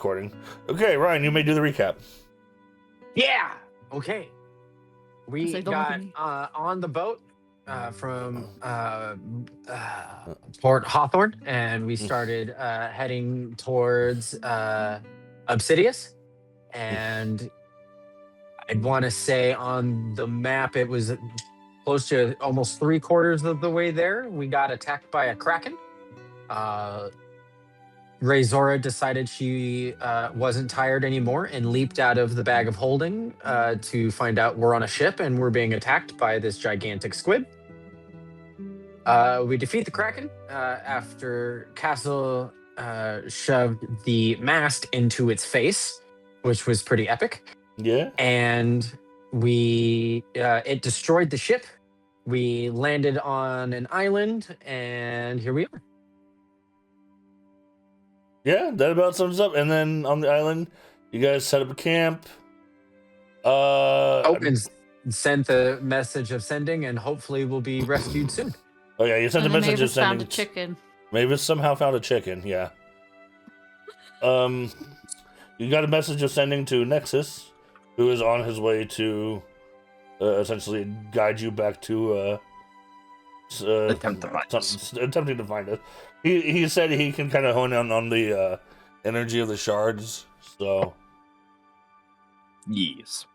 recording. Okay, Ryan, you may do the recap. Yeah. Okay. We Say, "Don't look at got me." on the boat from Port Hawthorne, and we started heading towards Obsidious. And I'd want to say on the map it was close to almost 3/4 of the way there. We got attacked by a kraken. Zora decided she wasn't tired anymore and leaped out of the bag of holding to find out we're on a ship and we're being attacked by this gigantic squid. We defeat the Kraken after Castle shoved the mast into its face, which was pretty epic. Yeah. And it destroyed the ship. We landed on an island, and here we are. Yeah, that about sums up. And then on the island, you guys set up a camp. And sent the message of sending, and hopefully we'll be rescued soon. Oh yeah, you sent the And then message of Mavis found sending. a chicken. Mavis somehow found a chicken. Yeah. You got a message of sending to Nexus, who is on his way to essentially guide you back to attempting to find it. He said he can kind of hone in on the energy of the shards. So yes.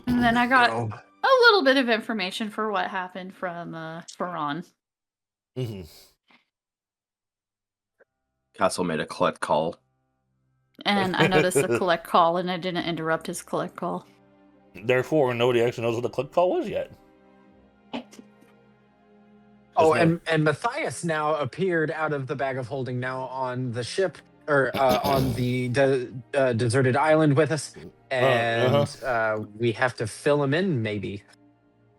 And then I got a little bit of information for what happened from Faron. Mm-hmm. Castle made a collect call. And I noticed the collect call, and I didn't interrupt his collect call. Therefore, nobody actually knows what the click call was yet. Oh, and Matthias now appeared out of the bag of holding now on the ship, or on the deserted island with us. And we have to fill him in, maybe.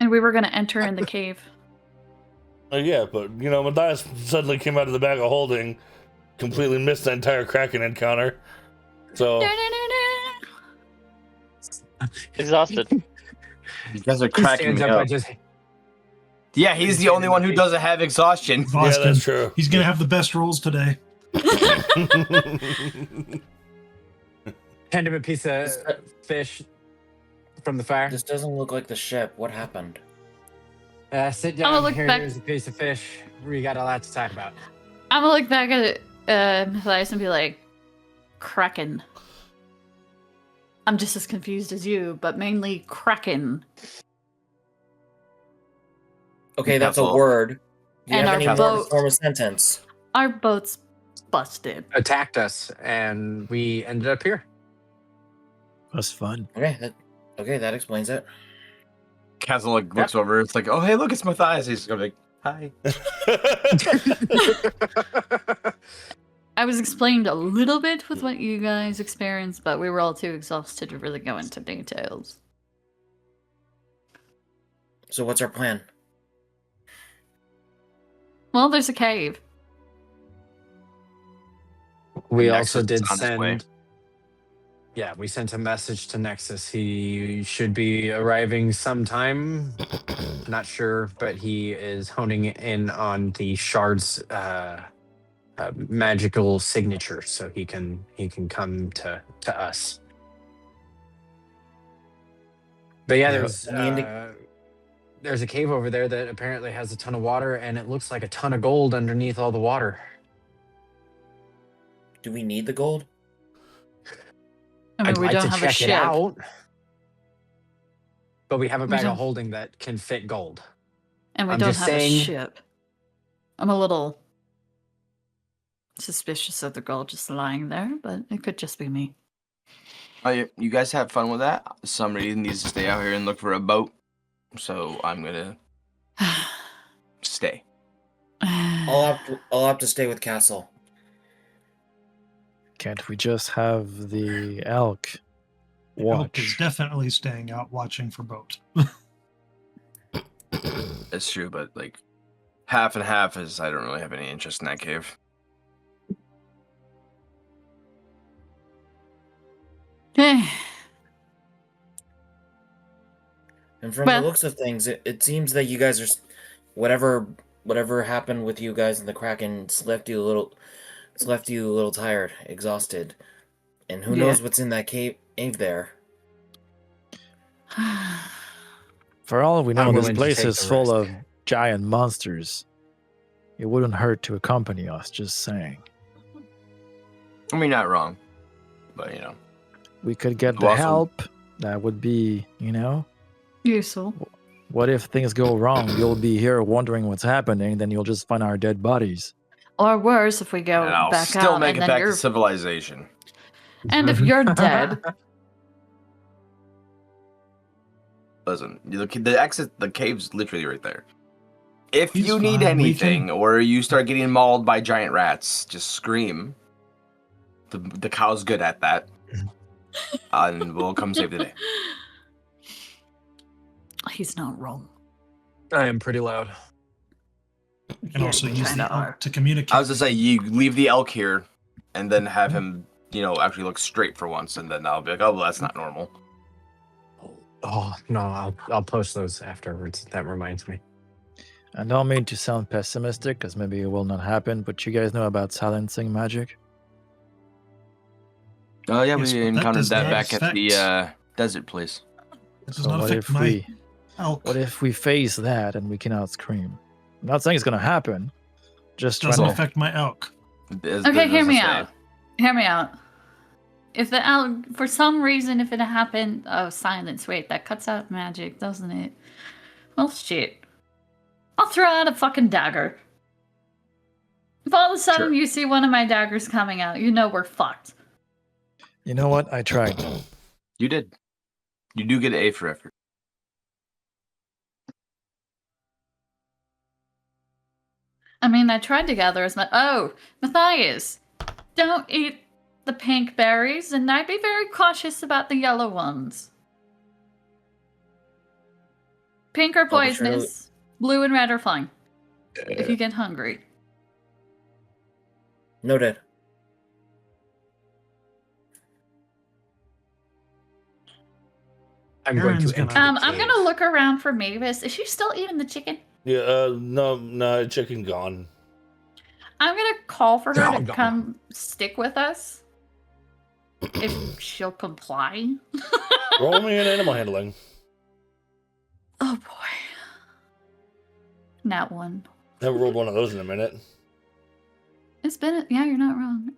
And we were going to enter in the cave. Yeah, but, you know, Matthias suddenly came out of the bag of holding, completely missed the entire Kraken encounter. So... Exhausted. You guys are cracking me up. Yeah, he's the only one who doesn't have exhaustion. Yeah, that's true. He's going to have the best rolls today. Hand him a piece of fish from the fire. This doesn't look like the ship. What happened? Sit down. Here's a piece of fish. We got a lot to talk about. I'm going to look back at Matthias and be like, Kraken. I'm just as confused as you, but mainly Kraken. Okay, that's a word. You and have our any boat more to form a sentence? Our boat's busted. Attacked us, and we ended up here. That's fun. Okay, that explains it. Castle looks over. It's like, oh hey, look, it's Matthias. He's gonna be like, hi. I was explained a little bit with what you guys experienced, but we were all too exhausted to really go into details. So what's our plan? Well, there's a cave. We Nexus also did is on his way. send... Yeah, we sent a message to Nexus. He should be arriving sometime. Not sure, but he is honing in on the Shards magical signature, so he can come to us. But yeah, there's a cave over there that apparently has a ton of water, and it looks like a ton of gold underneath all the water. Do we need the gold? I mean, I'd we like don't to have a check ship. it out, but we have a We bag don't- of holding that can fit gold. And we I'm don't just have a saying- ship. I'm a little suspicious of the girl just lying there, but it could just be me. You guys have fun with that. Somebody needs to stay out here and look for a boat, so I'm gonna stay. I'll have to stay with Castle. Can't we just have the elk Elk is watch? definitely staying out watching for boat. That's true, but like half and half is I don't really have any interest in that cave. And from Well- the looks of things, it seems that you guys are whatever happened with you guys and the Kraken left you It's left you a little tired, exhausted. And who Yeah. knows what's in that cave there. For all we know, I'm this willing to place take is the full risk. of giant monsters. It wouldn't hurt to accompany us, just saying. I mean, not wrong, but We could get You the also- help. That would be, Useful. what if things go wrong? You'll be here wondering what's happening, then you'll just find our dead bodies. Or worse, if we go and I'll back still out make and it then back you're to civilization. and if you're dead. Listen, you look, the exit, the cave's literally right there. If He's you need fine, we anything, can- or you start getting mauled by giant rats, just scream. The cow's good at that, and we'll come save the day. He's not wrong. I am pretty loud. You can Yeah, also you use kinda the are. elk to communicate. I was to say, you leave the elk here, and then have him, actually look straight for once, and then I'll be like, oh, well, that's not normal. Oh no, I'll post those afterwards. That reminds me. I don't mean to sound pessimistic, because maybe it will not happen, but you guys know about silencing magic? Oh, yeah, Yes, we but that encountered does that not back at the affect- desert place. It does So not what affect if my we elk. what if we face that and we cannot scream? I'm not saying it's gonna happen. Just trying Doesn't to affect my elk. Okay, hear me out. Hear me out. If the owl, for some reason, if it happened, oh, silence. Wait, that cuts out magic, doesn't it? Well, shit. I'll throw out a fucking dagger. If all of a sudden Sure. you see one of my daggers coming out, you know we're fucked. You know what? I tried. You did. You do get an A for effort. I mean, I tried to gather as much. Oh, Matthias, don't eat the pink berries, and I'd be very cautious about the yellow ones. Pink are I'll be sure to- poisonous. Blue and red are fine. If you get hungry. Noted. I'm going Aaron's to enter. gonna- the I'm cave. gonna look around for Mavis. Is she still eating the chicken? Yeah, no, chicken gone. I'm gonna call for her Oh, to no. come stick with us. If she'll comply. Roll me an animal handling. Oh boy. Nat one. Haven't rolled one of those in a minute. It's been yeah, you're not wrong.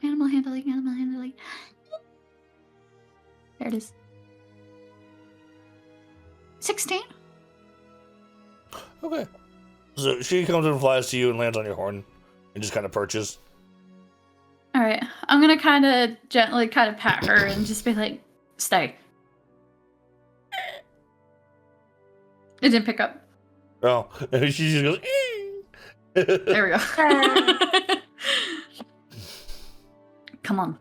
Animal handling, animal handling. There it is. 16? Okay. So she comes and flies to you and lands on your horn and just kind of perches. Alright. I'm gonna kinda gently kind of pat her and just be like, stay. It didn't pick up. Oh, and she just goes, "Ee." There we go. Come on.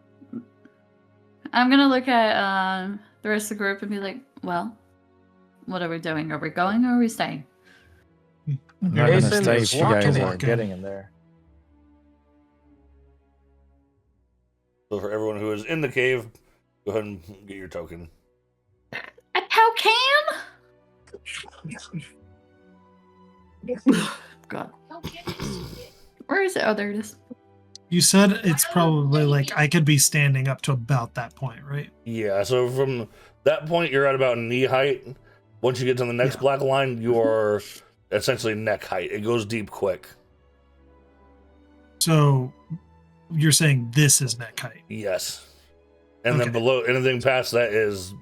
I'm gonna look at the rest of the group and be like, well, what are we doing? Are we going or are we staying? I'm not gonna Jason stay is if you guys walking are in. getting in there. So for everyone who is in the cave, go ahead and get your token. A token? God. Where is it? Oh, there it is. You said it's probably like I could be standing up to about that point, right? Yeah, so from that point, you're at about knee height. Once you get to the next Yeah. black line, you're essentially neck height. It goes deep quick. So you're saying this is neck height. Yes. And then Okay. below, anything past that is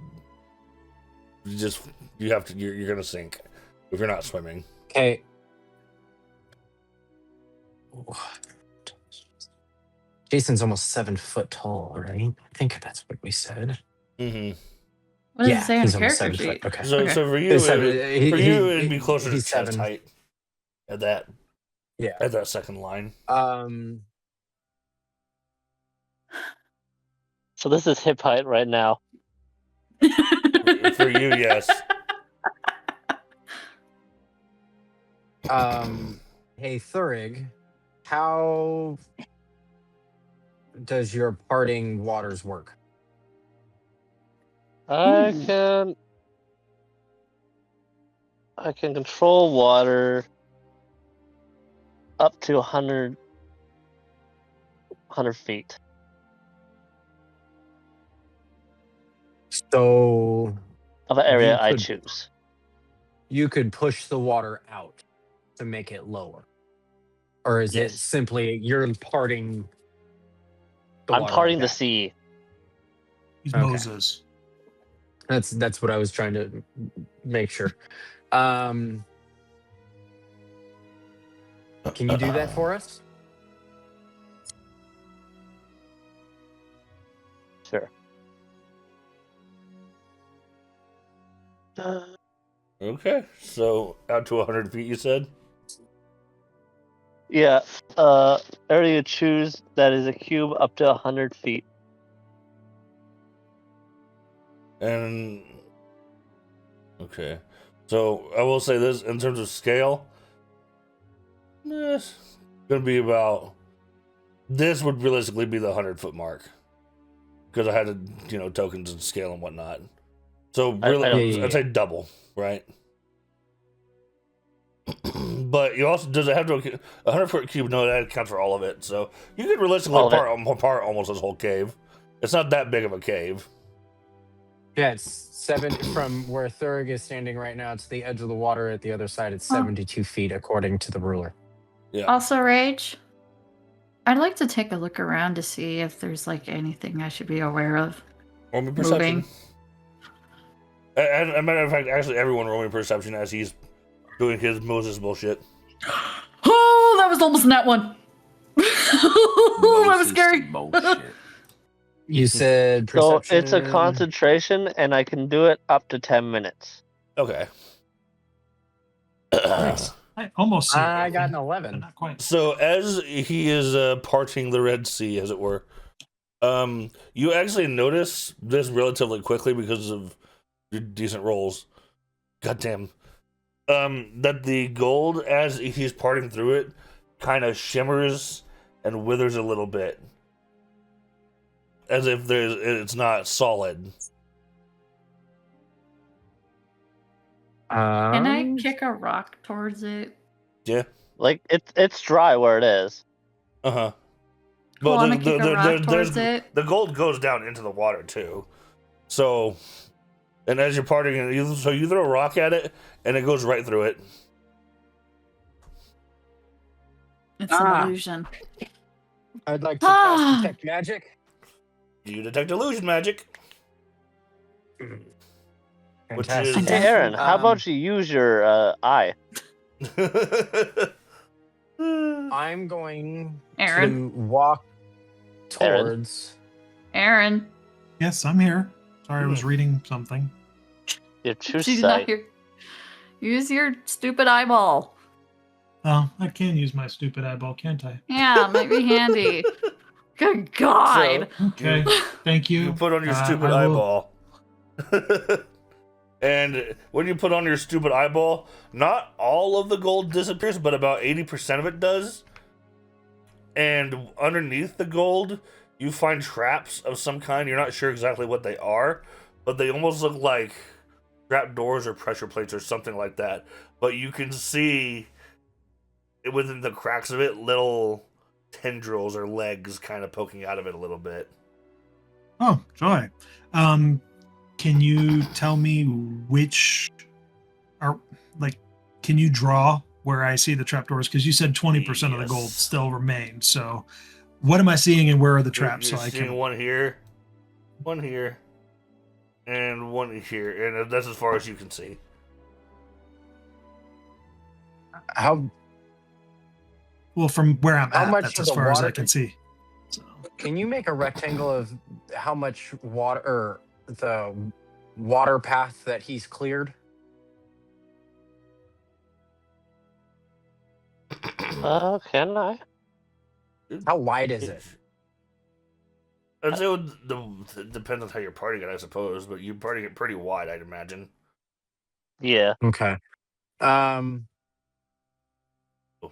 just, you're going to sink if you're not swimming. Okay. Jason's almost 7 foot tall, right? I think that's what we said. Mm-hmm. What does Yeah, it say on he's the almost character 7 sheet? foot. Okay. So, Okay. so for you, He's seven- for he- you, he- it'd be closer to he's chest 7. height at that Yeah. at that second line. So this is hip height right now. For you, yes. Hey Thurig, how does your parting waters work? I can control water up to 100 100 feet. So Of the area You I could- choose. you could push the water out to make it lower. Or is it Yes. simply you're parting the I'm water parting like the that? sea. He's Okay. Moses. That's what I was trying to make sure. Can you do that for us? Sure. Okay, so out to 100 feet, you said? Yeah. Area choose that is a cube up to 100 feet. And okay, so I will say this in terms of scale. It's gonna be about. This would realistically be the 100-foot mark because I had to, tokens and scale and whatnot. So really, I don't- I'd say double, right? But you also does it have to 100-foot cube? No, that counts for all of it. So you could realistically All of it. part almost this whole cave. It's not that big of a cave. Yeah, it's 7 from where Thurg is standing right now to the edge of the water at the other side. It's Huh. 72 feet according to the ruler. Yeah. Also, Rage, I'd like to take a look around to see if there's like anything I should be aware of. Roll me perception. Moving. As a matter of fact, actually, everyone roll me perception as he's doing his Moses bullshit. Oh, that was almost that one. That was Moses scary. bullshit. You said So perception. it's a concentration, and I can do it up to 10 minutes. Okay. Nice. I almost see I it, got an but 11. not quite. So as he is parting the Red Sea, as it were, you actually notice this relatively quickly because of your decent rolls. Goddamn. That the gold, as he's parting through it, kind of shimmers and withers a little bit, as if it's not solid. Can I kick a rock towards it? Yeah. Like it's dry where it is. Uh huh. Cool, I'm gonna kick a rock towards it. The gold goes down into the water too. So, and as you're parting it, you throw a rock at it, and it goes right through it. It's an illusion. I'd like to cast detect magic. You detect illusion magic. Which Fantastic. is- Hey, Aaron, how Um, about you use your eye? I'm going Aaron. to walk Aaron. towards. Aaron. Yes, I'm here. Sorry, I was reading something. Your choose She's not sight. here. Use your stupid eyeball. Oh, I can use my stupid eyeball, can't I? Yeah, might be handy. Good God. Okay, thank you. You put on your stupid I will- eyeball. And when you put on your stupid eyeball, not all of the gold disappears, but about 80% of it does. And underneath the gold, you find traps of some kind. You're not sure exactly what they are, but they almost look like trap doors or pressure plates or something like that. But you can see within the cracks of it little tendrils or legs kind of poking out of it a little bit. Oh, joy. Can you tell me which are like? Can you draw where I see the trapdoors? Because you said 20% of the gold Yes. still remained. So, what am I seeing, and where are the traps? You're So I seeing can. one here, and one here, and that's as far as you can see. How Well, from where I'm How at, much that's of as the far as I water- can see. So, can you make a rectangle of how much water or the water path that he's cleared? Can I? How wide is it? I'd say it depends on how you're partying it, I suppose, but you're partying it pretty wide, I'd imagine. Yeah. Okay. Oh,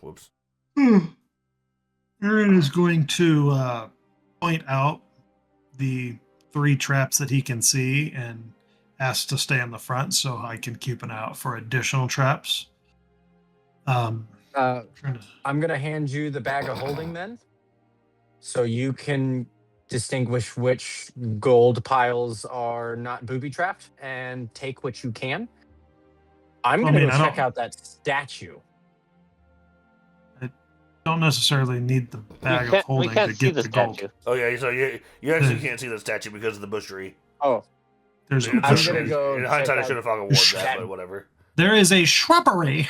whoops. Aaron is going to point out the 3 traps that he can see and ask to stay in the front so I can keep an eye out for additional traps. Trying to- I'm gonna hand you the bag of holding then. so you can distinguish which gold piles are not booby trapped and take what you can. I'm Well, going to I mean, go I check don't- out that statue. Don't necessarily need the bag of we holding can't to see get the the gold. statue. Oh yeah, so you actually can't see the statue because of the bushery. Oh, There's In, I'm gonna bushery. go in check hindsight, I out should have fucking warned that, that- but whatever. There is a shrubbery.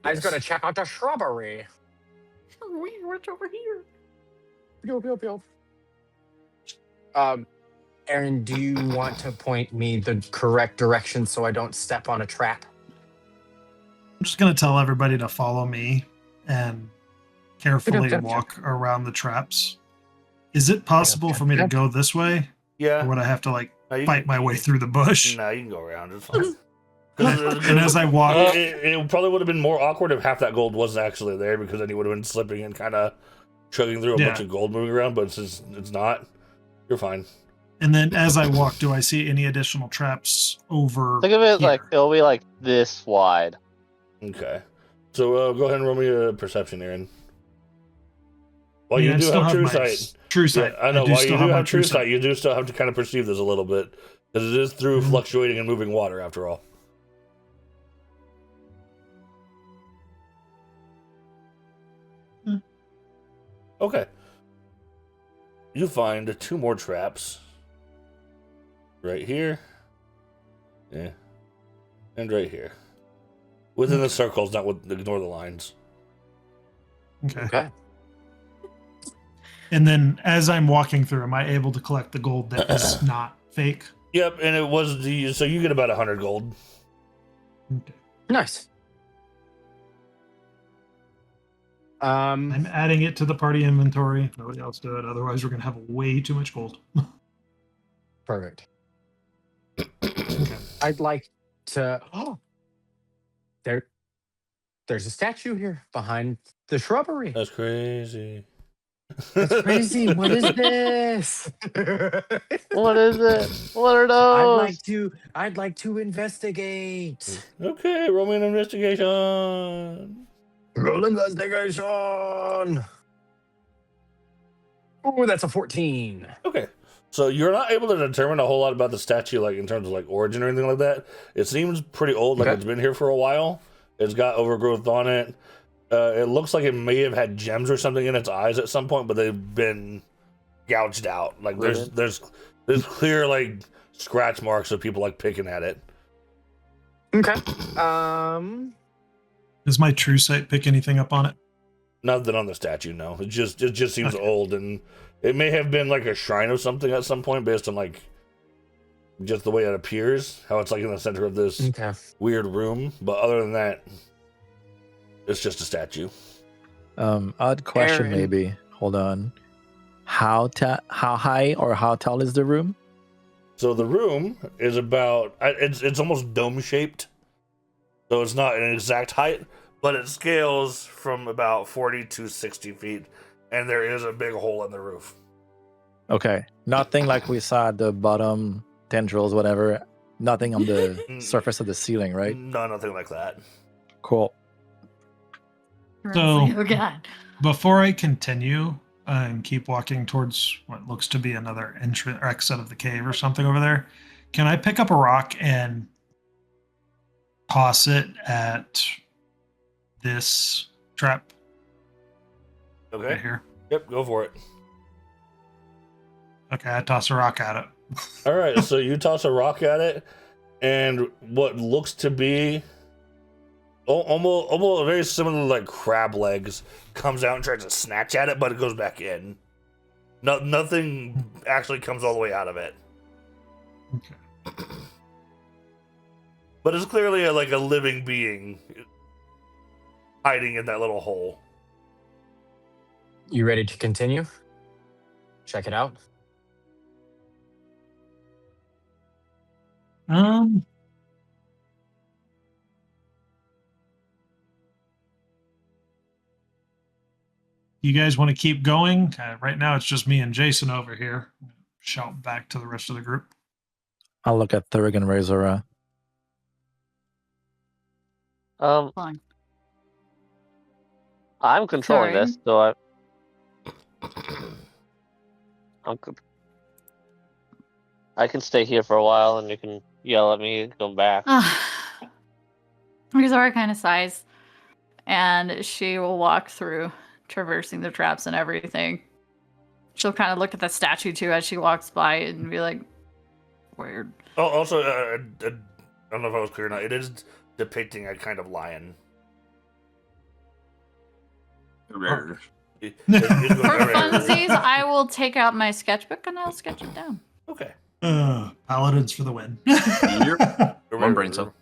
I was Yes. going to check out the shrubbery. What's over here? Pew, pew, pew. Aaron, do you want to point me the correct direction so I don't step on a trap? I'm just gonna tell everybody to follow me and carefully Yep. walk around the traps. Is it possible for me to go this way, or Yeah. would I have to like No, you fight can- my way through the bush? No, you can go around. It's fine. And as I walk, It probably would have been more awkward if half that gold wasn't actually there, because then you would have been slipping and kind of chugging through a bunch Yeah. of gold moving around. But it's not. You're fine. and then as I walk, do I see any additional traps over? Think of it here? like it'll be like this wide. Okay. So go ahead and roll me a perception, Aaron. Well, I mean, you I do still have true my sight. True sight. Yeah, I know. While you still do my have true sight, you do still have to kind of perceive this a little bit, because it is through Mhm. fluctuating and moving water, after all. Okay. You find 2 more traps. Right here. Yeah. And right here. Within the circles, not with ignore the lines. Okay. Okay. And then as I'm walking through, am I able to collect the gold that is not fake? Yep, and it was so you get about 100 gold. Okay. Nice. I'm adding it to the party inventory. Nobody else do it. Otherwise, we're going to have way too much gold. Perfect. Okay. I'd like to. Oh, there's a statue here behind the shrubbery. That's crazy. That's crazy. What is this? What is it? What are those? I'd like to investigate. Okay, roll me an investigation. Roll investigation. Oh, that's a 14. Okay. So you're not able to determine a whole lot about the statue, like in terms of like origin or anything like that. It seems pretty old, like Okay. it's been here for a while. It's got overgrowth on it. It looks like it may have had gems or something in its eyes at some point, but they've been gouged out. Like there's clear like scratch marks of people like picking at it. Okay. Does my true sight pick anything up on it? Nothing on the statue, no. It just seems Okay. old, and it may have been like a shrine of something at some point based on like just the way it appears, how it's like in the center of this Okay. weird room. But other than that, it's just a statue. Odd question, Aaron. maybe. Hold on. How high or how tall is the room? So the room is about it's almost dome shaped, so it's not an exact height, but it scales from about 40 to 60 feet, and there is a big hole in the roof. Okay, nothing like we saw at the bottom, tendrils, whatever. Nothing on the surface of the ceiling, right? No, nothing like that. Cool. So- Oh god. Before I continue and keep walking towards what looks to be another entrance or exit of the cave or something over there, can I pick up a rock and toss it at this trap right Okay. here? Yep. Go for it. Okay, I toss a rock at it. All right, so you toss a rock at it, and what looks to be almost very similar to like crab legs comes out and tries to snatch at it, but it goes back in. Nothing actually comes all the way out of it. Okay. But it's clearly like a living being hiding in that little hole. You ready to continue? Check it out. You guys want to keep going? Right now, it's just me and Jason over here. Shout back to the rest of the group. I'll look at Thurg and Razora. Um, Fine. I'm controlling Sorry. this, so I can stay here for a while, and you can yell at me and come back. Zora kind of sighs, and she will walk through, traversing the traps and everything. She'll kind of look at the statue too as she walks by and be like, "Weird." Oh, also, I don't know if I was clear or not. It is depicting a kind of lion. Rare. It's For very- funsies, I will take out my sketchbook and I'll sketch it down. Okay. Paladins for the win. One brain cell.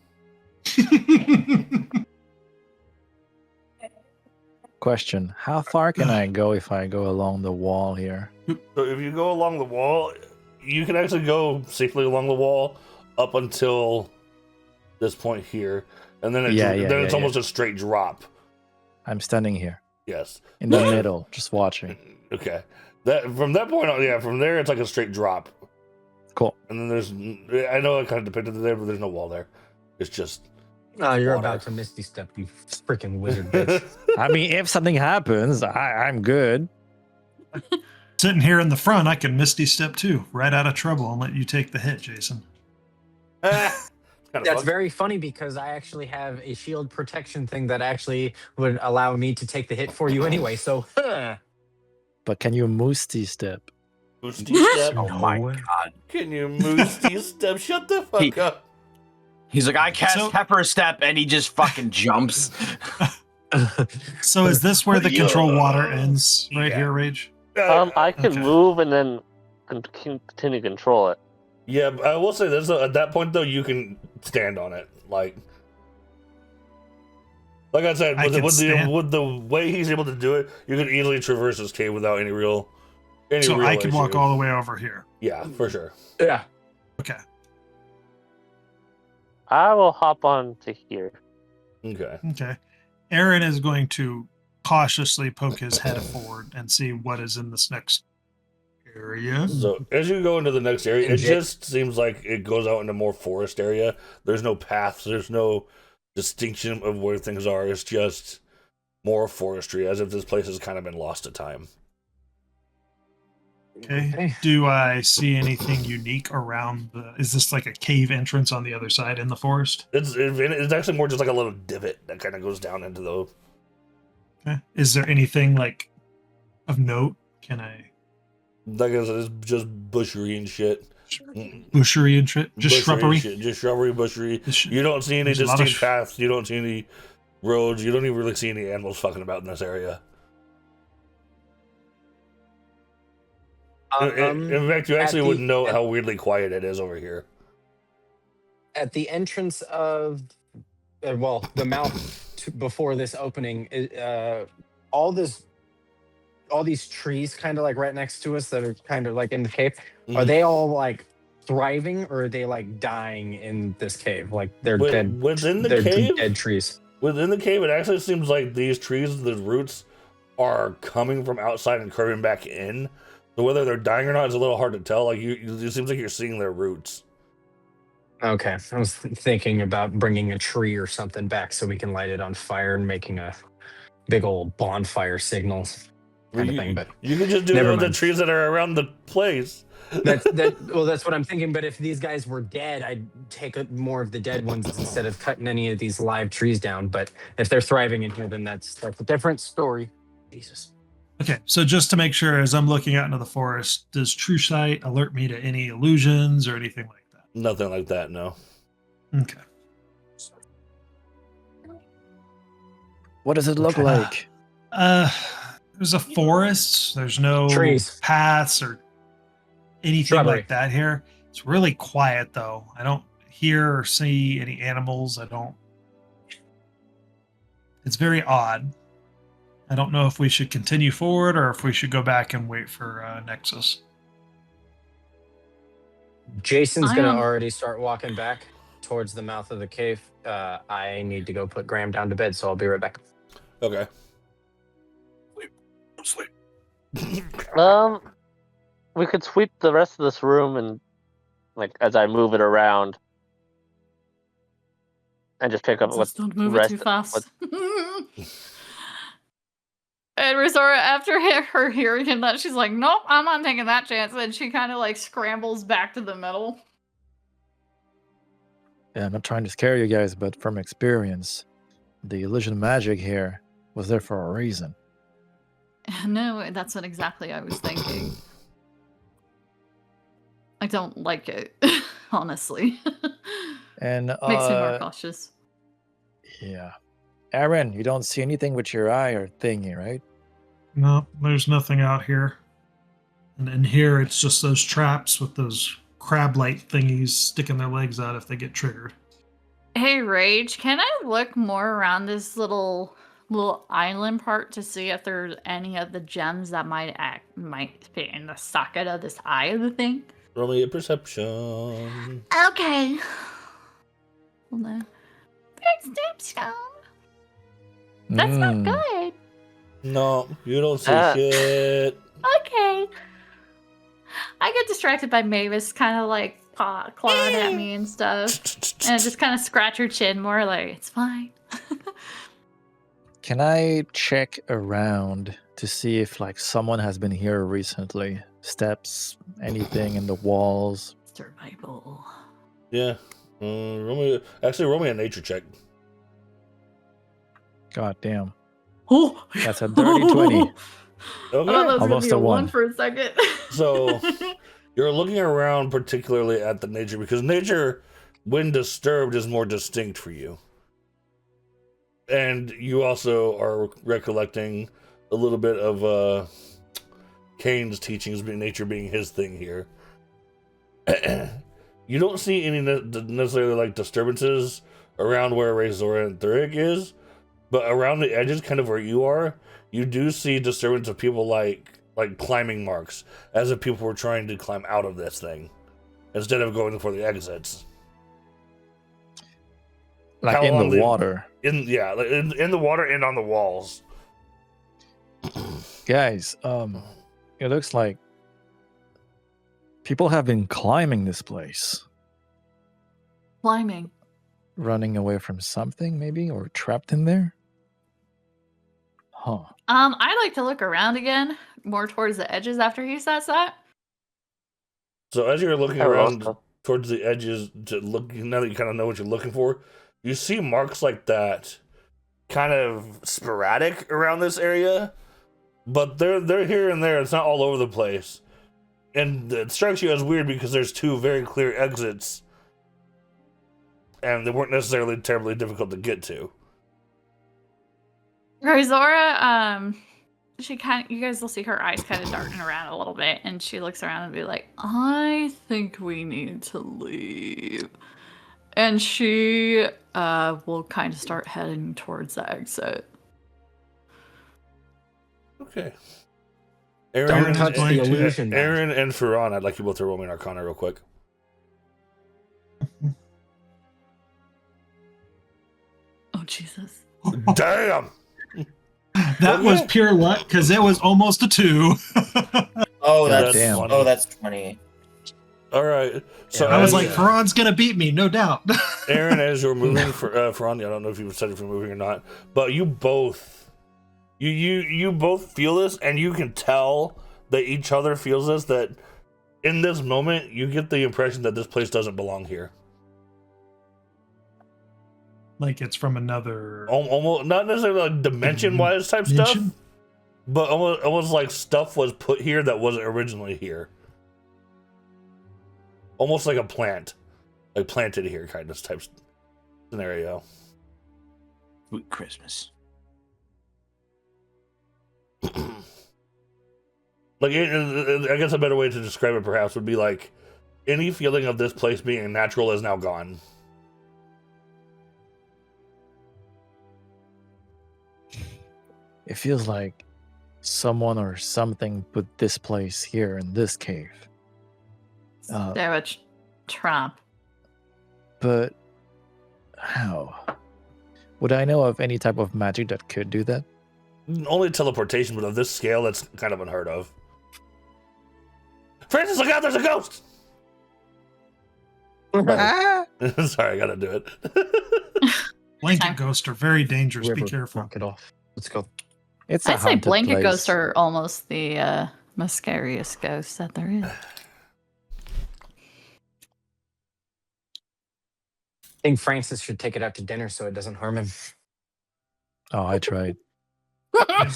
Question: how far can I go if I go along the wall here? So if you go along the wall, you can actually go safely along the wall up until this point here, and then it's almost a straight drop. I'm standing here Yes. in the middle, just watching. Okay. From that point on, from there it's like a straight drop. Cool. And then I know I kind of depicted it there, but there's no wall there. It's just. Oh, you're Water. about to misty step, you freaking wizard bitch. I mean, if something happens, I'm good. Sitting here in the front, I can Misty Step too, right out of trouble, and let you take the hit, Jason. It's kinda That's fun. very funny because I actually have a shield protection thing that actually would allow me to take the hit for you anyway. So, But can you moosty step? Moosty step. Oh my god. Can you moosty step? Shut the fuck up. He's like, I cast Pepper Step, and he just fucking jumps. So is this where the control water ends? Right Yeah. here, Rage? I can Okay. move and then continue to control it. Yeah, but I will say this though, at that point though, you can stand on it. Like I said, I can stand. with the way he's able to do it, you can easily traverse this cave without any real So I can walk issue. all the way over here. Yeah, for sure. yeah. Okay. I will hop on to here. Okay. Okay. Aaron is going to cautiously poke his head forward and see what is in this next area. So as you go into the next area, it Inject- just seems like it goes out into more forest area. There's no paths. There's no distinction of where things are. It's just more forestry, as if this place has kind of been lost to time. Okay. Do I see anything unique around the? Is this like a cave entrance on the other side in the forest? It's actually more just like a little divot that kind of goes down into the. Okay. Is there anything like of note? Can I Like I said, it's just bushery and shit. bushery and shit? Just Bushery and shrubbery? shit. Just shrubbery, bushery. Just- You don't see any There's a lot of distinct paths. You don't see any roads. You don't even really see any animals fucking about in this area. In fact, you actually wouldn't know how weirdly quiet it is over here. At the entrance of, the mouth before this opening, all these trees kind of like right next to us that are kind of like in the cave, are Mhm. they all like thriving or are they like dying in this cave? Like they're dead. Within the They're cave? dead trees. Within the cave, it actually seems like these trees, the roots, are coming from outside and curving back in. So whether they're dying or not is a little hard to tell. Like it seems like you're seeing their roots. Okay, I was thinking about bringing a tree or something back so we can light it on fire and making a big old bonfire signal kind of thing. But You can just do it Never with the mind. trees that are around the place. that's what I'm thinking. But if these guys were dead, I'd take more of the dead ones instead of cutting any of these live trees down. But if they're thriving in here, then that's a different story. Jesus. Okay, so just to make sure, as I'm looking out into the forest, does True Sight alert me to any illusions or anything like that? Nothing like that, no. Okay. What does it look Okay. like? There's a forest. There's no Trees. paths or anything Shrubbery. like that here. It's really quiet though. I don't hear or see any animals. It's very odd. I don't know if we should continue forward or if we should go back and wait for Nexus. Jason's I gonna am- already start walking back towards the mouth of the cave. I need to go put Graham down to bed, so I'll be right back. Okay. We could sweep the rest of this room and, like, as I move it around, and just pick up Just what don't move it rest. too fast. what- And Rizora, after her hearing him that, she's like, nope, I'm not taking that chance. And she kind of like scrambles back to the middle. Yeah, I'm not trying to scare you guys, but from experience, the illusion magic here was there for a reason. No, that's what exactly I was thinking. I don't like it, honestly. And Makes me more cautious. yeah. Aaron, you don't see anything with your eye or thingy, right? No, there's nothing out here. And in here, it's just those traps with those crab-like thingies sticking their legs out if they get triggered. Hey, Rage, can I look more around this little island part to see if there's any of the gems that might fit in the socket of this eye of the thing? Roll me a perception. Okay. Hold on. Perception. That's not good. No, you don't see shit. Okay. I get distracted by Mavis kind of like clawing at me and stuff. And I just kind of scratch her chin more like, it's fine. Can I check around to see if like someone has been here recently? Steps, anything in the walls? Survival. Yeah. Roll me a nature check. God damn. Oh, That's a dirty 20. Okay. I thought that was Almost gonna be a a one one. for a second. So you're looking around particularly at the nature because nature, when disturbed, is more distinct for you. And you also are recollecting a little bit of Kane's teachings, nature being his thing here. You don't see any necessarily like disturbances around where Razor and Thurig is, but around the edges, kind of where you are, you do see disturbance of people like climbing marks, as if people were trying to climb out of this thing instead of going for the exits. Like How in long the water. In the water and on the walls. Guys, it looks like people have been climbing this place. Climbing. Running away from something, maybe? Or trapped in there? Huh. I like to look around again, more towards the edges after he says that. So as you're looking I will around also. towards the edges to look, now that you kind of know what you're looking for, you see marks like that kind of sporadic around this area, but they're here and there. It's not all over the place. And it strikes you as weird because there's two very clear exits, and they weren't necessarily terribly difficult to get to. Rizora, you guys will see her eyes kind of darken around a little bit, and she looks around and be like, I think we need to leave. And she will kind of start heading towards the exit. Okay. Don't touch the illusion. Aaron and Ferran, I'd like you both to roll me an Arcana real quick. Oh, Jesus. Damn! That was pure luck because it was almost a 2. Oh, Yeah, that's damn. oh, that's 20. All right. So I was as- like, Ferran's gonna beat me, no doubt. Aaron, as you're moving for Ferran, I don't know if you said if you're moving or not, but you both, you both feel this, and you can tell that each other feels this. That in this moment, you get the impression that this place doesn't belong here. Like it's from another Almost not necessarily like dimension-wise type stuff, dimension? but almost like stuff was put here that wasn't originally here. Almost like a plant, like planted here kind of type scenario. Sweet Christmas. Like, I guess a better way to describe it perhaps would be like any feeling of this place being natural is now gone. It feels like someone or something put this place here in this cave. They're a trap. But how? Would I know of any type of magic that could do that? Only teleportation, but of this scale, that's kind of unheard of. Francis, look out! There's a ghost. Sorry, I gotta do it. Blanket ghosts are very dangerous. Be River, careful. knock it off. Let's go. It's a I'd say haunted blanket place. ghosts are almost the most scariest ghosts that there is. I think Francis should take it out to dinner so it doesn't harm him. Oh, I tried. Can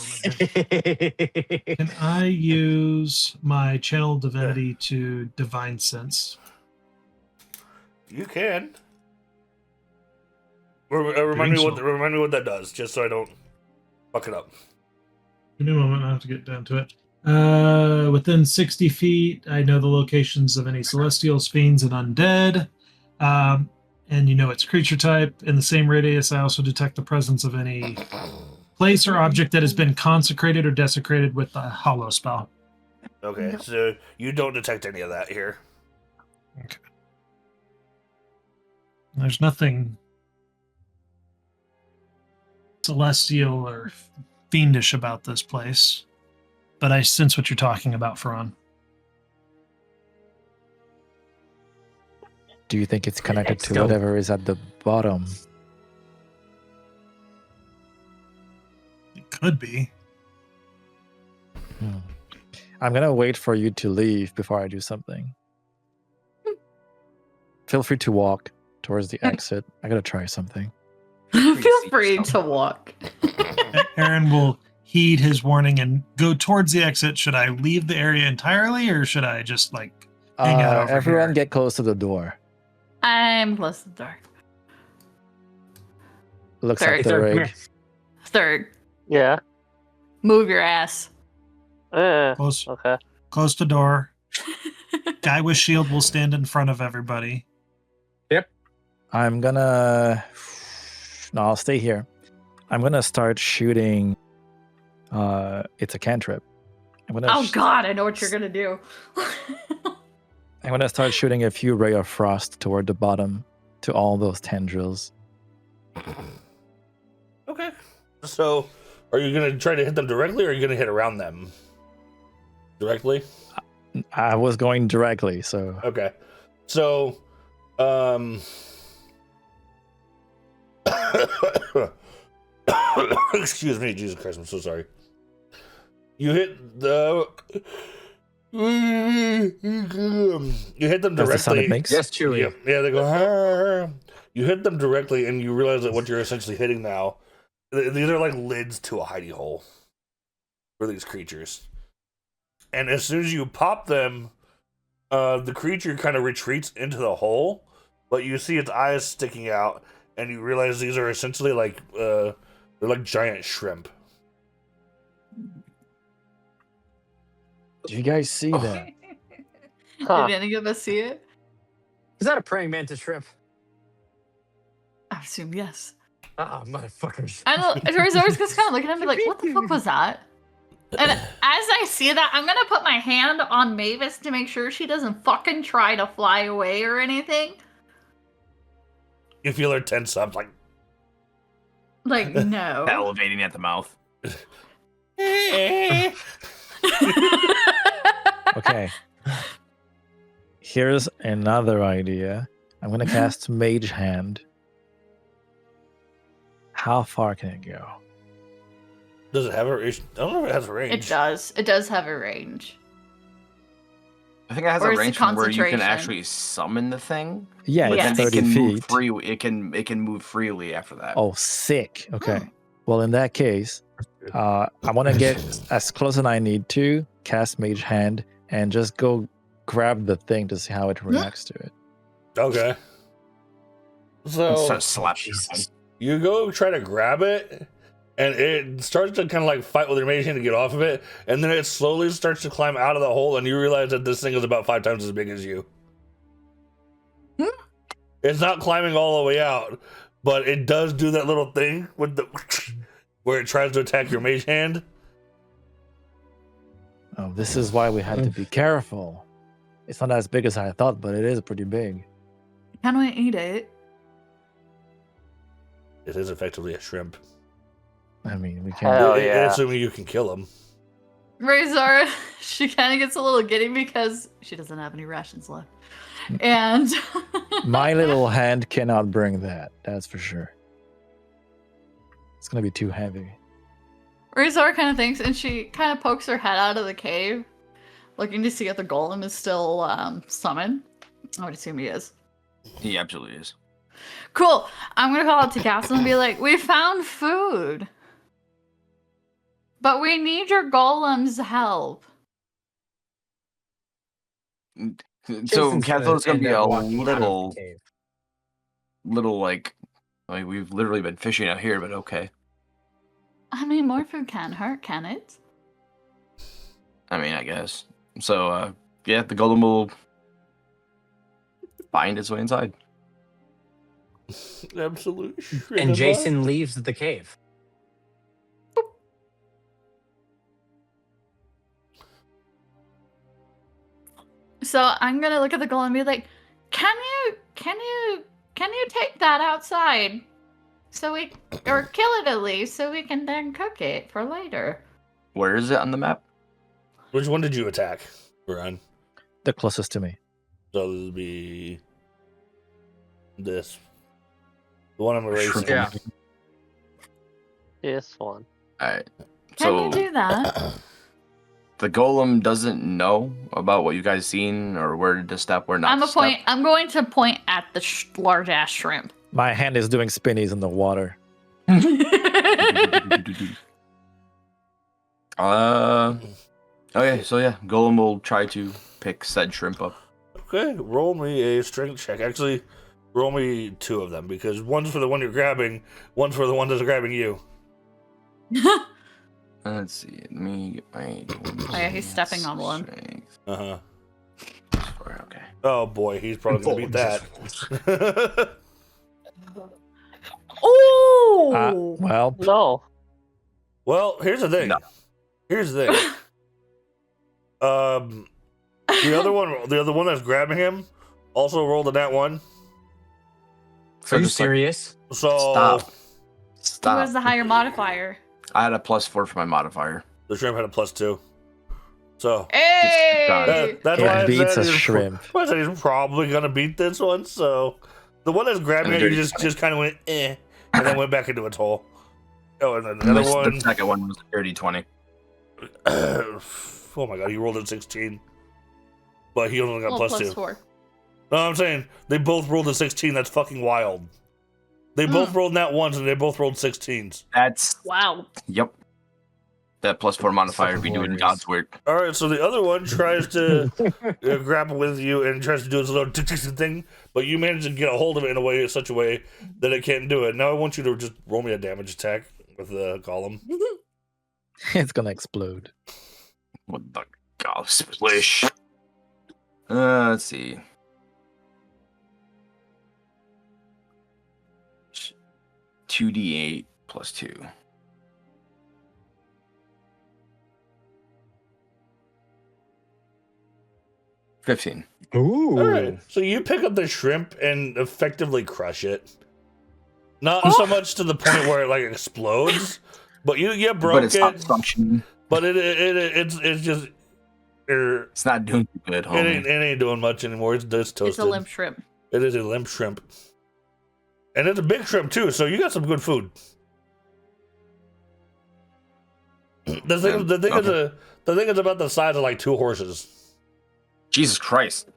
I use my channel divinity to divine sense? You can. Remind me what that does, just so I don't fuck it up. Give me a moment. I have to get down to it. Within 60 feet, I know the locations of any celestials, fiends, and undead. And you know its creature type. In the same radius, I also detect the presence of any place or object that has been consecrated or desecrated with the hollow spell. Okay, so you don't detect any of that here. Okay. There's nothing celestial or fiendish about this place, but I sense what you're talking about, Faran. Do you think it's connected It's to dope. whatever is at the bottom? It could be. I'm gonna wait for you to leave before I do something. Feel free to walk towards the exit. I gotta try something. Feel free to walk. Aaron will heed his warning and go towards the exit. Should I leave the area entirely, or should I just hang out over Everyone here? get close to the door. I'm close to the door. Looks Sorry. like Hey, the sir, come rig. here. Third, Yeah. move your ass. Close, Okay. close the door. Guy with shield will stand in front of everybody. I'm gonna. No, I'll stay here. I'm gonna start shooting. It's a cantrip. I'm gonna. Oh God, I know what you're gonna do. I'm gonna start shooting a few ray of frost toward the bottom to all those tendrils. Okay. So, are you gonna try to hit them directly, or are you gonna hit around them? Directly. I was going directly, so Okay. So, excuse me, Jesus Christ, I'm so sorry. You hit the. You hit them that's the sound it directly. makes. Yes, Chewie. Yeah, they go. "Arr." You hit them directly, and you realize that what you're essentially hitting now, these are like lids to a hidey hole for these creatures. And as soon as you pop them, the creature kind of retreats into the hole, but you see its eyes sticking out, and you realize these are essentially like they're like giant shrimp. Do you guys see that? Huh. Did any of us see it? Is that a praying mantis shrimp? I assume yes. Ah, motherfuckers. I know. Zora's just kind of looking at me like, "What the fuck was that?" And as I see that, I'm gonna put my hand on Mavis to make sure she doesn't fucking try to fly away or anything. You feel her tense up, like. Like, no. Elevating at the mouth. Okay. Here's another idea. I'm gonna cast Mage Hand. How far can it go? Does it have a range? I don't know if it has a range. It does. It does have a range. I think it has Or a is it range from where you can concentration? actually summon the thing. Yeah, But Yes. it's then it 30 can move feet. free. It can move freely after that. Oh, sick. Okay. Hmm. Well, in that case, I want to get as close as I need to, cast Mage Hand, and just go grab the thing to see how it reacts to it. Okay. And So start slapping. you go try to grab it, and it starts to kind of like fight with your mage hand to get off of it, and then it slowly starts to climb out of the hole, and you realize that this thing is about 5 times as big as you. It's not climbing all the way out, but it does do that little thing with the where it tries to attack your mage hand. Oh, this is why we had to be careful. It's not as big as I thought, but it is pretty big. Can we eat it? It is effectively a shrimp. I mean, we can't. Hell yeah. Assuming you can kill them. Zora, she kind of gets a little giddy because she doesn't have any rations left. And My little hand cannot bring that. That's for sure. It's gonna be too heavy. Razor kind of thinks, and she kind of pokes her head out of the cave, looking to see if the golem is still summoned. I would assume he is. He absolutely is. Cool. I'm gonna call out to Castle and be like, "We found food, but we need your golem's help." So Jason's Catho's gonna end be up a walking out of the little cave. like we've literally been fishing out here, but okay. I mean, more food can't hurt, can it? I mean, I guess. So yeah, the golem will find its way inside. Absolute shit. And Jason leaves the cave. So I'm gonna look at the golem and be like, "Can you take that outside, or kill it at least, so we can then cook it for later?" Where is it on the map? Which one did you attack, Ryan? The closest to me. So this would be this. The one I'm erasing. Shrimp. Yeah. This one. All right. Can So you do that? the golem doesn't know about what you guys seen or where to step, where not I'm to step. I'm going to point at the large ass shrimp. My hand is doing spinnies in the water. Okay, so yeah, golem will try to pick said shrimp up. Okay, roll me a strength check. Actually, roll me 2 of them because one's for the one you're grabbing, one's for the one that's grabbing you. Let's see. Let me get my. Oh yeah, he's stepping on one. strength Uh huh. score, Okay. Oh boy, he's probably gonna beat that. Oh! Well, No. Well, here's the thing. No. Here's the thing. The other one that's grabbing him, also rolled a nat 1. Are you just like, serious? So Stop. Who Stop. has the higher modifier? I had a +4 for my modifier. the shrimp had a +2. So Hey! that's it why I beats said a shrimp. I said he's probably gonna beat this one. So the one that's grabbing And him, the you just kind of went and then went back into its hole. Oh, and then And the the, other one. the second one was a dirty 20. Oh my god, he rolled a 16, but he only got Well, +2. +4. No, I'm saying they both rolled a 16. That's fucking wild. They both rolled nat 1s and they both rolled 16s. That's Wow. yep. That +4 modifier be doing hilarious. God's work. All right, so the other one tries to grapple with you and tries to do its little thing, but you manage to get a hold of it in such a way that it can't do it. Now I want you to just roll me a damage attack with the column. It's gonna explode. What the god splish? Let's see. 2d8 plus 2. $15. Ooh. All right, so you pick up the shrimp and effectively crush it. Not so much to the point where it like explodes, but you broke But it's not it. functioning. But it's just It's not doing too good, it homie. ain't doing much anymore. It's toasted. It's a limp shrimp. It is a limp shrimp, and it's a big shrimp too. So you got some good food. The thing is about the size of like 2 horses. Jesus Christ.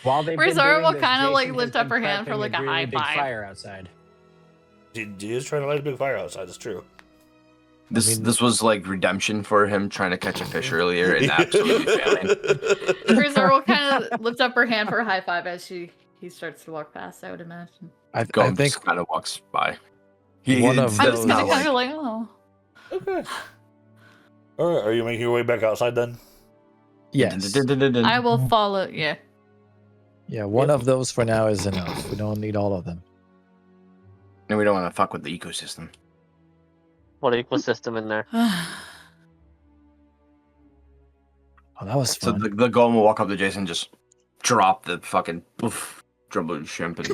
While they've been Razor doing will this, kinda, like, Jason lift has up been her hand for, prepping like, a really high big five. fire outside. He is trying to light a big fire outside. It's true. This was like redemption for him trying to catch a fish earlier and absolutely failing. Razor will kind of lift up her hand for a high five as he starts to walk past, I would imagine. I Golem think just kind of walks by. One of I'm those- just gonna kind of like, oh. Okay. All right. Are you making your way back outside then? yes. I will follow. Yeah. Yeah, one of those for now is enough. We don't need all of them. And we don't want to fuck with the ecosystem. What ecosystem in there? Oh, that was So fun. the golem will walk up to Jason, just drop the fucking poof, dribble shrimp, and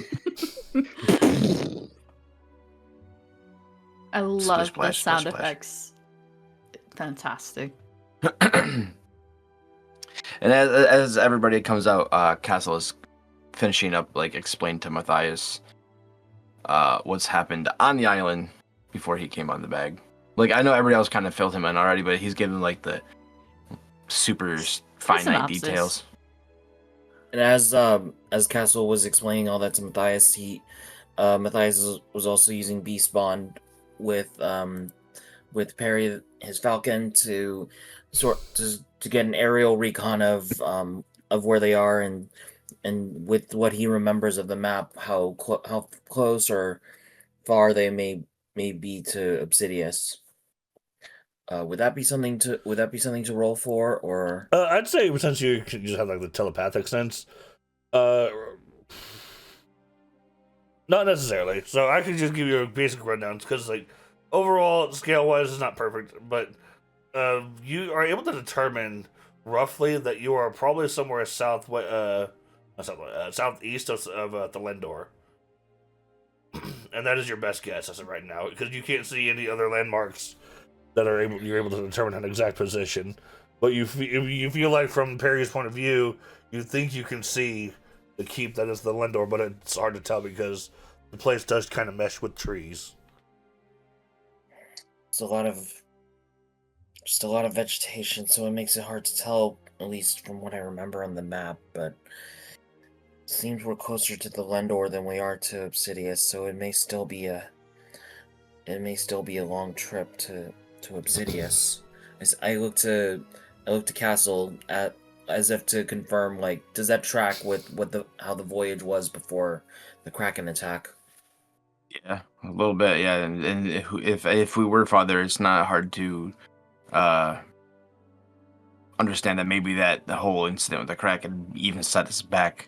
I love the splash, sound splash, splash. effects. Fantastic. and as everybody comes out, Castle is finishing up, like explain to Matthias what's happened on the island before he came on the bag. Like, I know everybody else kind of filled him in already, but he's given like the super finite synopsis. details. And as Castle was explaining all that to Matthias, Matthias was also using Beast Bond with Perry, his Falcon, to get an aerial recon of where they are, and with what he remembers of the map, how close or far they may be to Obsidius. Would that be something to roll for, or? I'd say since you just have like the telepathic sense, not necessarily. So I could just give you a basic rundown because like overall scale wise it's not perfect, but you are able to determine roughly that you are probably somewhere southeast of the Lendor. And that is your best guess as of right now, because you can't see any other landmarks that you're able to determine an exact position. But you feel like from Perry's point of view, you think you can see the keep that is the Lendor, but it's hard to tell because the place does kind of mesh with trees. It's a lot of vegetation, so it makes it hard to tell, at least from what I remember on the map, but it seems we're closer to the Lendor than we are to Obsidius, so it may still be a long trip to Obsidius. I look to Castle as if to confirm, like, does that track with how the voyage was before the Kraken attack? Yeah, a little bit. Yeah, and if we were father, it's not hard to understand that maybe that the whole incident with the Kraken even set us back,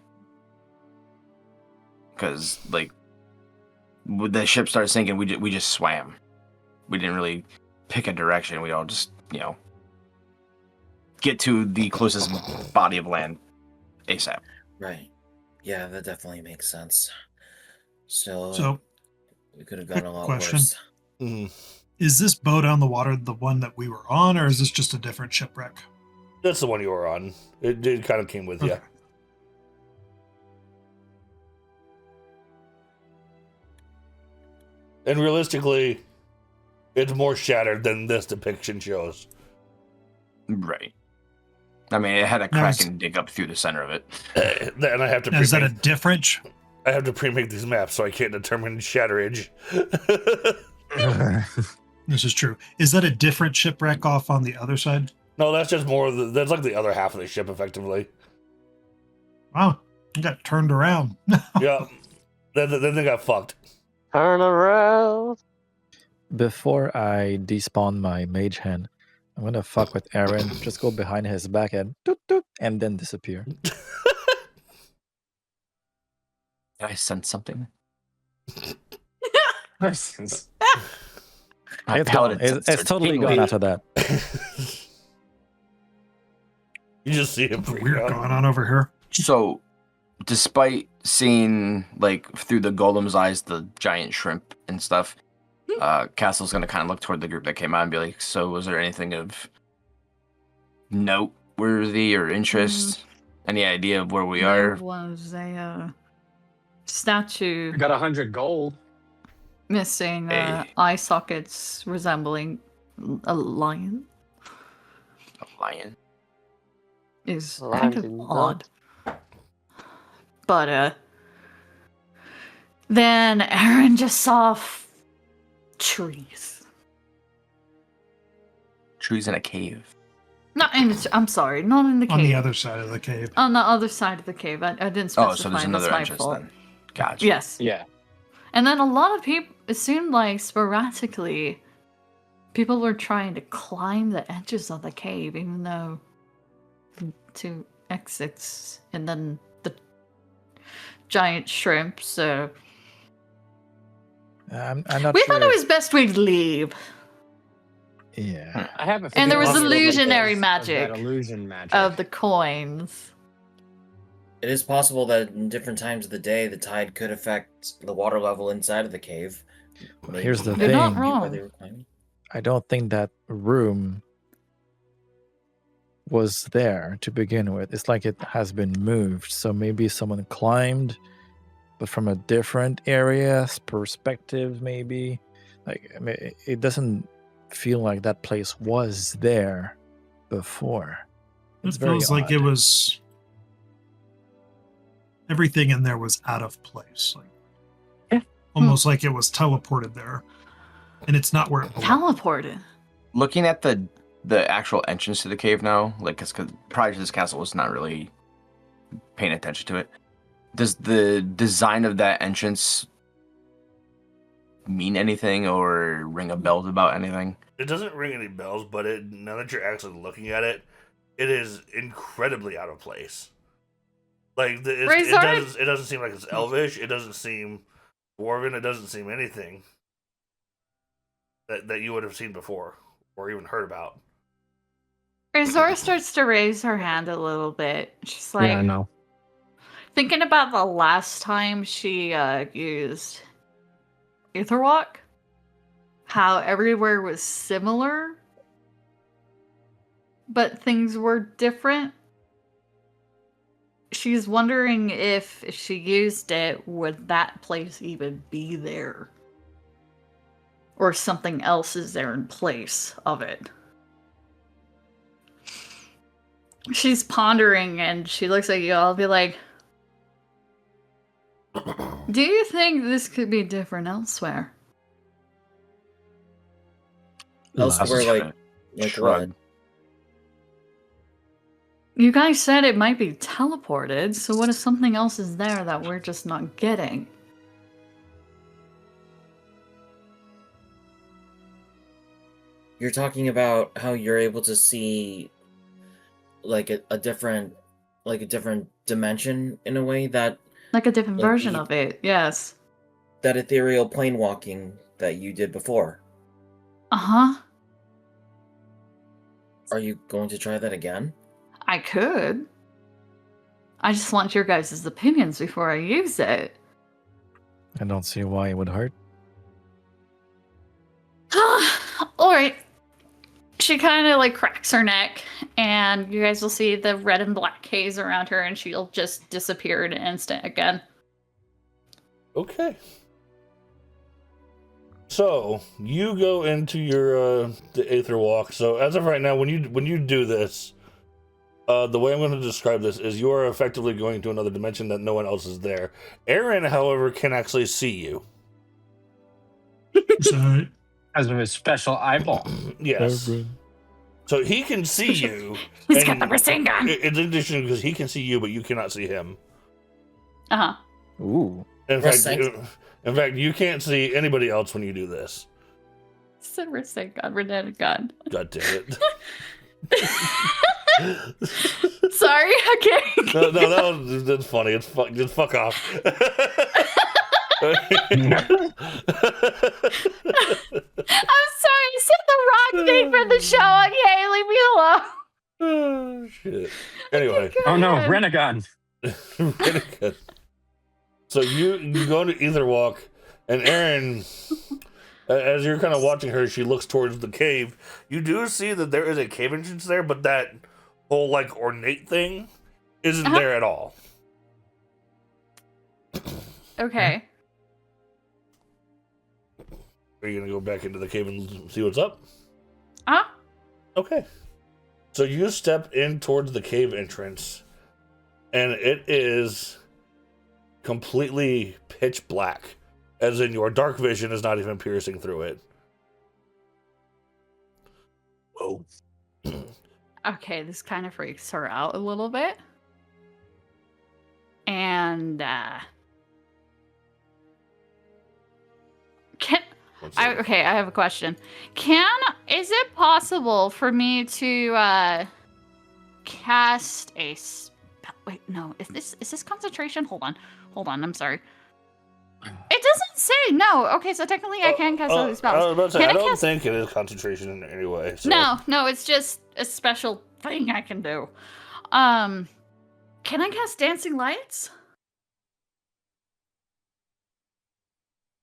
because like when the ship started sinking, we just swam. We didn't really pick a direction. We all just get to the closest body of land ASAP. Right. Yeah, that definitely makes sense. So we could have gone a lot question. worse. Mm-hmm. Is this boat on the water the one that we were on, or is this just a different shipwreck? That's the one you were on. It kind of came with you. Okay. And realistically, it's more shattered than this depiction shows. Right. I mean, it had a Kraken dig up through the center of it. And I have to. Is that a different? I have to pre-make these maps, so I can't determine shatterage. This is true. Is that a different shipwreck off on the other side? No, that's just more. That's like the other half of the ship, effectively. Wow, you got turned around. Yeah. Then they got fucked. Turn around. Before I despawn my mage hand, I'm gonna fuck with Aaron. Just go behind his back and doot, doot, and then disappear. Did I sense something? It's gone. It's totally gone after that. You just see him Something freak weird out. going on over here. So, despite seeing, like, through the golem's eyes, the giant shrimp and stuff, Castle's gonna kind of look toward the group that came out and be like, so was there anything of noteworthy or interest? Any idea of where we There are? was a statue I got 100 gold. missing eye sockets resembling a lion. A lion? Is Lion kind of did not. odd. But then Aaron just saw trees. Trees in a cave. Not in the, I'm sorry, not in the cave. On the other side of the cave. On the other side of the cave. I didn't specify. Oh, so there's another that's my entrance fault. then. Gotcha. Yes. Yeah. And then a lot of people, it seemed like sporadically, people were trying to climb the edges of the cave, even though the two exits, and then the giant shrimp. So I'm not we sure. thought it was best we'd leave. Yeah. I have a And there was feeling illusionary of magic that illusion magic. Of the coins. It is possible that in different times of the day, the tide could affect the water level inside of the cave. Here's the You're not thing. wrong. Why they were climbing. I don't think that room was there to begin with. It's like it has been moved. So maybe someone climbed, but from a different area, perspective, maybe. Like, I mean, it doesn't feel like that place was there before. It's It very feels like it odd. was. Everything in there was out of place. Like, Yeah. almost like it was teleported there. And it's not where it belongs. Teleported. Looking at the actual entrance to the cave now, like, because prior to this castle was not really paying attention to it. Does the design of that entrance mean anything or ring a bell about anything? It doesn't ring any bells, but now that you're actually looking at it, it is incredibly out of place. Like it doesn't seem like it's elvish. It doesn't seem dwarven. It doesn't seem anything that you would have seen before or even heard about. Razor starts to raise her hand a little bit. She's like, Yeah, I know. thinking about the last time she used Aetherwalk, how everywhere was similar, but things were different. She's wondering if she used it, would that place even be there? Or something else is there in place of it. She's pondering and she looks at you all, be like, do you think this could be different elsewhere? Elsewhere, like Shrug. what? You guys said it might be teleported, so what if something else is there that we're just not getting? You're talking about how you're able to see like a different dimension in a way, that Like a different Like version the- of it, yes. that ethereal plane walking that you did before. Uh-huh. Are you going to try that again? I could. I just want your guys' opinions before I use it. I don't see why it would hurt. Alright. She kind of like cracks her neck, and you guys will see the red and black haze around her, and she'll just disappear in an instant again. Okay. So you go into your the Aether Walk. So as of right now, when you do this, the way I'm going to describe this is you are effectively going to another dimension that no one else is there. Aaron, however, can actually see you. So, As of his special eyeball. Yes. So he can see you. He's got and the machine gun! It's interesting because he can see you, but you cannot see him. Uh-huh. Ooh. In Respect. fact, you can't see anybody else when you do this. Said machine gun, Renetta gun. God damn it. Sorry, okay. No, that's funny. It's just fuck off. I'm sorry, I said the wrong thing for the show. Okay, leave me alone. Oh, shit. Anyway. Go Oh no, ahead. Renegon. Really good. So you go to Ether Walk, and Aaron, as you're kind of watching her, she looks towards the cave. You do see that there is a cave entrance there, but that whole like ornate thing isn't Uh-huh. there at all. Okay. Are you gonna go back into the cave and see what's up? Uh-huh. Okay. So you step in towards the cave entrance, and it is completely pitch black, as in your dark vision is not even piercing through it. Whoa. Okay, this kind of freaks her out a little bit. And, okay, I have a question. Is it possible for me to, cast a wait, no, is this concentration? Hold on, I'm sorry. It doesn't say, no. Okay, so technically I can cast all these spells. I was about to say, Can I I don't cast- think it is concentration in any way. So. No, it's just a special thing I can do. Can I cast dancing lights?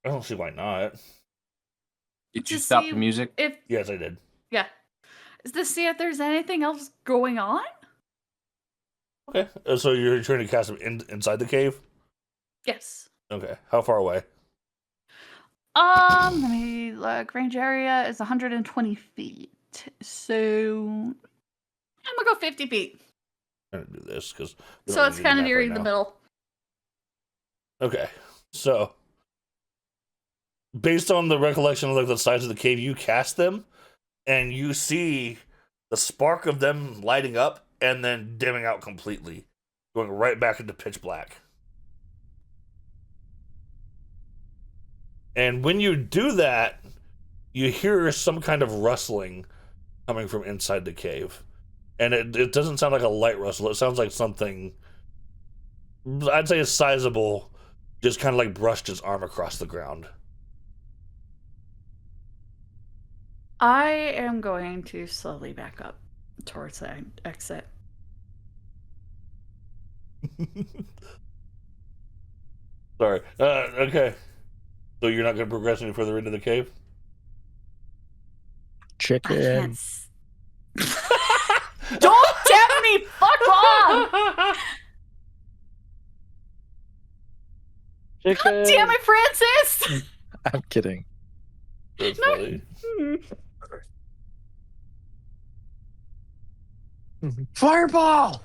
I don't see why not. Did you To stop see the music? If Yes, I did. yeah, is to see if there's anything else going on. Okay. So you're trying to cast them inside the cave? Yes. Okay. How far away? Let me look. Range area is 120 feet. So I'm gonna go 50 feet. I'm gonna do this because So it's kind of near the middle. Okay, so based on the recollection of like the size of the cave, you cast them, and you see the spark of them lighting up and then dimming out completely, going right back into pitch black. And when you do that, you hear some kind of rustling coming from inside the cave. And it doesn't sound like a light rustle. It sounds like something, I'd say, is sizable, just kind of like brushed his arm across the ground. I am going to slowly back up towards the exit. Sorry. Okay. So you're not going to progress any further into the cave? Chicken. Don't tempt me! Fuck off! Chicken. God damn it, Francis! I'm kidding. That's funny. Fireball!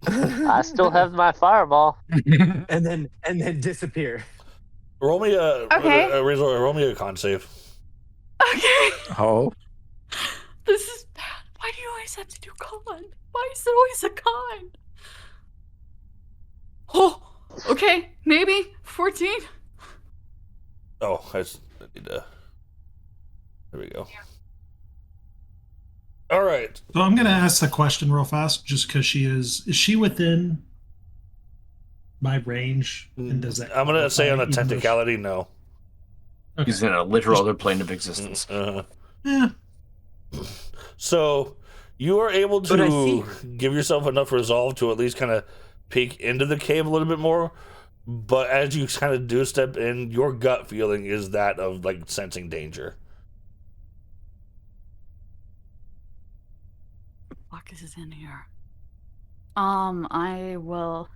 I still have my fireball. and then disappear. Roll me Okay. roll me a con save. Okay. Oh, This is bad. Why do you always have to do con? Why is it always a con? Oh, okay. Maybe 14. Oh, I need to. There we go. All right. So I'm going to ask the question real fast, just because is she within my range? And does that? I'm gonna say on a qualify, even though technicality, no. Okay. He's in a literal other plane of existence. Yeah. So you are able But I see to give yourself enough resolve to at least kind of peek into the cave a little bit more. But as you kind of do step in, your gut feeling is that of like sensing danger. Fuck is in here? I will.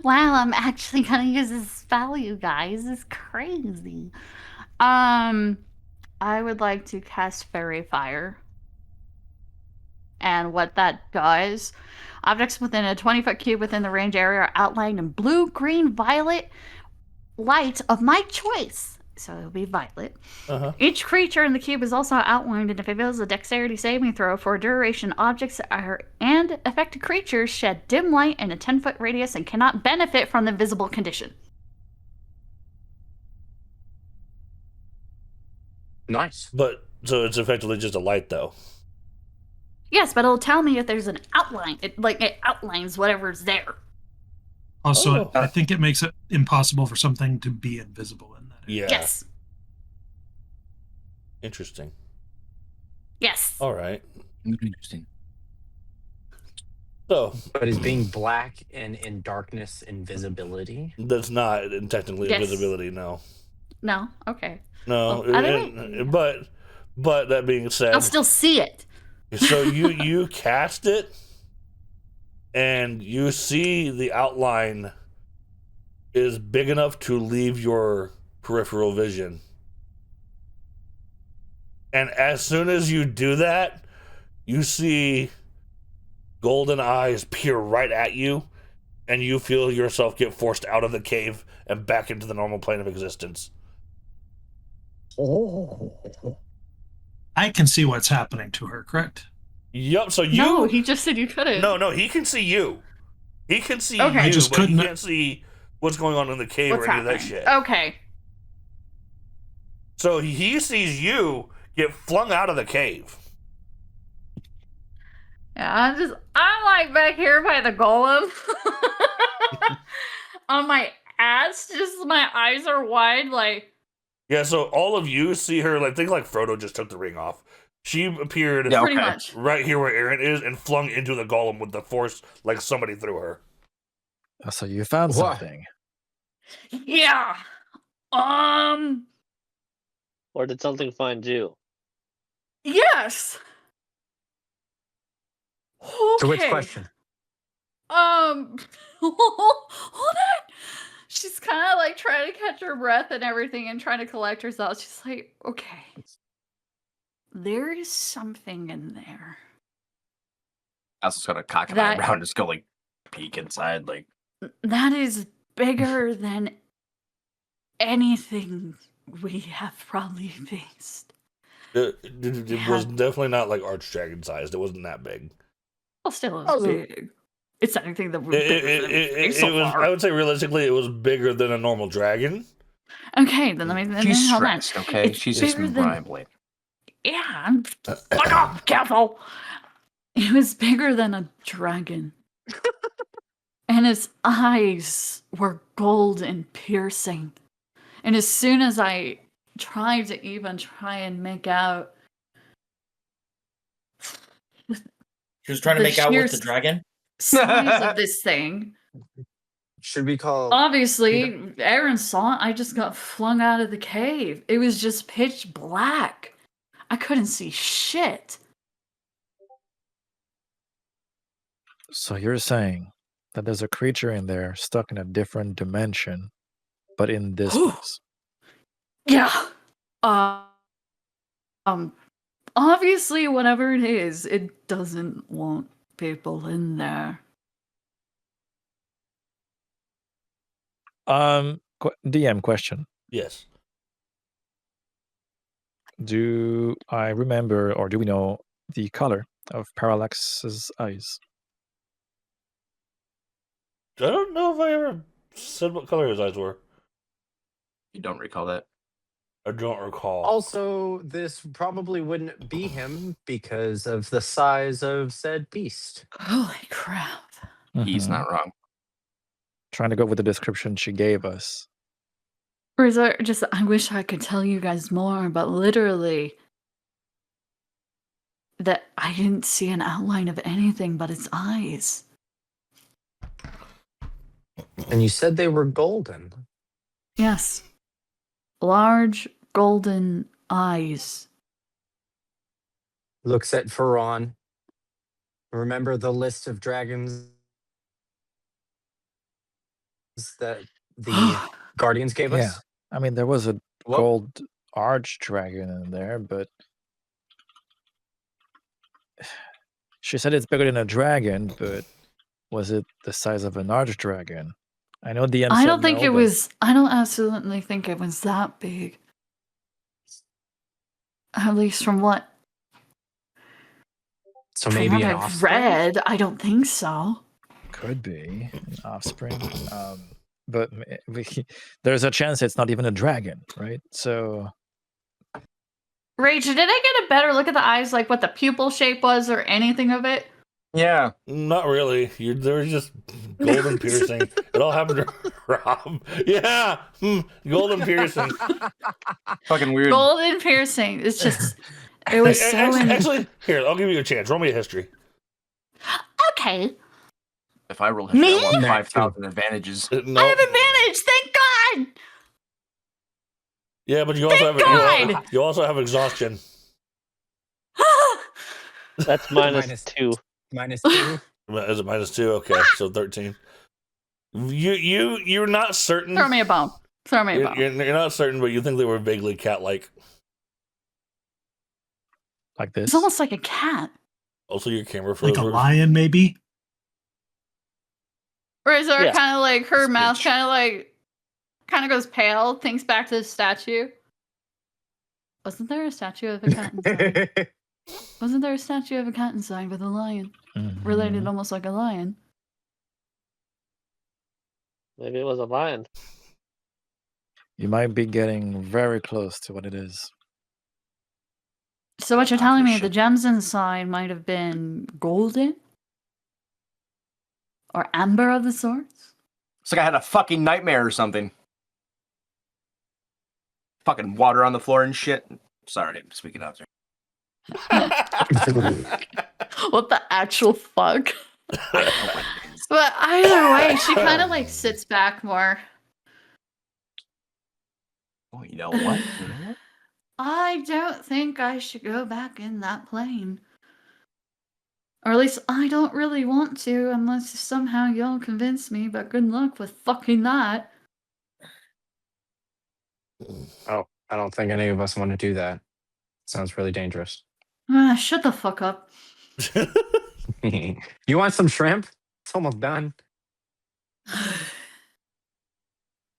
Wow, I'm actually gonna use this spell, you guys. It's crazy. I would like to cast Fairy Fire. And what that does, objects within a 20-foot cube within the range area are outlined in blue, green, violet light of my choice. So it'll be violet. Uh-huh. Each creature in the cube is also outlined, and if it fails a dexterity saving throw for a duration, objects and affected creatures shed dim light in a 10-foot radius and cannot benefit from the visible condition. Nice. But so it's effectively just a light, though. Yes, but it'll tell me if there's an outline. It outlines whatever's there. Also, Oh. I think it makes it impossible for something to be invisible in that. Yeah. Yes. Interesting. Yes. All right. Interesting. So But is being black and in darkness invisibility? that's not technically Yes. invisibility, no. No. Okay. No. Well, either way. But that being said, I'll still see it. so you cast it, and you see the outline is big enough to leave your peripheral vision. And as soon as you do that, you see golden eyes peer right at you, and you feel yourself get forced out of the cave and back into the normal plane of existence. Oh. I can see what's happening to her, correct? Yup, so you... No, he just said you couldn't. No, he can see you. He can see Okay. you, I just but he couldn't- can't see what's going on in the cave What's or any of happening? that shit. Okay. So he sees you get flung out of the cave. Yeah, I'm like back here by the golem. On my ass, just my eyes are wide, like. Yeah, so all of you see her, like, think like Frodo just took the ring off. She appeared Yeah, Pretty okay. much. right here where Aaron is and flung into the golem with the force like somebody threw her. so you found What? something. Yeah. Or did something find you? Yes. So which Okay. question? Hold on. She's kind of like trying to catch her breath and everything and trying to collect herself. She's like, okay, there is something in there. Castle's gonna cock an That- eyebrow and just go like peek inside, like That is bigger than anything we have probably faced. It was definitely not like archdragon sized. It wasn't that big. Well, still, it was big. It's anything that we're bigger than we've faced so was. far. I would say realistically, it was bigger than a normal dragon. Okay, then let me. she's hold on. stressed. Okay, It's she's just bigger than- rambling. Yeah, I'm. Fuck off, careful. It was bigger than a dragon, and his eyes were gold and piercing. And as soon as I tried to even try and make out, She was trying to The make out sheer with the dragon. size of this thing. Should we call? Obviously, Aaron saw it. I just got flung out of the cave. It was just pitch black. I couldn't see shit. So you're saying that there's a creature in there stuck in a different dimension, but in this place. Yeah. Obviously, whatever it is, it doesn't want people in there. DM question. Yes. Do I remember or do we know the color of Parallax's eyes? I don't know if I ever said what color his eyes were. You don't recall that? I don't recall. Also, this probably wouldn't be him because of the size of said beast. Holy crap. He's Mhm. not wrong. Trying to go with the description she gave us. Or is there just, I wish I could tell you guys more, but literally, that I didn't see an outline of anything but its eyes. And you said they were golden. Yes. Large golden eyes. Looks at Faron. Remember the list of dragons that the Guardians gave Yeah. us? I mean, there was a What? gold arch dragon in there, but she said it's bigger than a dragon, but was it the size of an arch dragon? I know DM I said don't think no, it but was, I don't absolutely think it was that big. At least from what, So from maybe what an I've offspring? read, I don't think so. could be an offspring. But there's a chance it's not even a dragon, right? So Rach, did I get a better look at the eyes, like what the pupil shape was or anything of it? Yeah. Not really. There was just golden piercing. It all happened to Rob. Yeah. Golden piercing. Fucking weird. Golden piercing. It's just, it was so Actually, here, I'll give you a chance. Roll me a history. Okay. If I roll history, Me? I want Nah, 5,000 advantages. No. I have advantage, thank God! Yeah, but you also Thank God! you also have exhaustion. That's Minus- -2. -2. Is it -2? Okay, so 13. You're not certain. Throw me a bone. Throw me a bone. You're not certain, but you think they were vaguely cat-like. like this. It's almost like a cat. Also, your camera Like froze. a lion, maybe? Or is there Yeah. kind of like her mouth Speech. kind of goes pale, thinks back to the statue? Wasn't there a statue of a cat inside? Wasn't there a statue of a cat inside with a lion? Related Mhm. almost like a lion. Maybe it was a lion. You might be getting very close to what it is. So what you're Ah, telling for me, sure. the gems inside might have been golden? Or amber of the sorts? It's like I had a fucking nightmare or something. Fucking water on the floor and shit. Sorry, I'm speaking out there. What the actual fuck? But either way, she kind of like sits back more. Oh, you know what? I don't think I should go back in that plane. Or at least I don't really want to unless somehow y'all convince me, but good luck with fucking that. Oh, I don't think any of us want to do that. Sounds really dangerous. Shut the fuck up. You want some shrimp? It's almost done.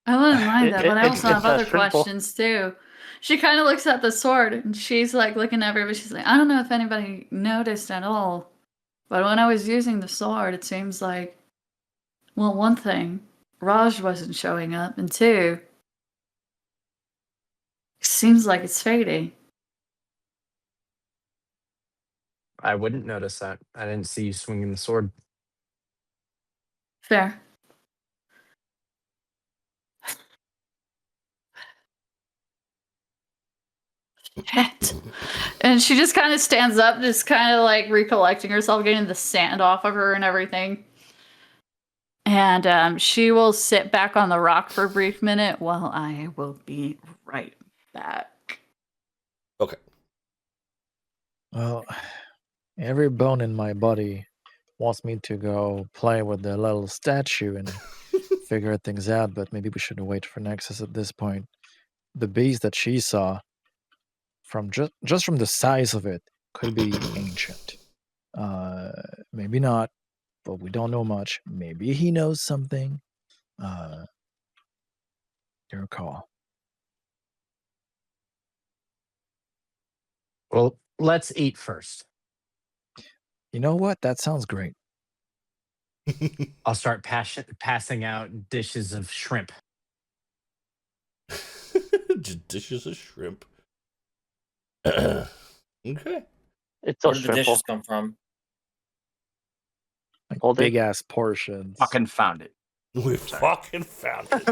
I wouldn't mind that, but I It's also have a other shrimp bowl. questions too. She kind of looks at the sword and she's like looking at everybody. She's like, I don't know if anybody noticed at all, but when I was using the sword, it seems like, well, one thing, Raj wasn't showing up, and two, it seems like it's fading. I wouldn't notice that. I didn't see you swinging the sword. Fair. Shit. And she just kind of stands up, just kind of like recollecting herself, getting the sand off of her and everything. And she will sit back on the rock for a brief minute while I will be right back. Okay. Well, every bone in my body wants me to go play with the little statue and figure things out, but maybe we should wait for Nexus at this point. The beast that she saw, from just from the size of it, could be ancient. Maybe not, but we don't know much. Maybe he knows something. Your call. Well, let's eat first. You know what? That sounds great. I'll start passing out dishes of shrimp. Just dishes of shrimp. Okay. It's a Where did the shrimp bowl. dishes come from? Like Hold it. big ass portions. Fucking found it. We fucking found it.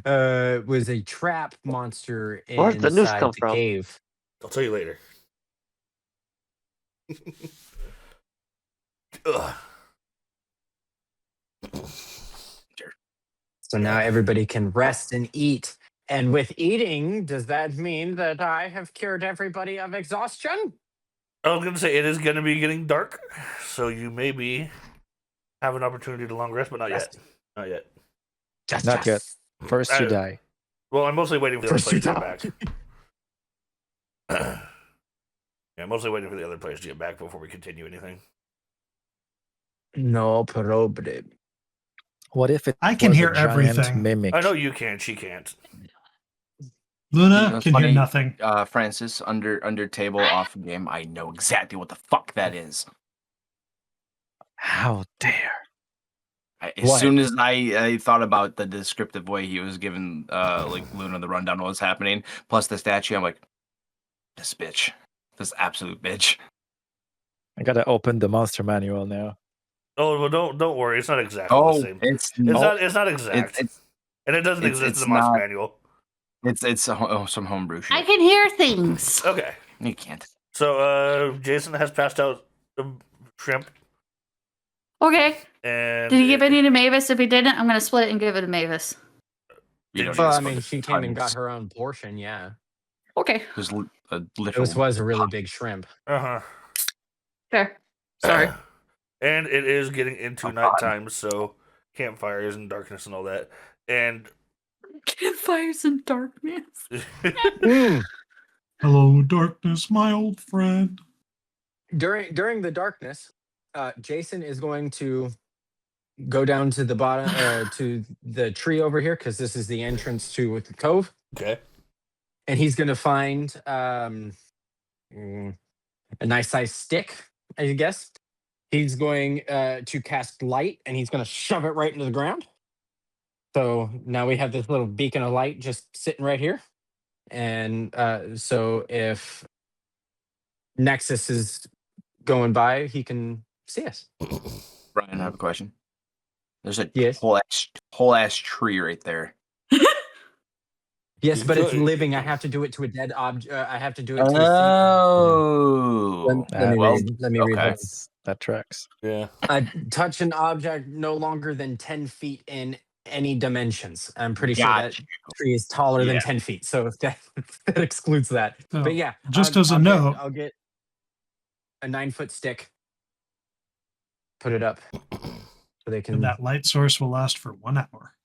It was a trap monster Where'd the news inside come the from? cave. I'll tell you later. Ugh. So now everybody can rest and eat. And with eating, does that mean that I have cured everybody of exhaustion? I was gonna say it is gonna be getting dark, so you maybe have an opportunity to long rest, but not yet. Not yet. Just, Not yet. First you I- die. Well, I'm mostly waiting for the other First you players to get back. Yeah, I'm mostly waiting for the other players to get back before we continue anything. No problem. What if it I can was hear a giant everything. mimic? I know you can, she can't. Luna That's can hear funny. nothing. Francis, under table off game, I know exactly what the fuck that is. How dare. As What? soon as I thought about the descriptive way he was giving like Luna the rundown of what's happening, plus the statue, I'm like, this bitch. This absolute bitch. I gotta open the monster manual now. Oh well, don't worry. It's not exactly the same. It's It's not exact, it's and it doesn't exist in it's the monster not- manual. it's some homebrew shit. I can hear things. Okay, You can't. so Jason has passed out the shrimp, Okay. and Did he give any to Mavis? If he didn't, I'm going to split it and give it to Mavis. You don't Well, need I to mean, split she it. came and got her own portion, yeah. Okay. There's a literal. This was a really big shrimp. Uh-huh. Fair. Sorry. And it is getting into Oh, God. nighttime, so campfires and darkness and all that. And Campfires and darkness. Hello, darkness, my old friend. During the darkness, Jason is going to go down to the bottom to the tree over here because this is the entrance to the cove, okay, and he's going to find a nice size stick, I guess. He's going to cast light, and he's going to shove it right into the ground. So now we have this little beacon of light just sitting right here. And so if Nexus is going by, he can see us. Brian, I have a question. There's a Yes. whole ass tree right there. Yes, but it's Good. living. I have to do it to a dead object. I have to do it to a Oh. Let me Well, read. Let me read. okay. That tracks. yeah. Touch an object no longer than 10 feet in any dimensions. I'm pretty sure Got that tree is taller than Yeah. 10 feet. So that excludes that. So, But yeah, just as a note, I'll get a 9-foot stick, put it up so they can. and that light source will last for 1 hour.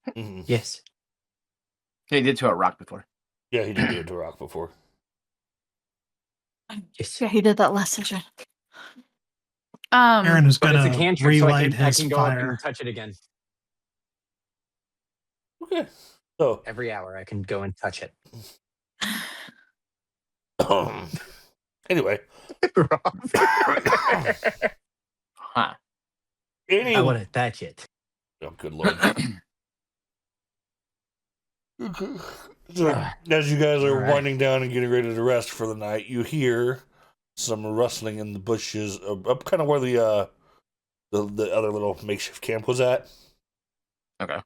Mhm. Yes. He did to a rock before. Yeah, he did do it to Rock before. Yes. Yeah, he did that last session. Aaron is But it's a gonna cantrip, so relight I his can go up fire. and touch it again. Okay. So, Every hour I can go and touch it. anyway. Huh. I want to touch it. Oh, good lord. So, as you guys are All right. winding down and getting ready to rest for the night, you hear some rustling in the bushes up kind of where the other little makeshift camp was at. Okay.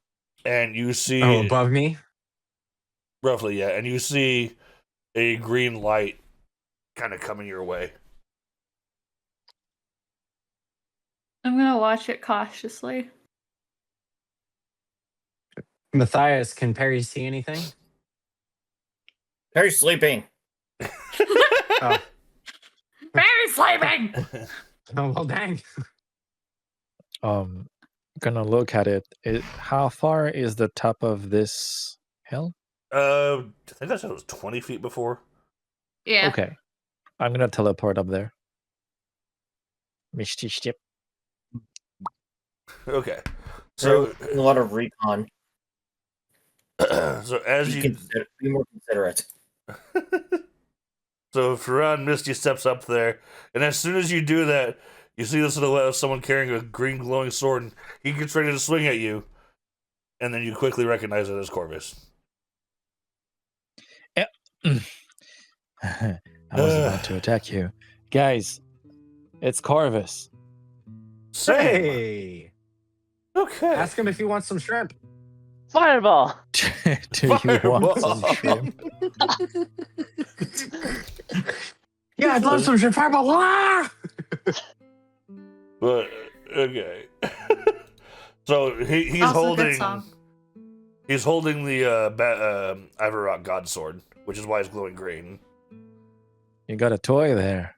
And you see above me? roughly, yeah, and you see a green light kind of coming your way. I'm gonna watch it cautiously. Matthias, can Perry see anything? Perry's sleeping. Oh. Very sleeping! Oh, well, dang. Gonna look at it. How far is the top of this hill? I think I said it was 20 feet before. Yeah. Okay. I'm gonna teleport up there. Misty step. Okay. So So, a lot of recon. so as you Be more considerate. So Farron Misty steps up there, and as soon as you do that, you see the silhouette of someone carrying a green glowing sword, and he gets ready to swing at you, and then you quickly recognize it as Corvus. I was about to attack you. Guys, it's Corvus. Same. Hey! Okay. Ask him if he wants some shrimp. Fireball. Do you want some Fireball. shrimp? Yeah, I'd love some shrimp. Fireball. Ah! But okay. So he's Also a good holding song. he's holding the Ivory Rock God Sword, which is why it's glowing green. You got a toy there.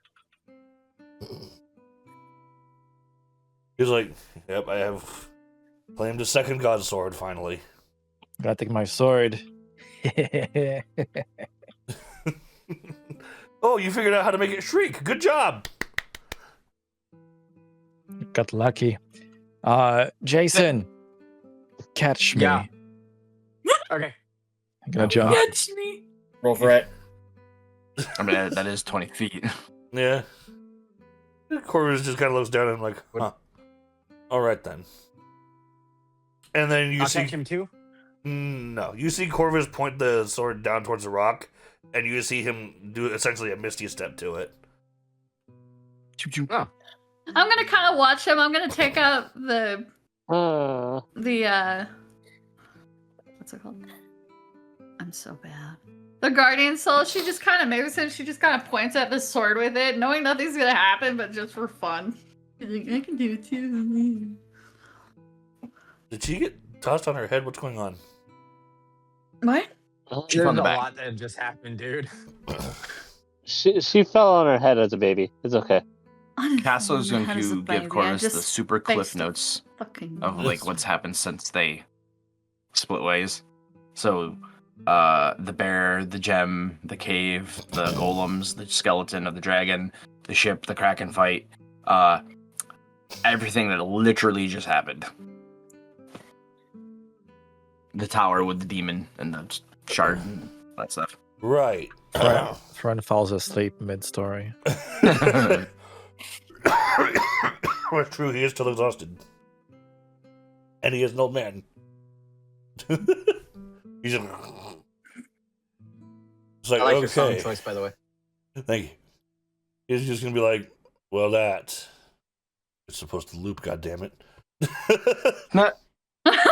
He's like, "Yep, I have claimed a second God Sword finally." Gotta take my sword. Oh, you figured out how to make it shriek. Good job. Got lucky. Jason, catch me. Yeah. Okay. I'm gonna jump. Catch me. Roll for it. I mean, that is 20 feet. Yeah. Corvus just kind of looks down at him like, huh. All right, then. And then you I'll see... catch him too? No. You see Corvus point the sword down towards the rock, and you see him do essentially a Misty step to it. Oh. I'm gonna kind of watch him. I'm gonna take out the Hmm. what's it called? I'm so bad. The Guardian Soul. She just kind of moves him. She just kind of points at the sword with it, knowing nothing's gonna happen, but just for fun. She's like, I can do it too. Did she get tossed on her head? What's going on? What? She There's fell a in the back. lot that just happened, dude. She fell on her head as a baby. It's okay. Castle is going How does to the baby- give I Corvus the just super cliff faced notes fucking of like what's happened since they split ways. So, the bear, the gem, the cave, the golems, the skeleton of the dragon, the ship, the kraken fight, everything that literally just happened. The tower with the demon and the shard and that stuff. Right. Friend falls asleep mid-story. That's true, he is still exhausted. And he is an old man. He's just... It's like, I like your song okay. choice, by the way. Thank you. He's just gonna be like, well, that... It's supposed to loop, goddammit.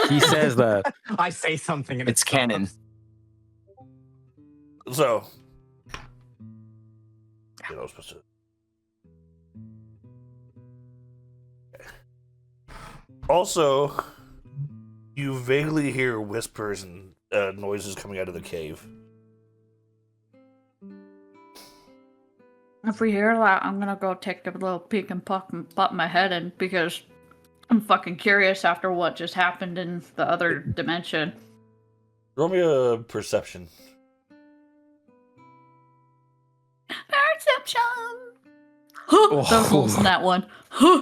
He says that. I say something and It's canon. So... You know, I was supposed to... Also, you vaguely hear whispers and noises coming out of the cave. If we hear that, I'm gonna go take a little peek and pop my head in because I'm fucking curious after what just happened in the other dimension. Roll me a perception. Perception! Huh, those holes in that one. Huh.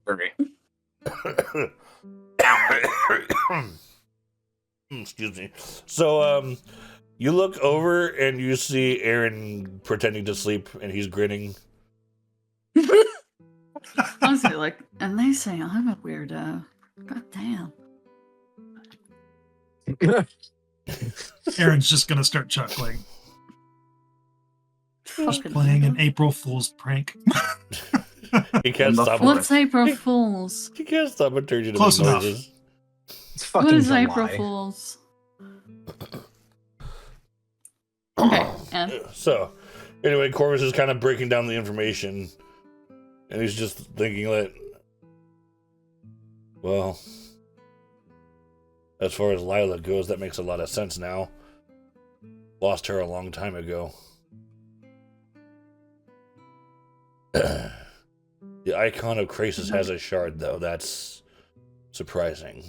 Very. Excuse me. So, you look over and you see Aaron pretending to sleep, and he's grinning. Honestly, like, and they say I'm a weirdo. God damn. Aaron's just gonna start chuckling. Just Fucking playing an weirdo. April Fool's prank. He can't stop. What's April Fools? He can't stop and turn you to Close make enough. noises. It's What fucking is July. April Fools? Okay, and So, anyway, Corvus is kind of breaking down the information, and he's just thinking that, well, as far as Lila goes, that makes a lot of sense now. Lost her a long time ago. The icon of Krasis has a shard, though. That's surprising.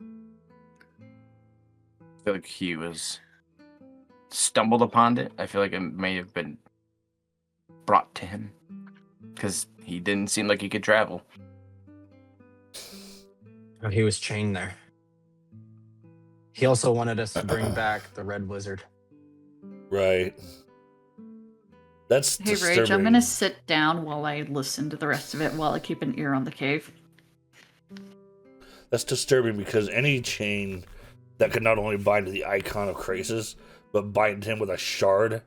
I feel like he was stumbled upon it. I feel like it may have been brought to him because he didn't seem like he could travel. Oh, he was chained there. He also wanted us to bring back the Red Wizard. Right. That's hey, disturbing. Rage, I'm gonna sit down while I listen to the rest of it while I keep an ear on the cave. That's disturbing because any chain that could not only bind to the icon of Krasis, but bind him with a shard,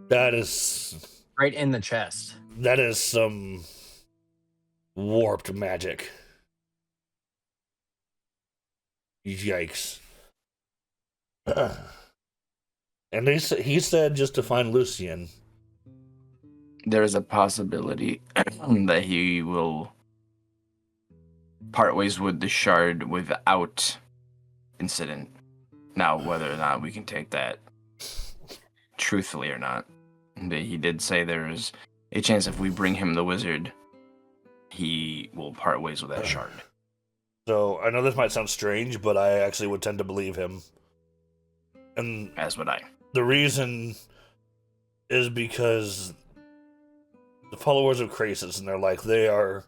that is Right in the chest. some warped magic. Yikes. And he said just to find Lucian. There is a possibility that he will part ways with the shard without incident. Now, whether or not we can take that truthfully or not, but he did say there is a chance if we bring him the wizard, he will part ways with that shard. So I know this might sound strange, but I actually would tend to believe him. And As would I. the reason is because the followers of Krasis, and they're like, they are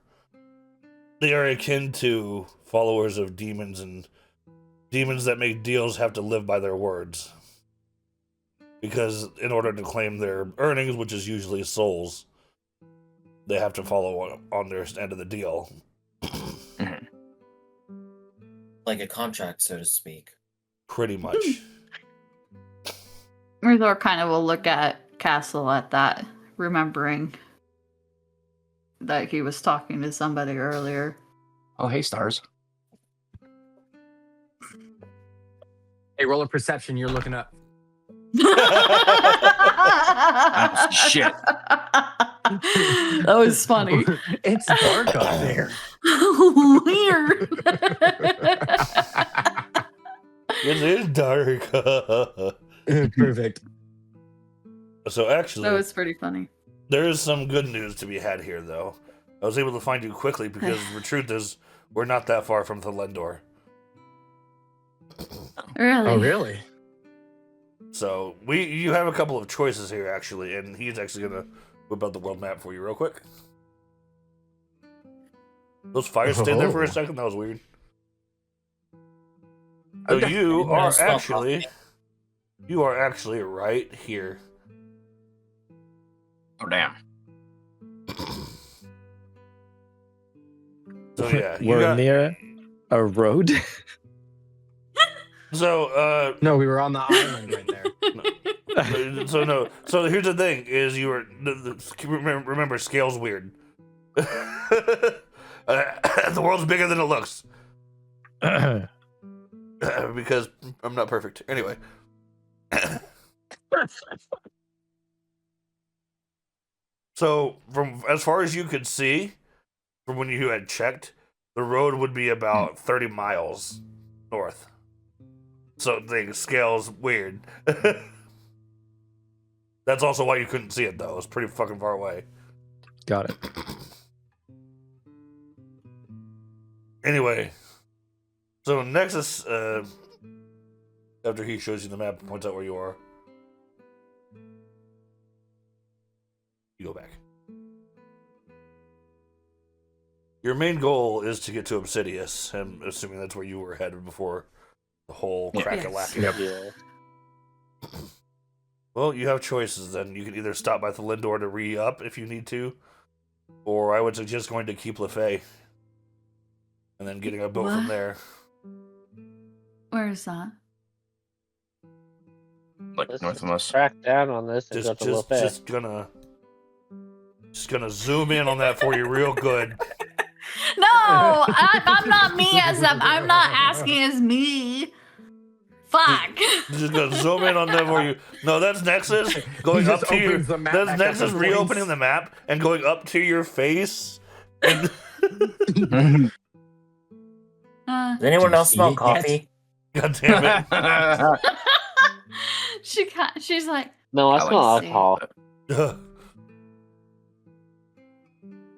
akin to followers of demons, and demons that make deals have to live by their words. Because in order to claim their earnings, which is usually souls, they have to follow on their end of the deal. Like a contract, so to speak. Pretty much. Murthor kind of will look at Castle at that, remembering that he was talking to somebody earlier. Oh, hey, stars. Hey, roll a perception. You're looking up. Shit. That was funny. It's dark up there. Weird. It is dark. Perfect. So actually, That was pretty funny. there is some good news to be had here, though. I was able to find you quickly because the truth is, we're not that far from Thelendor. Really? Oh, really? So you have a couple of choices here, actually, and he's actually gonna whip out the world map for you real quick. Those fires stayed there for a second. That was weird. So Okay. you Yeah, are stop actually right here. Oh, damn. So yeah, you We're got, near a road. so No, we were on the island right there. So here's the thing: is you were remember scale's weird. The world's bigger than it looks because I'm not perfect. Anyway, so from as far as you could see, from when you had checked, the road would be about 30 miles north. So the scale's weird. That's also why you couldn't see it, though. It was pretty fucking far away. Got it. Anyway, so Nexus, after he shows you the map and points out where you are, you go back. Your main goal is to get to Obsidius. I'm assuming that's where you were headed before the whole crack-a-lack. Yep. Yeah. Well, you have choices then. You can either stop by the Lindor to re-up if you need to, or I would suggest going to Keep Lefay and then getting a boat from What? there. Where is that? Like Let's north of us. track down on this and go to Lopez. Just gonna zoom in on that for you real good. No, I'm not me as them. I'm not asking as me. Fuck. Just gonna zoom in on that for you. No, that's Nexus going He up just to your. opens the map That's back up Nexus and reopening points. the map and going up to your face. And Does anyone Do you else see smell it yet? coffee? God damn she's like, No, I I smell like- alcohol. it.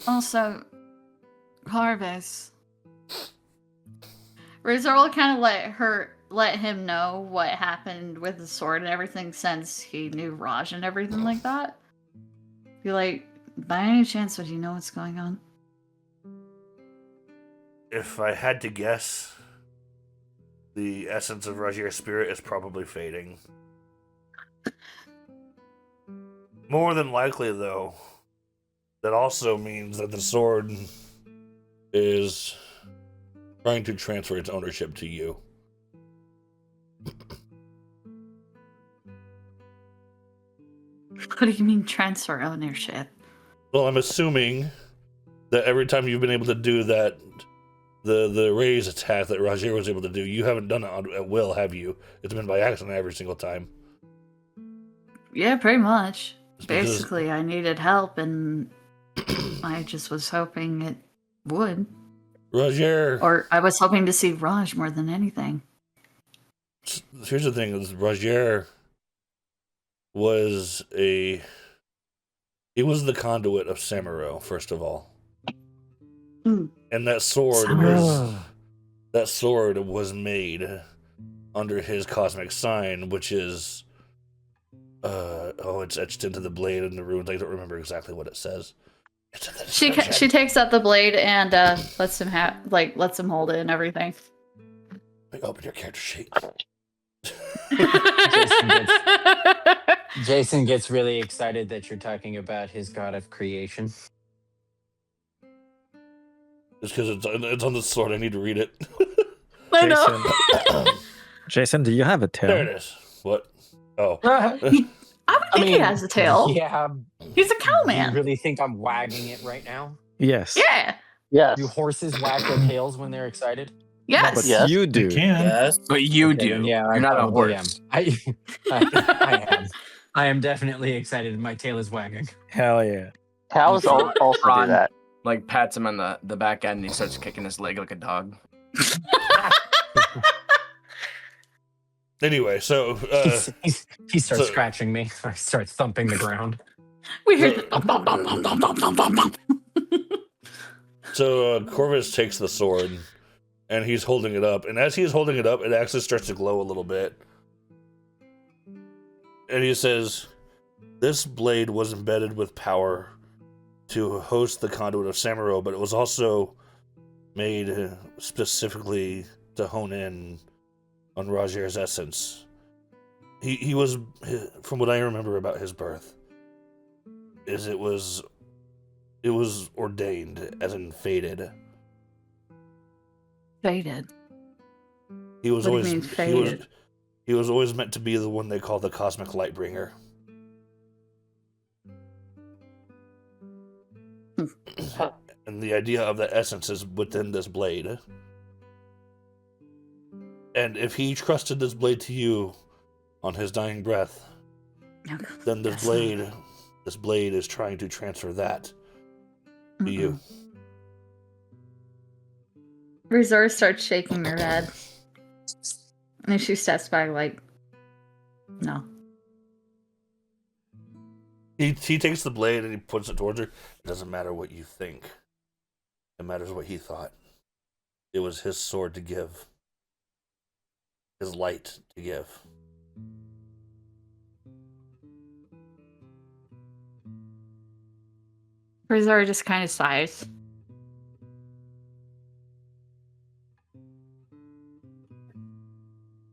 also, Harvest. Razor will kind of let him know what happened with the sword and everything since he knew Raj and everything like that. Be like, by any chance, would you know what's going on? If I had to guess, the essence of Rajir's spirit is probably fading. More than likely, though, that also means that the sword is trying to transfer its ownership to you. What do you mean transfer ownership? Well, I'm assuming that every time you've been able to do that, the raise attack that Rajir was able to do, you haven't done it at will, have you? It's been by accident every single time. Yeah, pretty much. It's because- Basically, I needed help, and I just was hoping it would. Rajir. Or I was hoping to see Raj more than anything. Here's the thing: is Rajir was he was the conduit of Samuro, first of all, Mm. and that sword was made under his cosmic sign, which is it's etched into the blade in the runes. I don't remember exactly what it says. It's in the description. She takes out the blade and lets him hold it and everything. Open your character sheet. Jason gets really excited that you're talking about his god of creation. Just because it's on the sword, I need to read it. I know. Jason, do you have a tail? There it is. What? Oh. I would think he has a tail. Yeah. He's a You cowman. really think I'm wagging it right now? Yes. Yeah. Yes. Do horses wag their tails when they're excited? Yes. But Yes. you do. You can. Yes. But you Okay, do. then yeah, You're not a probably horse. am. I am. I am definitely excited. My tail is wagging. Hell yeah. Cows also do Ron. that. Like pats him on the back end and he starts kicking his leg like a dog. Anyway, so He starts so- scratching me. I start thumping the ground. We hear the thump, thump, thump, thump, thump, thump, thump, thump, thump. So Corvus takes the sword, and he's holding it up. And as he's holding it up, it actually starts to glow a little bit. And he says, "This blade was embedded with power to host the conduit of Samuro, but it was also made specifically to hone in on Rajir's essence. He was, from what I remember about his birth, is it was ordained, as in fated. Faded. He was What do you always mean fated? he was always meant to be the one they call the cosmic lightbringer. And the idea of the essence is within this blade. And if he trusted this blade to you on his dying breath, then this blade is trying to transfer that to you. Razor starts shaking her head. And she steps back like, no. He takes the blade and he puts it towards her. It doesn't matter what you think. It matters what he thought. It was his sword to give. His light to give. Rizora just kind of sighs.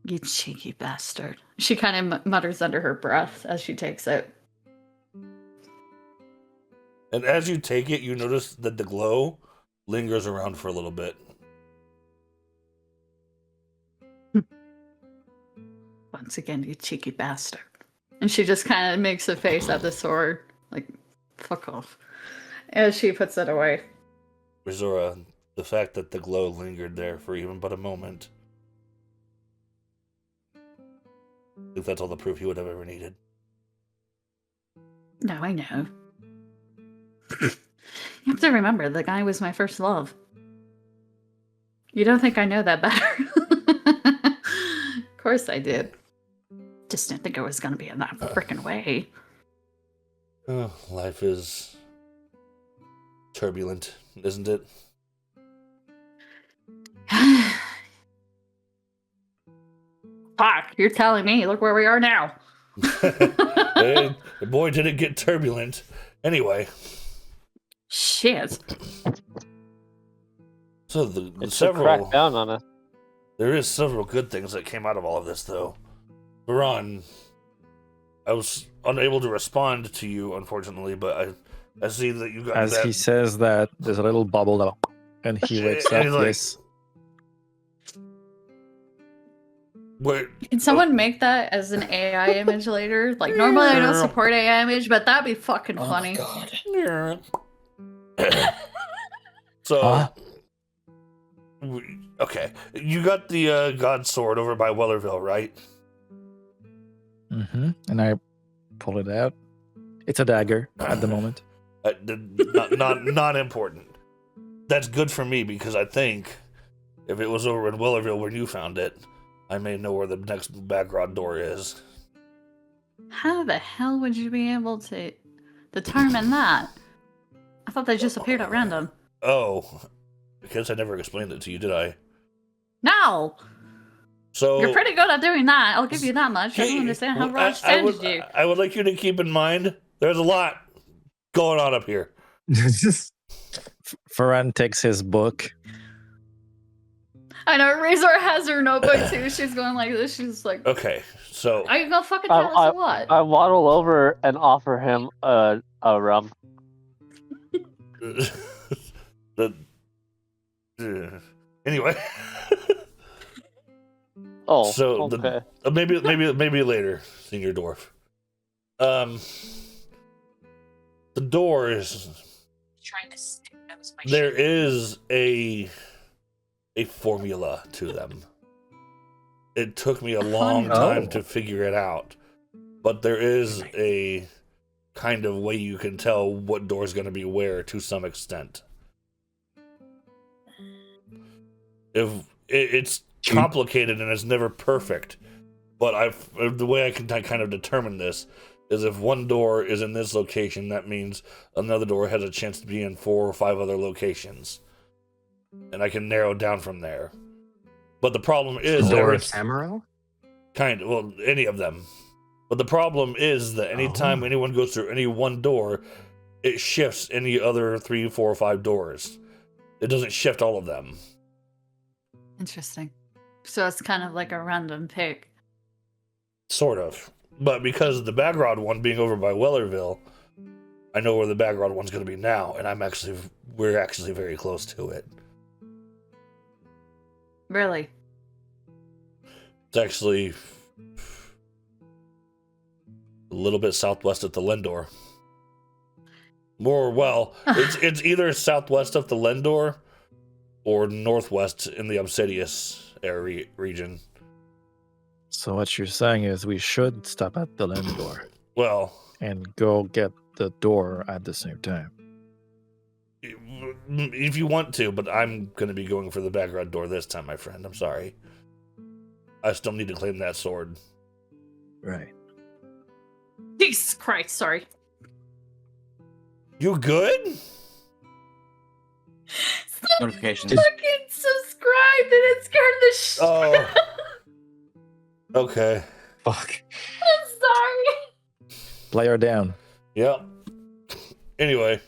You cheeky bastard. She kind of mutters under her breath as she takes it. And as you take it, you notice that the glow lingers around for a little bit. Once again, you cheeky bastard. And she just kind of makes a face at the sword. Like, fuck off. As she puts it away. Rizora, the fact that the glow lingered there for even but a moment, I think that's all the proof he would have ever needed. No, I know. You have to remember, the guy was my first love. You don't think I know that better? Of course I did. Just didn't think it was going to be in that frickin' way. Oh, life is turbulent, isn't it? Fuck, you're telling me. Look where we are now. Hey, boy, did it get turbulent. Anyway. Shit. So It should crack down on us. There is several good things that came out of all of this, though. Baran, I was unable to respond to you, unfortunately, but I see that you got As that. he says that, there's a little bubble up, and he wakes And up. he's like- Yes. Wait, Can someone make that as an AI image later? Like, normally I don't support AI image, but that'd be fucking Oh funny. my god. So, Huh? okay, you got the God Sword over by Wellerville, right? And I pull it out. It's a dagger at the moment. Not important. That's good for me because I think if it was over in Wellerville when you found it, I may know where the next background door is. How the hell would you be able to determine that? I thought they just appeared at random. Oh, because I never explained it to you, did I? No! So You're pretty good at doing that. I'll give you that much. I don't understand how Raj sends you. I would like you to keep in mind there's a lot going on up here. Ferran takes his book. I know, Razor has her notebook too. She's going like this. She's like, Okay, so are you gonna fucking tell us or what? I waddle over and offer him a rum. Anyway. Oh, So okay. maybe later, Senior Dwarf. The door is Trying to stick nose my there is a formula to them. It took me a long time to figure it out, but there is a kind of way you can tell what door is going to be where to some extent. If it's complicated and it's never perfect, but the way I can kind of determine this is if one door is in this location, that means another door has a chance to be in 4 or 5 other locations, and I can narrow down from there. But the problem is Door ephemeral? any of them. But the problem is that anytime anyone goes through any one door, it shifts any other 3, 4, or 5 doors. It doesn't shift all of them. Interesting. So it's kind of like a random pick. Sort of. But because of the background one being over by Wellerville, I know where the background one's going to be now, and we're actually very close to it. Really? It's actually a little bit southwest of the Lindor. It's either southwest of the Lindor or northwest in the Obsidious area region. So what you're saying is we should stop at the land door Well, and go get the door at the same time. if you want to, but I'm going to be going for the background door this time, my friend. I'm sorry. I still need to claim that sword. Right. Jesus Christ, sorry. You good? Notifications. Fucking subscribed and it scared the shit. Oh. Okay. Fuck. I'm sorry. Player down. Yep. Anyway.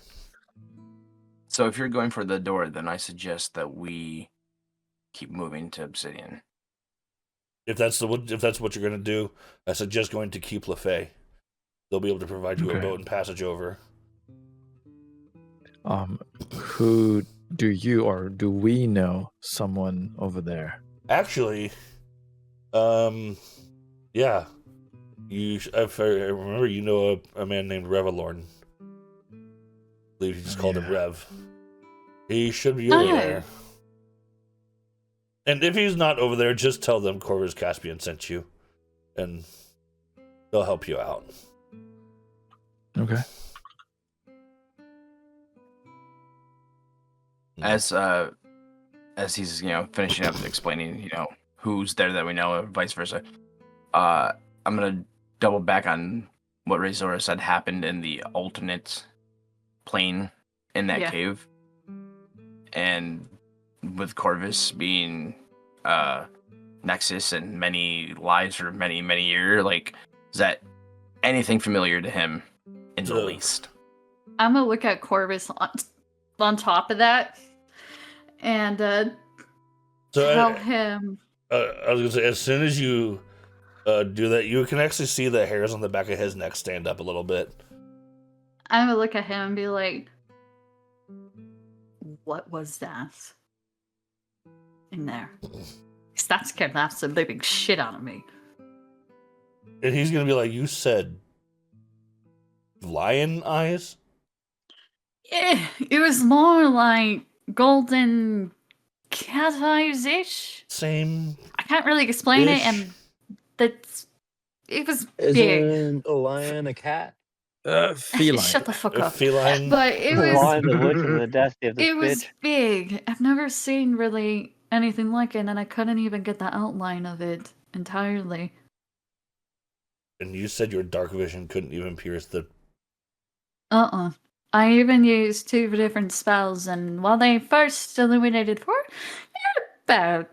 So if you're going for the door, then I suggest that we keep moving to Obsidian. If that's what you're gonna do, I suggest going to Keep Lefay. They'll be able to provide you a Okay. boat and passage over. Who do you or do we know someone over there? Actually, yeah. If I remember, you know a man named Revelorn. I believe you just called him Yeah. Rev. He should be over Oh. there. And if he's not over there, just tell them Corvus Caspian sent you, and they'll help you out. Okay. As he's finishing up explaining who's there that we know, or vice versa. I'm gonna double back on what Razor said happened in the alternate plane in that Yeah. cave, and with Corvus being Nexus and many lives for many years, like, is that anything familiar to him in the So- least? I'm gonna look at Corvus on top of that and tell him. I was gonna say, as soon as you do that, you can actually see the hairs on the back of his neck stand up a little bit. I'm gonna look at him and be like, "What was that in there?" 'Cause that scared the absolute living shit out of me. And he's gonna be like, "You said lion eyes?" It was more like golden cat eyes-ish. Same. I can't really explain it, Ish. and it was big. Isn't a lion a cat? Feline. Shut the fuck A up. feline. But it The was Lion, the Witch, and the Dusty of this it was bitch. big. I've never seen really anything like it, and I couldn't even get the outline of it entirely. And you said your dark vision couldn't even pierce the. I even used 2 different spells, and while they first illuminated for about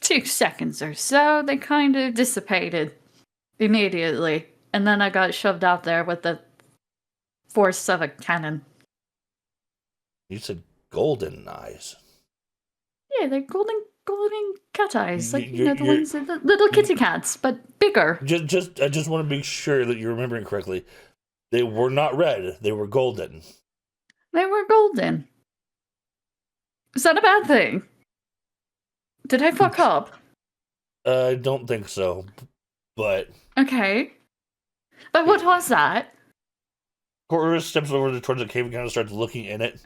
2 seconds or so, they kind of dissipated immediately. And then I got shoved out there with the force of a cannon. You said golden eyes. Yeah, they're golden cat eyes. Like, You're- the you're- ones, the little kitty cats, but bigger. I just want to make sure that you're remembering correctly. They were not red. They were golden. They were golden. Is that a bad thing? Did I fuck up? I don't think so, but Okay. But what was that? Corvus steps over towards the cave and kind of starts looking in it.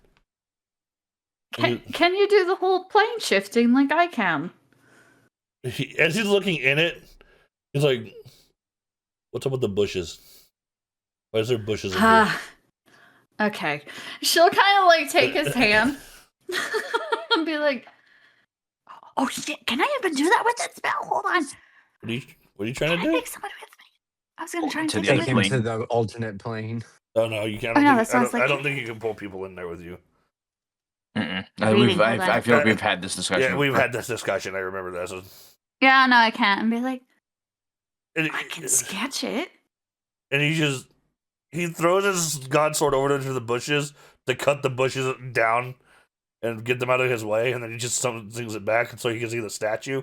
Can you do the whole plane shifting like I can? As he's looking in it, he's like, "What's up with the bushes? Why is there bushes in here?" Ah. Okay. She'll kind of like take his hand and be like, "Oh shit, can I even do that with that spell? Hold on. What are you trying Can to I do? take somebody with me? I was gonna try and To take the you other with Take me." him plane. to the alternate plane. Oh no, you can't. Oh, no, I that don't, sounds like- I don't think you can pull people in there with you. Mm-mm. Reading, hold on. I feel like we've had this discussion. Yeah, we've before. had this discussion. I remember that. So, Yeah, no, I can't. And be like, and, I can sketch it. and he throws his god sword over to the bushes to cut the bushes down and get them out of his way, and then he just swings it back so he can see the statue.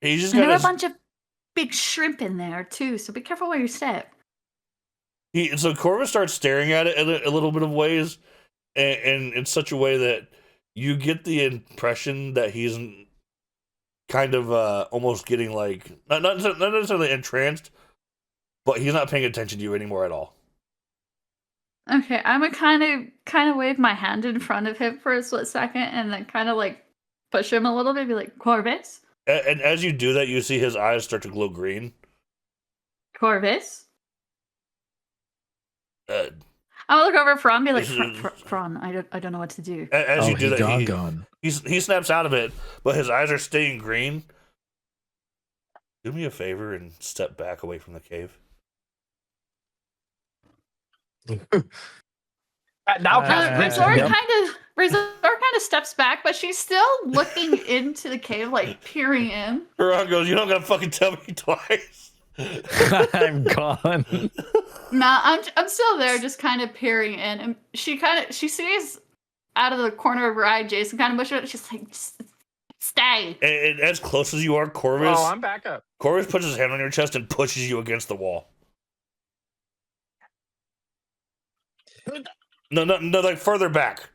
He's just And there were a got bunch of big shrimp in there too, so be careful where you step. so Corvus starts staring at it a little bit of ways, and in such a way that you get the impression that he's kind of almost getting like not necessarily entranced, but he's not paying attention to you anymore at all. Okay, I'm gonna kind of wave my hand in front of him for a split second, and then kind of like push him a little bit, be like, Corvus, And as you do that, you see his eyes start to glow green. Corvus. Uh, I'll look over at Fron, be like, This is- Fron, I don't know what to do. as Oh, you do he that, gone. he snaps out of it, but his eyes are staying green. Do me a favor and step back away from the cave. Now, Razor kind of steps back, but she's still looking into the cave, like peering in. Ron goes, "You don't gotta fucking tell me twice." I'm gone. Nah, I'm still there, just kind of peering in, and she sees out of the corner of her eye Jason kind of pushes it. She's like, "Stay." And as close as you are, Corvus. Oh, I'm back up. Corvus puts his hand on your chest and pushes you against the wall. No, like further back,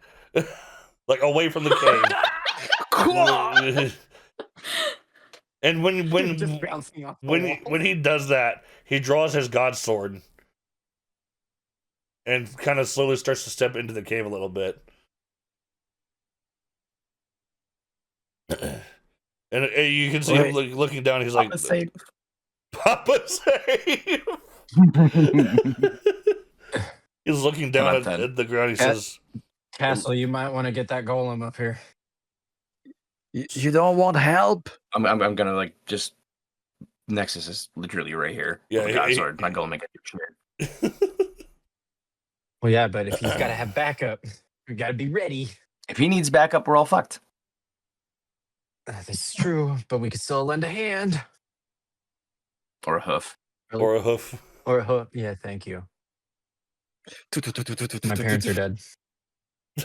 like away from the cave. And when Just bouncing off the when he does that, he draws his god sword and kind of slowly starts to step into the cave a little bit. And you can see him looking down. He's Papa like, save. "Papa save!" He's looking down at the ground. He says, Castle, you might want to get that golem up here. You don't want help? I'm gonna like just Nexus is literally right here. Yeah, With the god sword. My golem make it. Well, yeah, but if you've got to have backup, you got to be ready. If he needs backup, we're all fucked. This is true, but we could still lend a hand. Or a hoof. or a hoof. Or a hoof. Yeah, thank you. My parents are dead.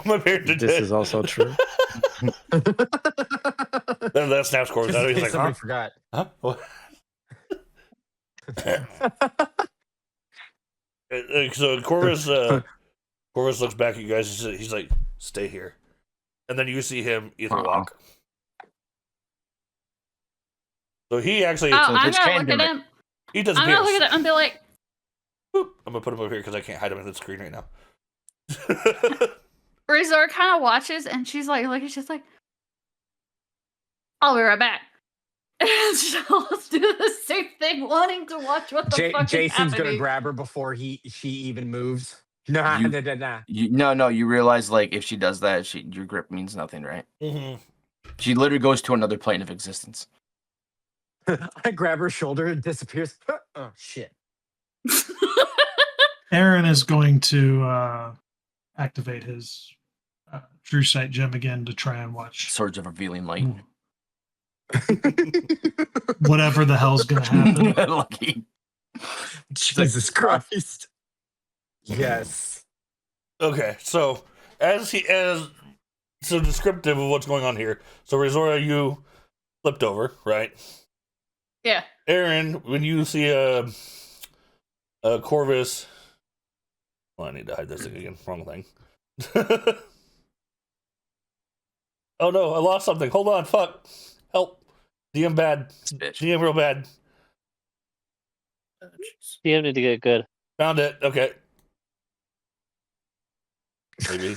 My parents are This dead. is also true. Then that snaps Corvus out. He's like, Somebody "Huh? forgot. Huh? What?" So Corvus looks back at you guys. He's like, "Stay here," and then you see him either walk. So he actually I'm which gonna can look at do it? him. he I'm disappears. gonna look at him and be like, Boop. I'm gonna put him over here because I can't hide him in the screen right now. Razor kind of watches, and she's like, she's like, "I'll be right back." And she'll do the same thing, wanting to watch what the fuck is Jason's gonna happening. grab her before she even moves. Nah. You realize like if she does that, your grip means nothing, right? Mm-hmm. She literally goes to another plane of existence. I grab her shoulder and disappears. Oh shit. Aaron is going to activate his True Sight gem again to try and watch Swords of revealing light. whatever the hell's going to happen. Lucky. Jesus Christ. Yes. Okay, so so descriptive of what's going on here. So Razora, you flipped over, right? Yeah. Aaron, when you see a Corvus, well, I need to hide this thing again. Wrong thing. Oh no, I lost something. Hold on, fuck. Help. DM bad. Bitch. DM real bad. DM need to get good. Found it. Okay. Maybe.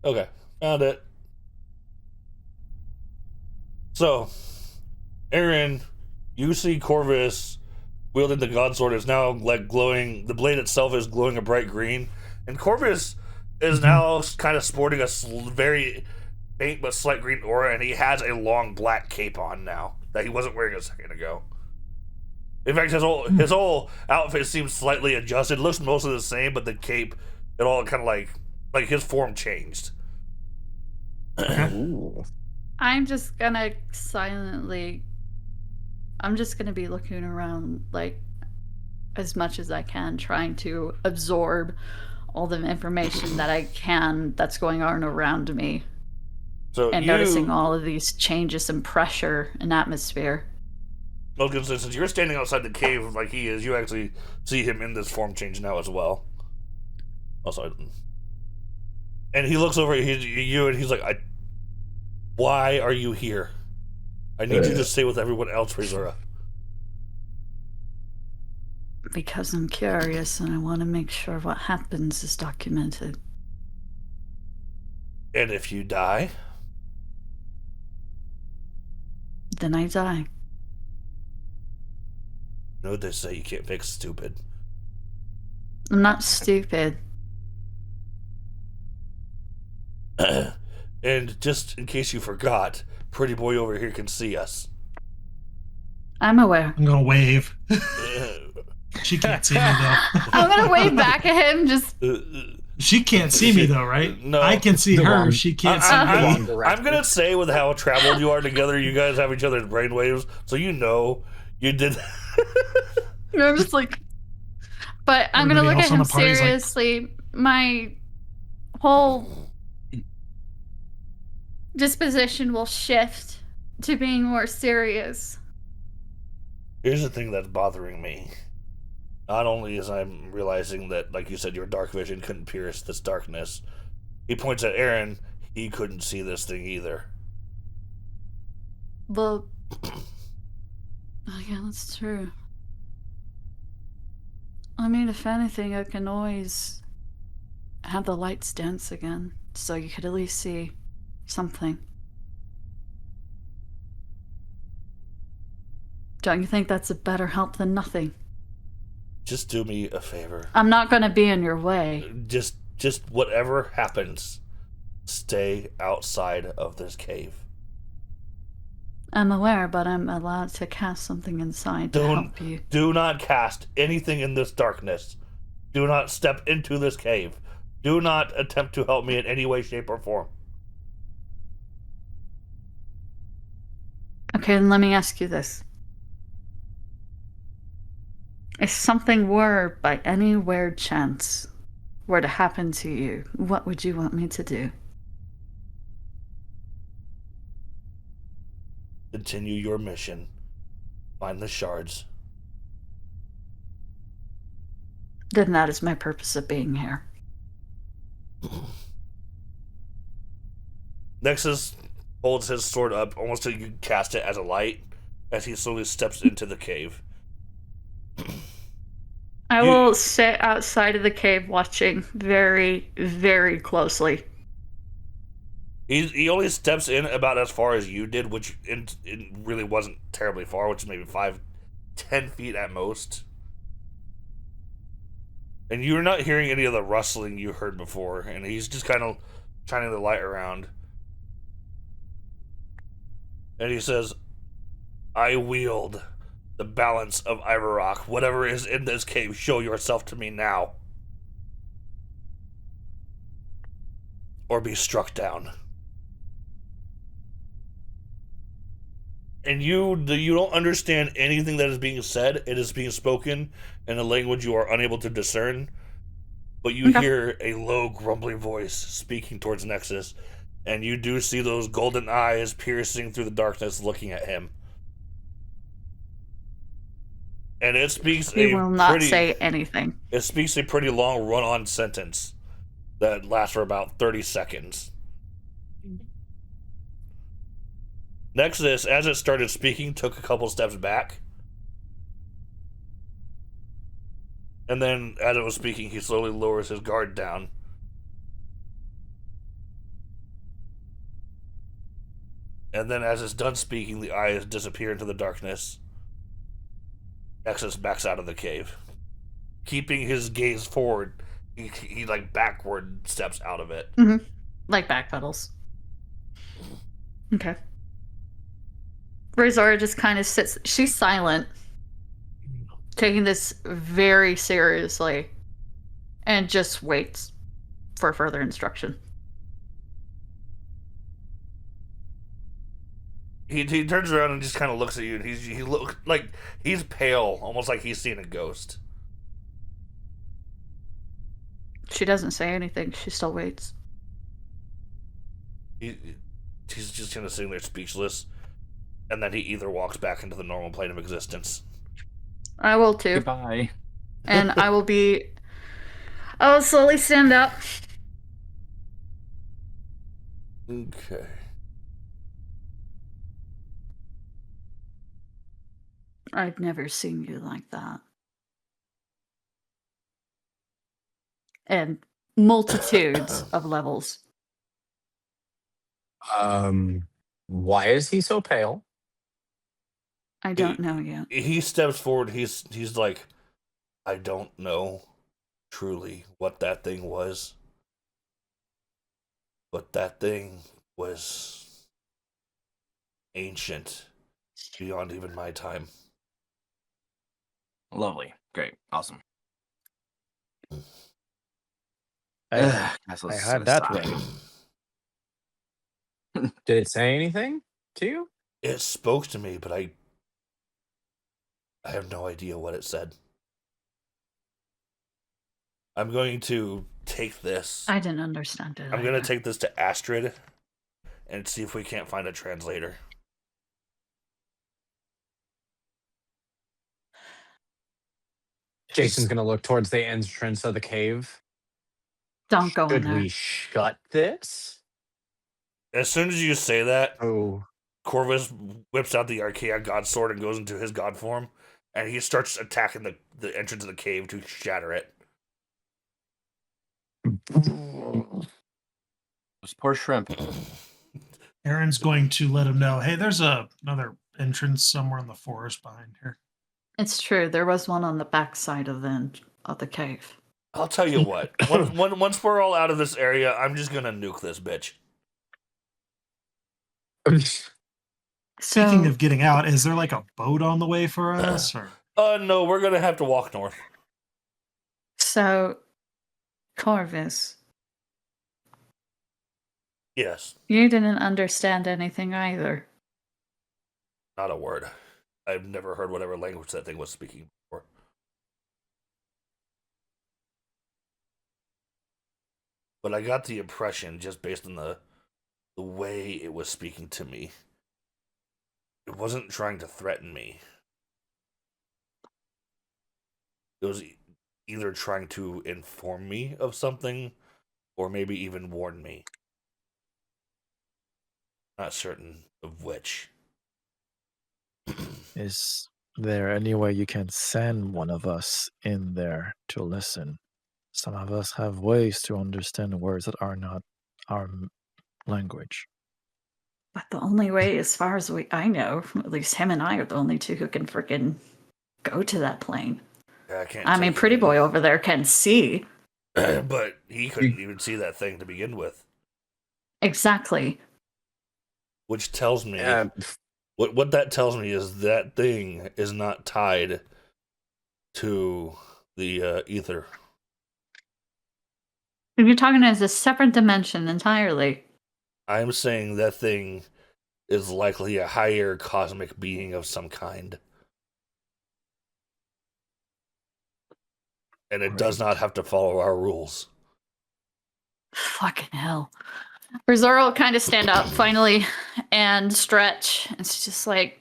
Okay. Found it. So, Aaron, you see Corvus wielding the God Sword is now like glowing. The blade itself is glowing a bright green. And Corvus is now kind of sporting a very faint but slight green aura, and he has a long black cape on now that he wasn't wearing a second ago. In fact, his whole outfit seems slightly adjusted. It looks mostly the same, but the cape, it all kind of like his form changed. Ooh. I'm just gonna be looking around like as much as I can, trying to absorb all the information that I can that's going on around me. So And noticing all of these changes in pressure and atmosphere. Well, since you're standing outside the cave like he is, you actually see him in this form change now as well. Also, and he looks over at you and he's like, "Why are you here? I need you to stay with everyone else, Razora." Because I'm curious and I want to make sure what happens is documented. And if you die, Then I die. you know what they say, you can't fix stupid. I'm not stupid. And just in case you forgot, pretty boy over here can see us. I'm aware. I'm going to wave. She can't see me though. I'm gonna wave back at him. Just She can't see me though, right? No. I can see The her. wrong- She can't see I'm me. gonna say with how traveled you are together, you guys have each other's brainwaves, so you know you did. I'm just like, but I'm gonna Everybody look at else on him the party's like- seriously. My whole disposition will shift to being more serious. Here's the thing that's bothering me. Not only is I'm realizing that, like you said, your dark vision couldn't pierce this darkness. He points at Aaron. He couldn't see this thing either. But oh yeah, that's true. I mean, if anything, I can always have the lights dance again, so you could at least see something. Don't you think that's a better help than nothing? Just do me a favor. I'm not gonna be in your way. Just whatever happens, stay outside of this cave. I'm aware, but I'm allowed to cast something inside to help you. Do not cast anything in this darkness. Do not step into this cave. Do not attempt to help me in any way, shape, or form. Okay, then let me ask you this. If something were, by any weird chance, were to happen to you, what would you want me to do? Continue your mission. Find the shards. Then that is my purpose of being here. Nexus holds his sword up, almost so you can cast it as a light, as he slowly steps into the cave. I will sit outside of the cave watching very, very closely. He only steps in about as far as you did, which it really wasn't terribly far, which is maybe 5-10 feet at most. And you're not hearing any of the rustling you heard before, and he's just kind of shining the light around. And he says, I wield the balance of Ivarok. Whatever is in this cave, show yourself to me now. Or be struck down. And you don't understand anything that is being said. It is being spoken in a language you are unable to discern. But you hear a low, grumbling voice speaking towards Nexus. And you do see those golden eyes piercing through the darkness looking at him. And it speaks He will not say anything. It speaks a pretty long run-on sentence that lasts for about 30 seconds. Nexus, as it started speaking, took a couple steps back. And then, as it was speaking, he slowly lowers his guard down. And then, as it's done speaking, the eyes disappear into the darkness. Nexus backs out of the cave. Keeping his gaze forward, he like backward steps out of it. Mm-hmm. Like backpedals. Okay. Razora just kind of sits. She's silent, taking this very seriously, and just waits for further instruction. He turns around and just kind of looks at you, and he looks like he's pale, almost like he's seen a ghost. She doesn't say anything. She still waits. He's just kind of sitting there speechless, and then he either walks back into the normal plane of existence. I will too. Goodbye. And I will slowly stand up. Okay. I've never seen you like that. And multitudes of levels. Why is he so pale? I don't know yet. He steps forward. He's like, I don't know truly what that thing was, but that thing was ancient beyond even my time. Lovely. Great. Awesome. I Castle's I just had gonna that sigh. right. Did it say anything to you? It spoke to me, but I have no idea what it said. I'm going to take this. I didn't understand it. I'm going to either. take this to Astrid and see if we can't find a translator. Jason's gonna look towards the entrance of the cave. Don't go in Should there. we shut this? As soon as you say that, Oh, Corvus whips out the Archaea God Sword and goes into his god form, and he starts attacking the entrance of the cave to shatter it. Those poor shrimp. Aaron's going to let him know, hey, there's another entrance somewhere in the forest behind here. It's true. There was one on the back side of the cave. I'll tell you what. Once we're all out of this area, I'm just gonna nuke this bitch. Speaking So, of getting out, is there like a boat on the way for us? Or No, we're gonna have to walk north. so, Corvus, Yes, you didn't understand anything either. not a word. I've never heard whatever language that thing was speaking before. But I got the impression, just based on the way it was speaking to me, it wasn't trying to threaten me. It was either trying to inform me of something, or maybe even warn me. Not certain of which. Is there any way you can send one of us in there to listen? Some of us have ways to understand words that are not our language. But the only way, as far as I know, at least him and I are the only two who can freaking go to that plane. Yeah, I can't. I mean, take Pretty it. Boy over there can see. But he couldn't even see that thing to begin with. Exactly. Which tells me uh, what that tells me is that thing is not tied to the ether. You're talking as a separate dimension entirely. I'm saying that thing is likely a higher cosmic being of some kind. And it does not have to follow our rules. Fucking hell. Rizora will kind of stand up finally and stretch. It's just like,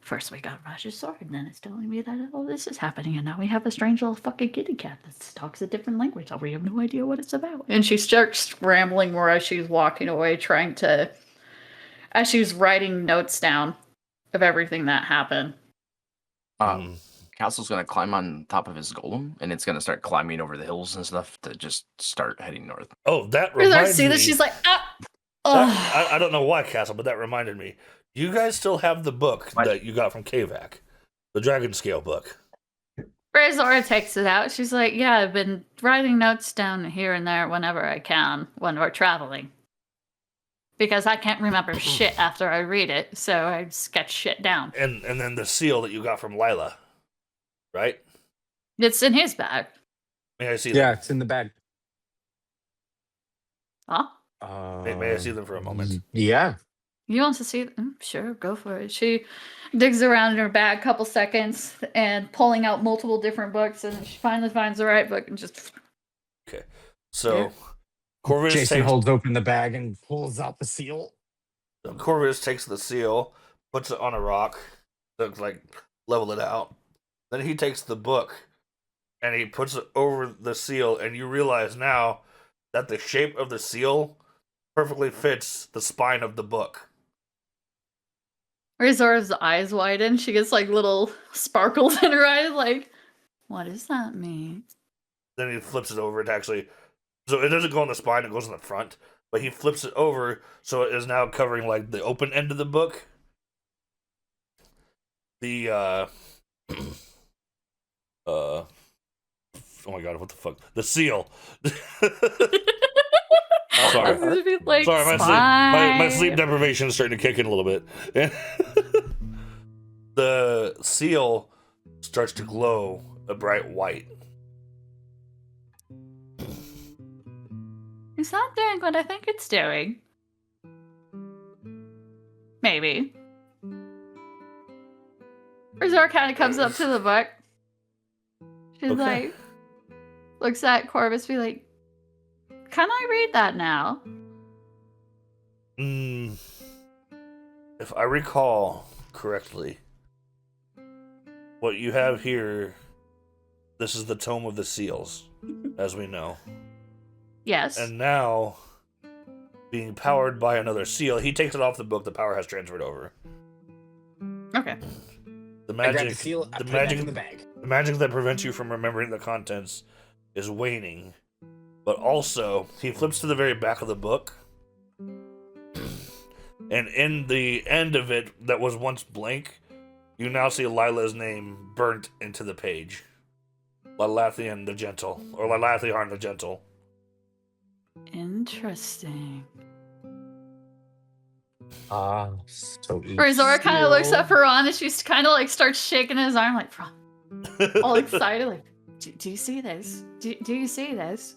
first we got Raj's sword, and then it's telling me that all this is happening, and now we have a strange little fucking kitty cat that talks a different language. We have no idea what it's about. And she starts rambling more as she's walking away, as she's writing notes down of everything that happened. Castle's gonna climb on top of his golem, and it's gonna start climbing over the hills and stuff to just start heading north. Oh, that Rizora reminds sees me. this, she's like, I don't know why, Castle, but that reminded me. You guys still have the book that you got from Kavak, the Dragon Scale book. Rizora takes it out. She's like, yeah, I've been writing notes down here and there whenever I can when we're traveling. Because I can't remember shit after I read it, so I sketch shit down. And then the seal that you got from Lila, right? It's in his bag. May I see yeah, them? it's in the bag. Huh? May I see them for a moment? Yeah. You want to see them? Sure, go for it. She digs around in her bag a couple seconds and pulling out multiple different books, and she finally finds the right book and just... Okay. So, Yeah. Corvus Jason holds open the bag and pulls out the seal. Corvus takes the seal, puts it on a rock, to like level it out. Then he takes the book and he puts it over the seal, and you realize now that the shape of the seal perfectly fits the spine of the book. Rizora's eyes widen. She gets like little sparkles in her eyes, like, what does that mean? Then he flips it over to actually, so it doesn't go on the spine, it goes on the front, but he flips it over so it is now covering like the open end of the book. The oh my god, what the fuck? The seal. Sorry. Like, Sorry, my sleep deprivation is starting to kick in a little bit. The seal starts to glow a bright white. It's not doing what I think it's doing. Maybe. Razor kind of comes up to the book. She's Okay. like, looks at Corvus, be like, can I read that now? If I recall correctly, what you have here, this is the Tome of the Seals, as we know. Yes. And now, being powered by another seal, he takes it off the book, the power has transferred over. Okay. The I grab magic, the seal. I the put it back magic, in the bag. the magic that prevents you from remembering the contents is waning. But also, he flips to the very back of the book, and in the end of it that was once blank, you now see Lila's name burnt into the page. Lilathian the Gentle, or Lilathiarn the Gentle. Interesting. So each Razor kind of looks seal- at Ferran and she's kind of like starts shaking his arm like, Ferran, all excited, like, do you see this? Do you see this?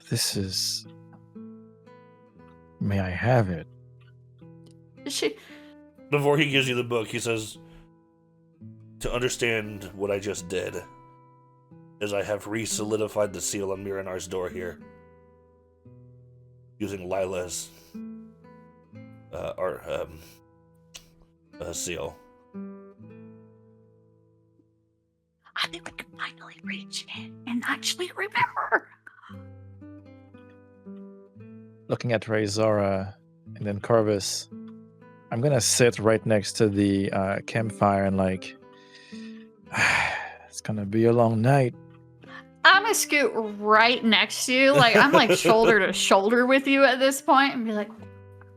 This is. May I have it? She, Before he gives you the book, he says, to understand what I just did, is I have re-solidified the seal on Miranar's door here, using Lila's seal. I think we can finally reach it and actually remember. Looking at Razora and then Corvus, I'm gonna sit right next to the campfire and like, it's gonna be a long night. I'm gonna scoot right next to you, like I'm like shoulder to shoulder with you at this point, and be like,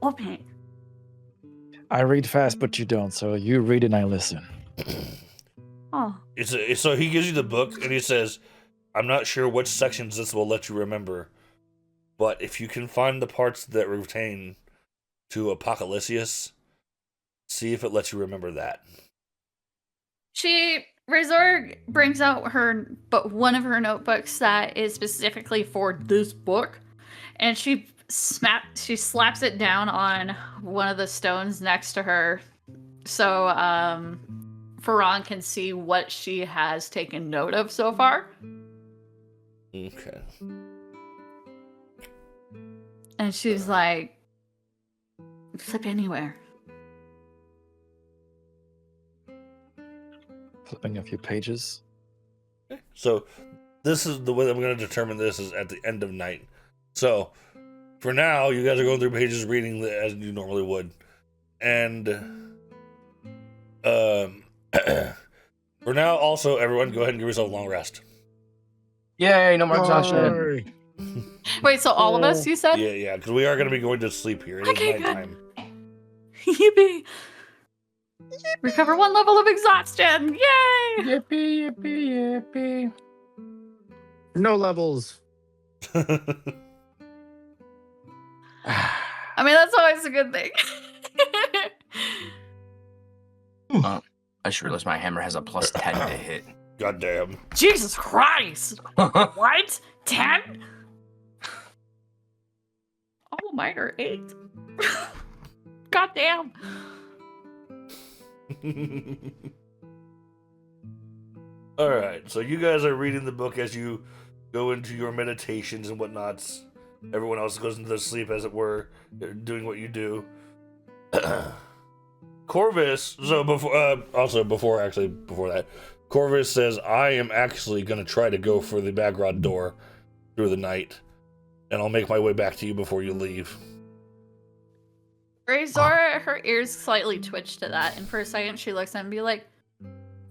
open it. I read fast, but you don't, so you read and I listen. Oh, So he gives you the book, and he says, I'm not sure which sections this will let you remember, but if you can find the parts that retain to Apocalypse, see if it lets you remember that. Razor brings out one of her notebooks that is specifically for this book, and she slaps it down on one of the stones next to her, so Ferran can see what she has taken note of so far. Okay. And she's like, flip anywhere. Flipping a few pages. So this is the way that I'm going to determine this is at the end of night. So for now, you guys are going through pages reading as you normally would. And for now, also, everyone, go ahead and give yourself a long rest. Yay, no more exhaustion. Wait, so all of us, you said? Yeah, because we are going to be going to sleep here. It is Okay, good. nighttime. Yippee! Recover 1 level of exhaustion! Yay! Yippee, yippee, yippee. No levels. I mean, that's always a good thing. I just realized my hammer has a plus 10 to hit. Goddamn. Jesus Christ! What? 10? Oh, mine are 8. Goddamn. Alright, so you guys are reading the book as you go into your meditations and whatnots. Everyone else goes into their sleep, as it were, doing what you do. Corvus, so before that, Corvus says, I am actually going to try to go for the Bagrod door through the night, and I'll make my way back to you before you leave. Razor, her ears slightly twitch to that, and for a second she looks at him and be like,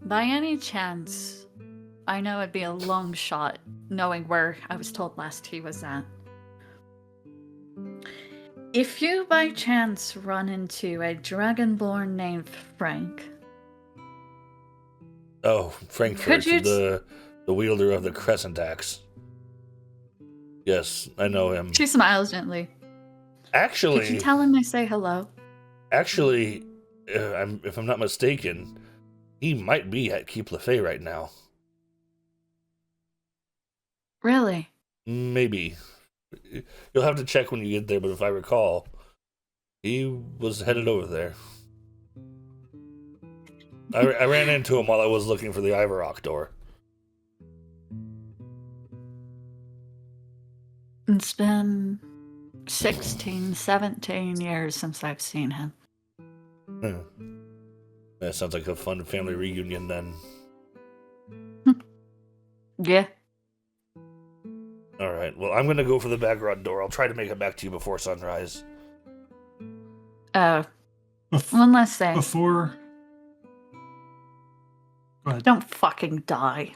by any chance, I know it'd be a long shot knowing where I was told last he was at. If you by chance run into a dragonborn named Frank... Oh, Frankfurt, the wielder of the Crescent Axe. Yes, I know him. She smiles gently. Actually... Could you tell him I say hello? Actually, if I'm not mistaken, He might be at Keep Lefay right now. Really? Maybe. You'll have to check when you get there, but if I recall, he was headed over there. I ran into him while I was looking for the Ivarok door. It's been 16, 17 years since I've seen him. That sounds like a fun family reunion then. Yeah. Alright, well, I'm gonna go for the background door. I'll try to make it back to you before sunrise. Bef- One last thing. Before. Go ahead. Don't fucking die.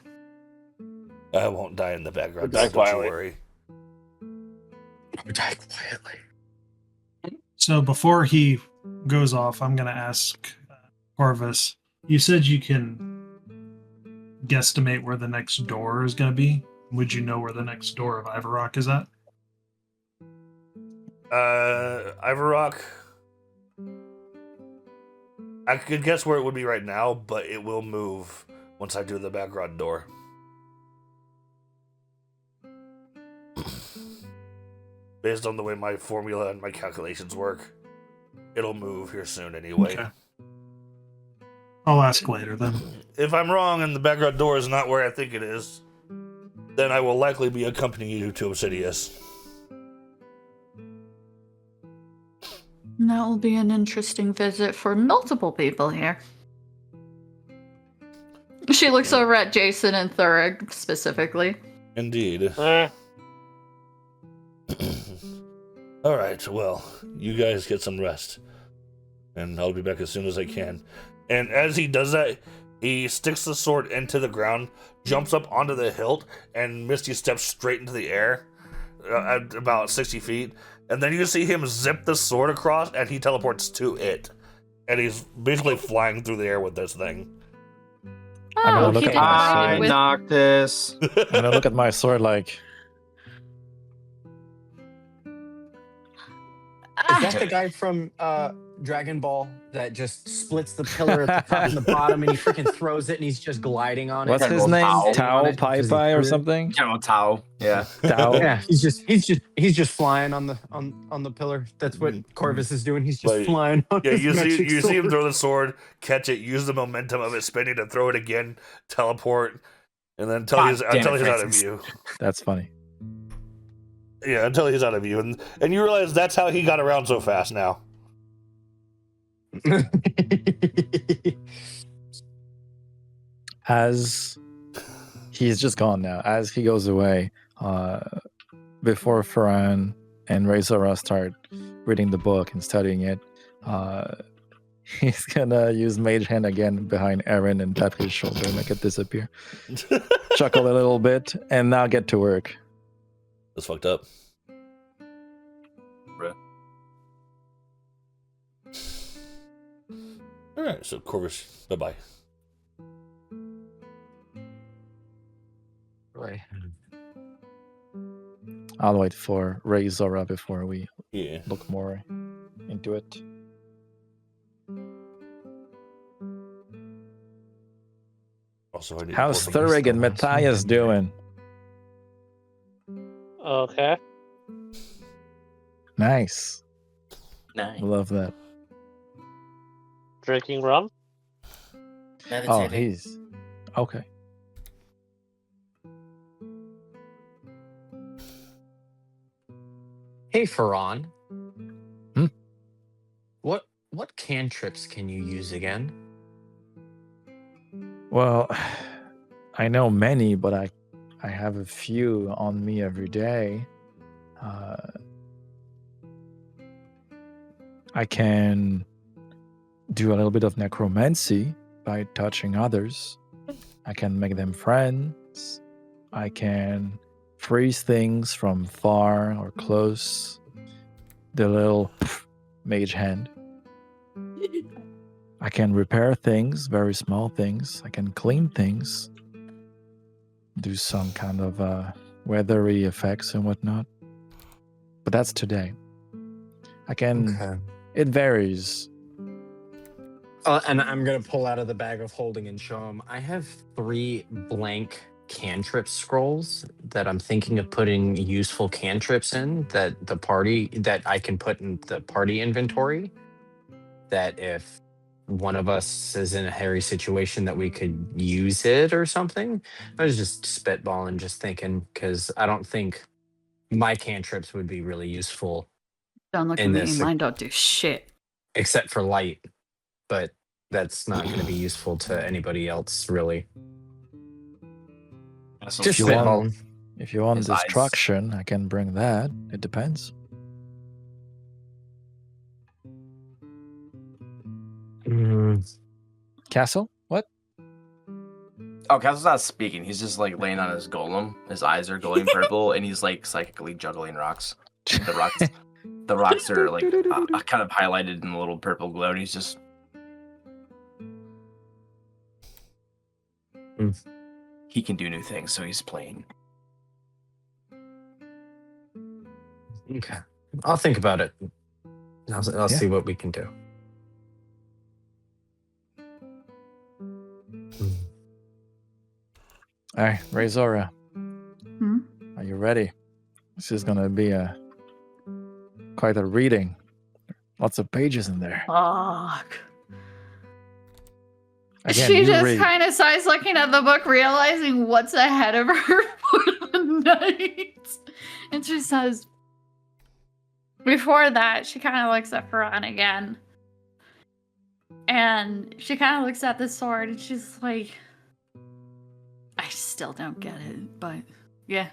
I won't die in the background Die door, don't you quietly. worry. Die quietly. So before he goes off, I'm going to ask Corvus. You said you can guesstimate where the next door is going to be. Would you know where the next door of Ivarok is at? Ivarok. I could guess where it would be right now, but it will move once I do the background door. Based on the way my formula and my calculations work, it'll move here soon anyway. Okay. I'll ask later then. If I'm wrong and the background door is not where I think it is, then I will likely be accompanying you to Obsidius. That will be an interesting visit for multiple people here. She looks over at Jason and Thurg specifically. Indeed. Alright, well, you guys get some rest. And I'll be back as soon as I can. And as he does that, he sticks the sword into the ground, jumps up onto the hilt, and Misty steps straight into the air at about 60 feet. And then you see him zip the sword across, and he teleports to it. And he's basically flying through the air with this thing. I'm gonna Oh, look he at did my fight sword. with... Noctis. I'm gonna look at my sword like, Is that the guy from Dragon Ball that just splits the pillar at the top and the bottom, and he freaking throws it, and he's just gliding on it? what's his name? Tao. Tao Pai Pai or something? General Tao. Yeah. Tao. Yeah, he's just flying on the pillar. That's what Corvus is doing. He's just Like, flying on Yeah, his you magic see him sword. throw the sword, catch it, use the momentum of it spinning to throw it again, teleport, and then until God he's damn it, out of Francis. view. That's funny. Yeah, until he's out of view, and you realize that's how he got around so fast now. As he's just gone now, as he goes away, before Farhan and Razora start reading the book and studying it, he's gonna use Mage Hand again behind Aaron and tap his shoulder, make it disappear. Chuckle a little bit, and now get to work. That's fucked up. Bruh. Alright, so Corvus, bye-bye. Right. I'll wait for Razora before we Yeah. look more into it. Also, I need How's to pour Thurg and Matthias doing? Okay. Nice. Nice. Love that. Drinking rum? Oh, Meditating. he's okay. Hey, Farhan. Hmm? What cantrips can you use again? Well, I know many, but I have a few on me every day. I can do a little bit of necromancy by touching others. I can make them friends. I can freeze things from far or close. The little mage hand. I can repair things, very small things. I can clean things. Do some kind of weathery effects and whatnot. But that's today. I can. Okay. It varies. And I'm gonna pull out of the bag of holding and show him. I have 3 blank cantrip scrolls that I'm thinking of putting useful cantrips in that I can put in the party inventory. That if one of us is in a hairy situation, that we could use it or something. I was just spitballing, just thinking, because I don't think my cantrips would be really useful Don't look at in me. this, Mine don't do shit. except for light. But that's not going to be useful to anybody else, really. So Just If you want- spitballing. If you want His eyes. destruction, I can bring that. It depends. Castle? What? Oh, Castle's not speaking. He's just like laying on his golem. His eyes are glowing purple, and he's like psychically juggling rocks. The rocks are like kind of highlighted in a little purple glow, and he's just. He can do new things, so he's playing. Okay. I'll think about it. I'll see what we can do. All right, Razora. Hmm? Are you ready? This is gonna be quite a reading. Lots of pages in there. Fuck. Again, She you just read. kind of sighs looking at the book, realizing what's ahead of her for the night. And she says, before that, she kind of looks at Ferran again. And she kind of looks at the sword and she's like, I still don't get it, but yeah.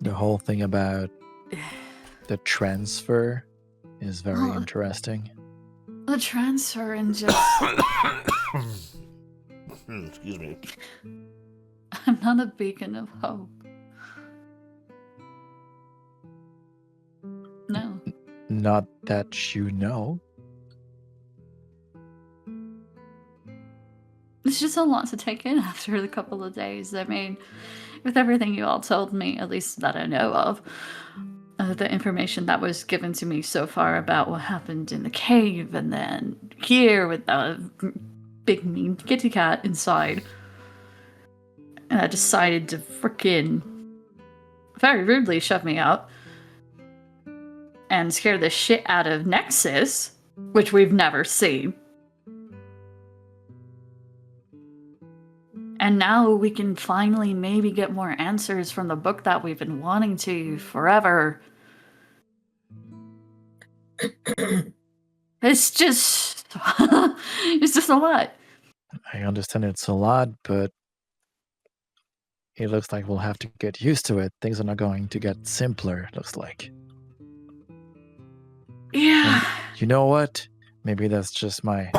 The whole thing about the transfer is very Oh. interesting. The transfer and just, Excuse me. I'm not a beacon of hope. No. Not that you know. It's just a lot to take in after the couple of days. I mean, with everything you all told me, at least that I know of, the information that was given to me so far about what happened in the cave, and then here with the big mean kitty cat inside. And I decided to frickin' very rudely shove me out and scare the shit out of Nexus, which we've never seen. And now we can finally maybe get more answers from the book that we've been wanting to forever. It's just a lot. I understand it's a lot, but it looks like we'll have to get used to it. Things are not going to get simpler, it looks like. Yeah. You know what? Maybe that's just my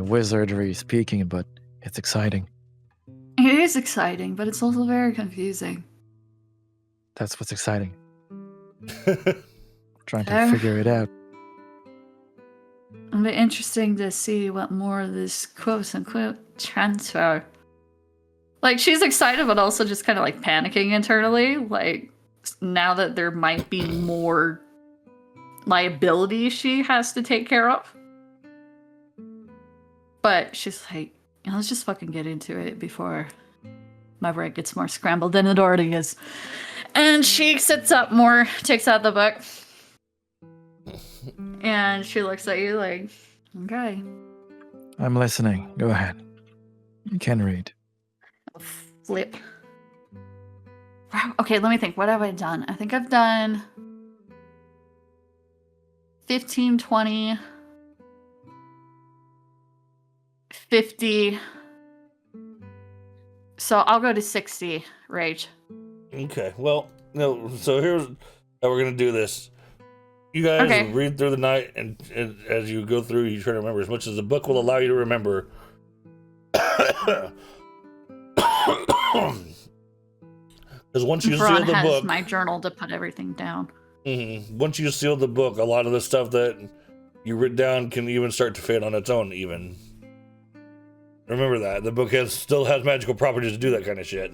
wizardry speaking, but it's exciting. It is exciting, but it's also very confusing. That's what's exciting. Trying to Fair. figure it out. It'll be interesting to see what more of this quote-unquote transfer. Like, she's excited, but also just kind of like panicking internally. Like, now that there might be more liability she has to take care of. But she's like, let's just fucking get into it before my brain gets more scrambled than it already is. And she sits up more, takes out the book. And she looks at you like, okay. I'm listening. Go ahead. You can read. Flip. Wow. Okay, let me think. What have I done? I think I've done 15, 20, 50. So I'll go to 60, Rage. Okay, well, no, so here's how we're going to do this. You guys Okay. read through the night, and as you go through, you try to remember as much as the book will allow you to remember. Because once you seal Braun the has book, my journal to put everything down. once you seal the book, a lot of the stuff that you write down can even start to fade on its own, even. Remember that. The book still has magical properties to do that kind of shit.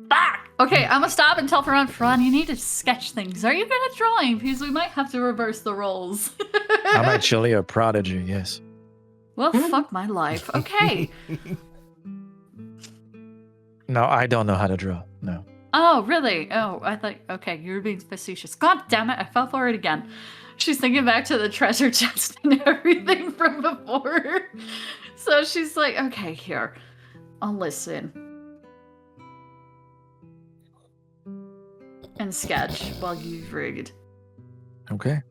Fuck! Okay, I'm gonna stop and tell Fran, you need to sketch things. Are you good at drawing? Because we might have to reverse the roles. I'm actually a prodigy, yes. Well, fuck my life. Okay. No, I don't know how to draw. No. Oh, really? Oh, I thought, okay, you were being facetious. God damn it, I fell for it again. She's thinking back to the treasure chest and everything from before. So she's like, okay, here, I'll listen. And sketch while you read. Okay.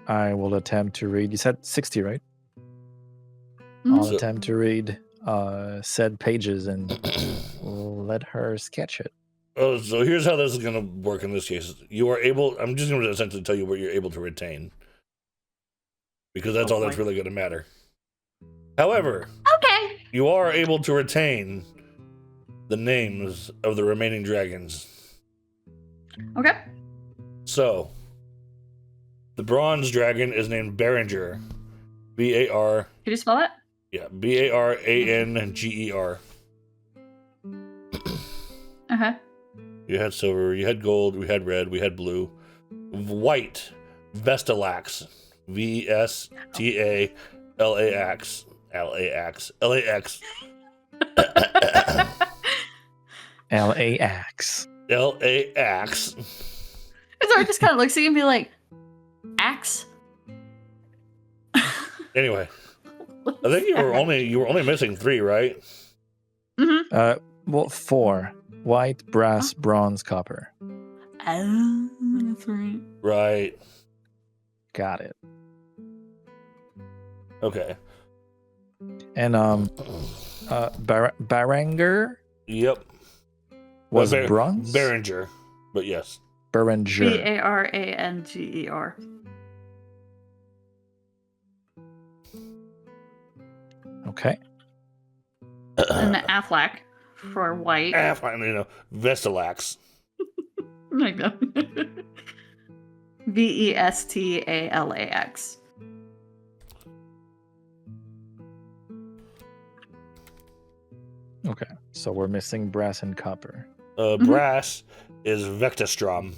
I will attempt to read. You said 60, right? Mhm. I'll attempt to read said pages and let her sketch it. Oh, so here's how this is going to work in this case. You are able, I'm just going to essentially tell you what you're able to retain. Because that's all that's really going to matter. However, Okay. you are able to retain the names of the remaining dragons. Okay. So, the bronze dragon is named Berenger. B-A-R, Can you spell it? yeah, B-A-R-A-N-G-E-R. Okay. You had silver, you had gold, we had red, we had blue. White, Vestalax. V-E-S-T-A-L-A-X. L-A-X. L-A-X. L-A-X. L-A-X. Zora just kind of looks at you and be like, axe? Anyway, I think you were only missing 3, right? Mm-hmm. Well, 4. White, brass, bronze, copper. Oh, that's right. Right. Got it. Okay. And Berenger Yep. was bronze? Berenger, but yes. Berenger. B-A-R-A-N-G-E-R. Okay. And Affleck for white. Vestalax. I know. V-E-S-T-A-L-A-X. Okay. So we're missing brass and copper. Brass is Vectastrom.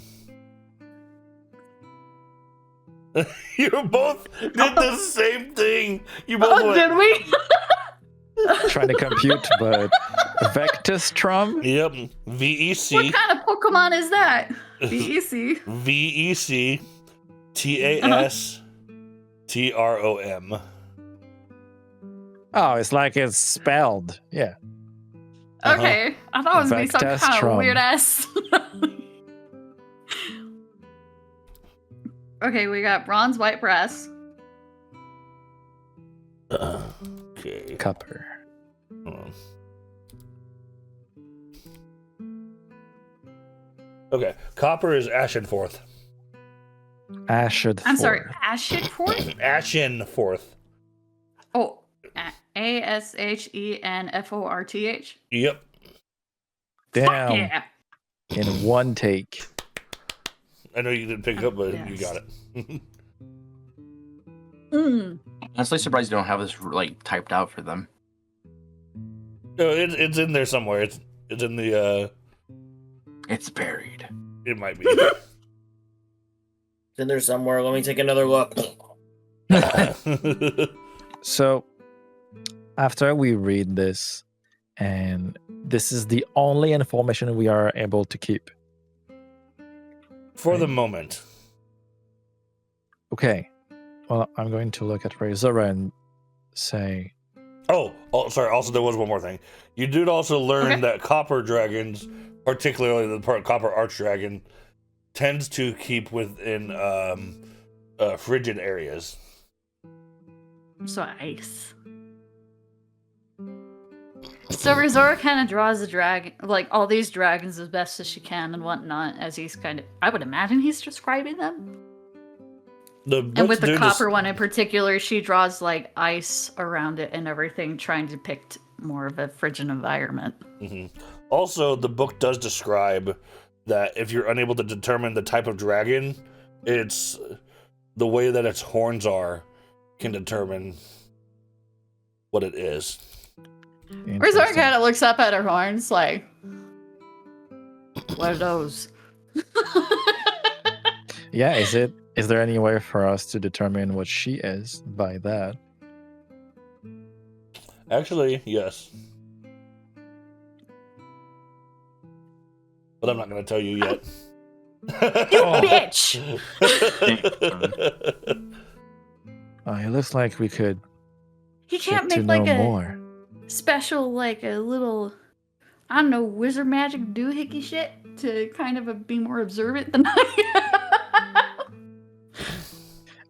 You both did the same thing. You both went, did we? Trying to compute, but Vectastrom? Yep. V-E-C. What kind of Pokemon is that? V-E-C. V-E-C-T-A-S-T-R-O-M. Oh, it's like it's spelled. Yeah. Okay. I thought it was going to be some kind of Vectastrom. weird ass. Okay, we got bronze, white, brass. Okay. Copper. Hold on. Okay. Copper is Ashenforth. Ashford. I'm sorry, Ashenforth? Ashenforth. Oh, A-S-H-E-N-F-O-R-T-H? Yep. Damn. Yeah. In one take. I know you didn't pick it up, but you Yes. got it. Honestly, surprised you don't have this like typed out for them. No, it's in there somewhere. It's in the It's buried. it might be. It's in there somewhere. Let me take another look. So, after we read this, and this is the only information we are able to keep. For the moment. Okay. Well, I'm going to look at Zora and say, Oh, sorry. Also, there was one more thing. You did also learn that copper dragons, particularly the copper archdragon, tends to keep within frigid areas. So ice. So Rizora kind of draws the dragon, like all these dragons as best as she can and whatnot, as he's kind of, I would imagine he's describing them. And with the copper one in particular, she draws like ice around it and everything, trying to depict more of a frigid environment. Mm-hmm. Also, the book does describe that if you're unable to determine the type of dragon, it's the way that its horns are can determine what it is. Rizora kind of looks up at her horns like, What are those? Yeah, is there any way for us to determine what she is by that? Actually, yes. But I'm not going to tell you yet. You bitch! It looks like we could He can't get to make know like a more. special, like a little, I don't know, wizard magic doohickey shit to kind of be more observant than I am.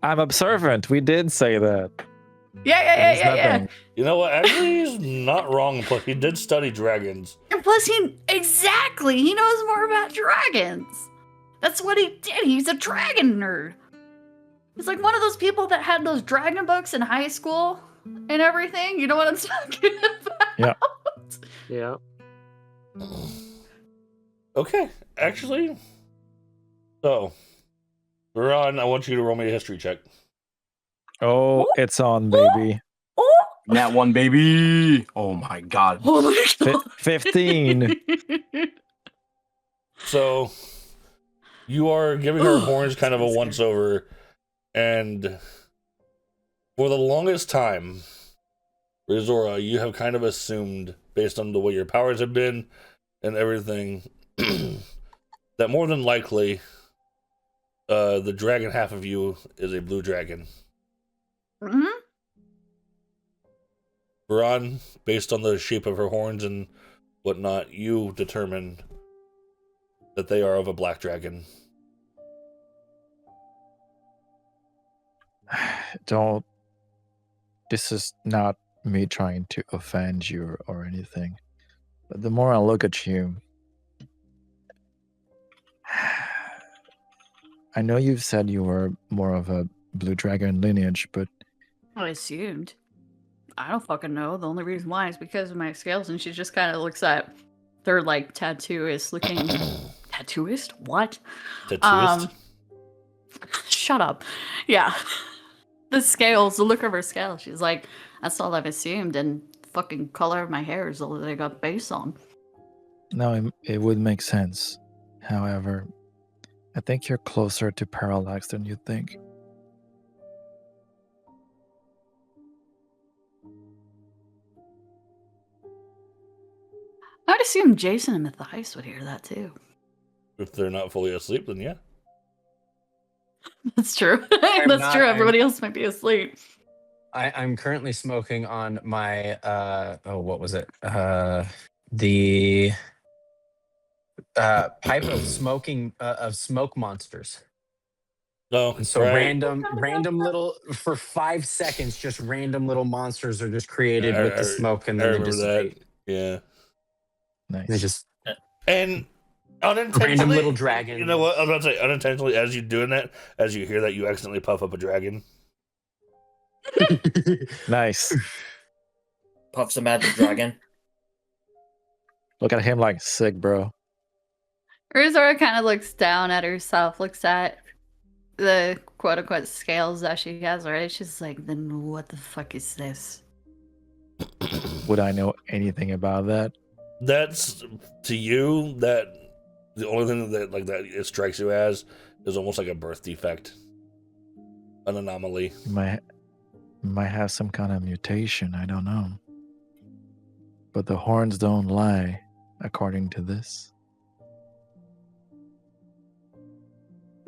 I'm observant. We did say that. Yeah. Nothing. You know what? Actually, he's not wrong. Plus, he did study dragons. And plus, he knows more about dragons. That's what he did. He's a dragon nerd. He's like one of those people that had those dragon books in high school and everything. You know what I'm talking about? Yeah. Yeah. Okay, actually. So, Ron, I want you to roll me a history check. Oh, it's on, baby. Nat 1, baby. Oh my god. Oh my god. 15. So, you are giving her horns kind of a once over, and for the longest time, Rizora, you have kind of assumed, based on the way your powers have been and everything, that more than likely, the dragon half of you is a blue dragon. Mm-hmm. Veron, based on the shape of her horns and whatnot, you determined that they are of a black dragon. Don't. This is not me trying to offend you or anything. But the more I look at you, I know you've said you were more of a blue dragon lineage, but I assumed. I don't fucking know. The only reason why is because of my scales, and she just kind of looks at their like tattooist looking. Tattooist? What? Tattooist? Shut up. Yeah. The scales, the look of her scales. She's like, that's all I've assumed, and fucking color of my hair is all that I got based on. no, it would make sense. However, I think you're closer to Parallax than you think. I'd assume Jason and Matthias would hear that too. If they're not fully asleep, then yeah. That's true. I'm That's not- true. I'm- Everybody else might be asleep. I'm currently smoking on my what was it? The pipe of smoke monsters. No, And so right. random little for 5 seconds, just random little monsters are just created with the smoke, and I then they remember dissipate. that. Yeah. Nice. They just And unintentionally, random little dragon. You know what? I was about to say, unintentionally, as you're doing that, as you hear that, you accidentally puff up a dragon. Nice. Puffs a magic dragon. Look at him like sick, bro. Rizora kind of looks down at herself, looks at the quote unquote scales that she has, right? She's like, then what the fuck is this? Would I know anything about that? That's to you. That the only thing that it strikes you as is almost like a birth defect, an anomaly. Might have some kind of mutation. I don't know. But the horns don't lie, according to this.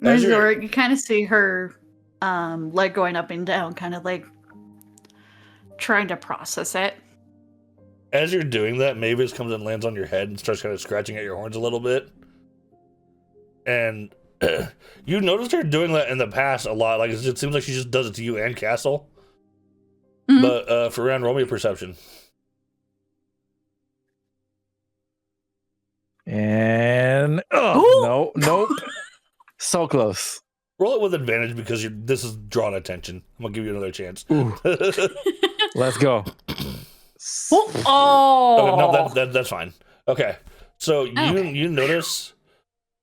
As you're- Rizora, you kind of see her leg going up and down, kind of like trying to process it. As you're doing that, Mavis comes and lands on your head and starts kind of scratching at your horns a little bit. And you noticed her doing that in the past a lot. Like it seems like she just does it to you and Castle. Mhm. But for round, roll me a perception. And Ooh! no, nope. So close. Roll it with advantage because this is drawing attention. I'm gonna give you another chance. Ooh. Let's go. Oh! Okay, no, that's fine. Okay, so you notice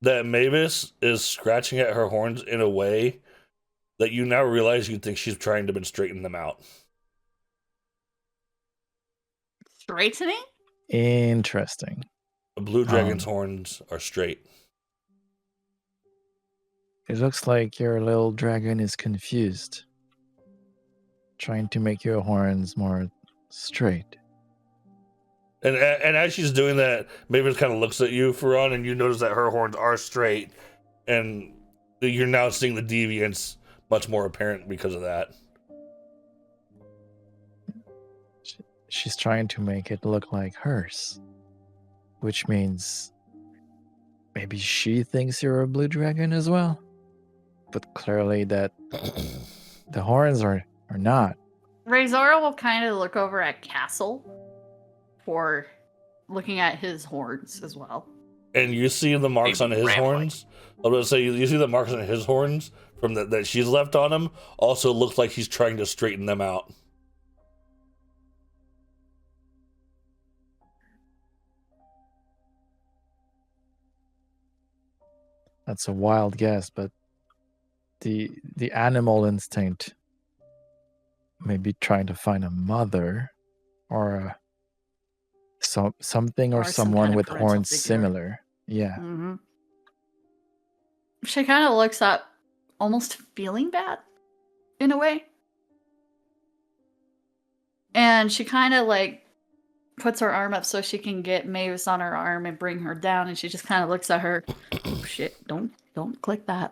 that Mavis is scratching at her horns in a way that you now realize you think she's trying to straighten them out. Straightening? Interesting. A blue dragon's Um, horns are straight. It looks like your little dragon is confused, trying to make your horns more straight. And as she's doing that, Mavis kind of looks at you, Faron, and you notice that her horns are straight, and you're now seeing the deviance much more apparent because of that. She's trying to make it look like hers, which means maybe she thinks you're a blue dragon as well. But clearly that the horns are not. Razor will kind of look over at Castle for looking at his horns as well. And you see the marks on his horns. I was going to say, you see the marks on his horns from that she's left on him. Also looks like he's trying to straighten them out. That's a wild guess, but the animal instinct may be trying to find a mother or something or Or some someone kind of with parental horns figure. similar. Yeah. Mm-hmm. She kind of looks up, almost feeling bad, in a way. And she kind of like puts her arm up so she can get Mavis on her arm and bring her down. And she just kind of looks at her. Oh, shit! Don't click that.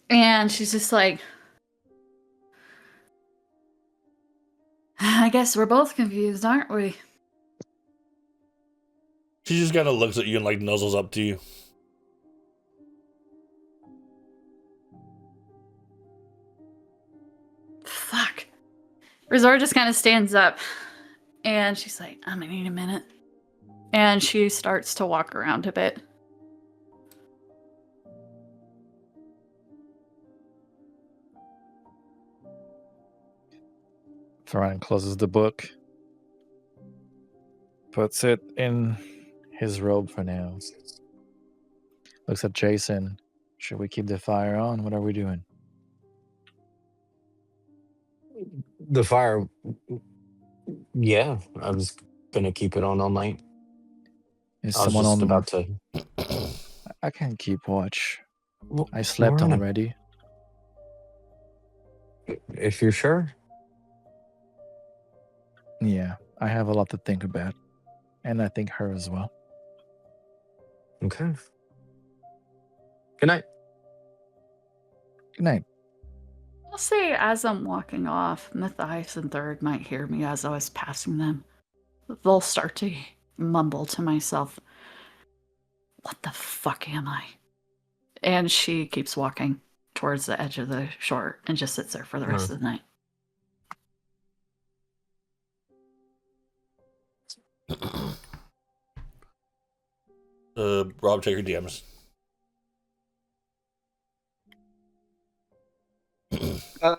And she's just like, I guess we're both confused, aren't we? She just kind of looks at you and like nuzzles up to you. Fuck. Rizora just kind of stands up and she's like, I'm gonna need a minute. And she starts to walk around a bit. Thoran closes the book, puts it in his robe for now. Looks at Jason. Should we keep the fire on? What are we doing? The fire. Yeah, I was gonna keep it on all night. Is I was someone just on? about to. I can't keep watch. Well, I slept we're on already. If you're sure. Yeah, I have a lot to think about. And I think her as well. Okay. Good night. Good night. I'll say as I'm walking off, Matthias and Third might hear me as I was passing them. They'll start to mumble to myself, what the fuck am I? And she keeps walking towards the edge of the shore and just sits there for the rest of the night. Rob, check your DMs.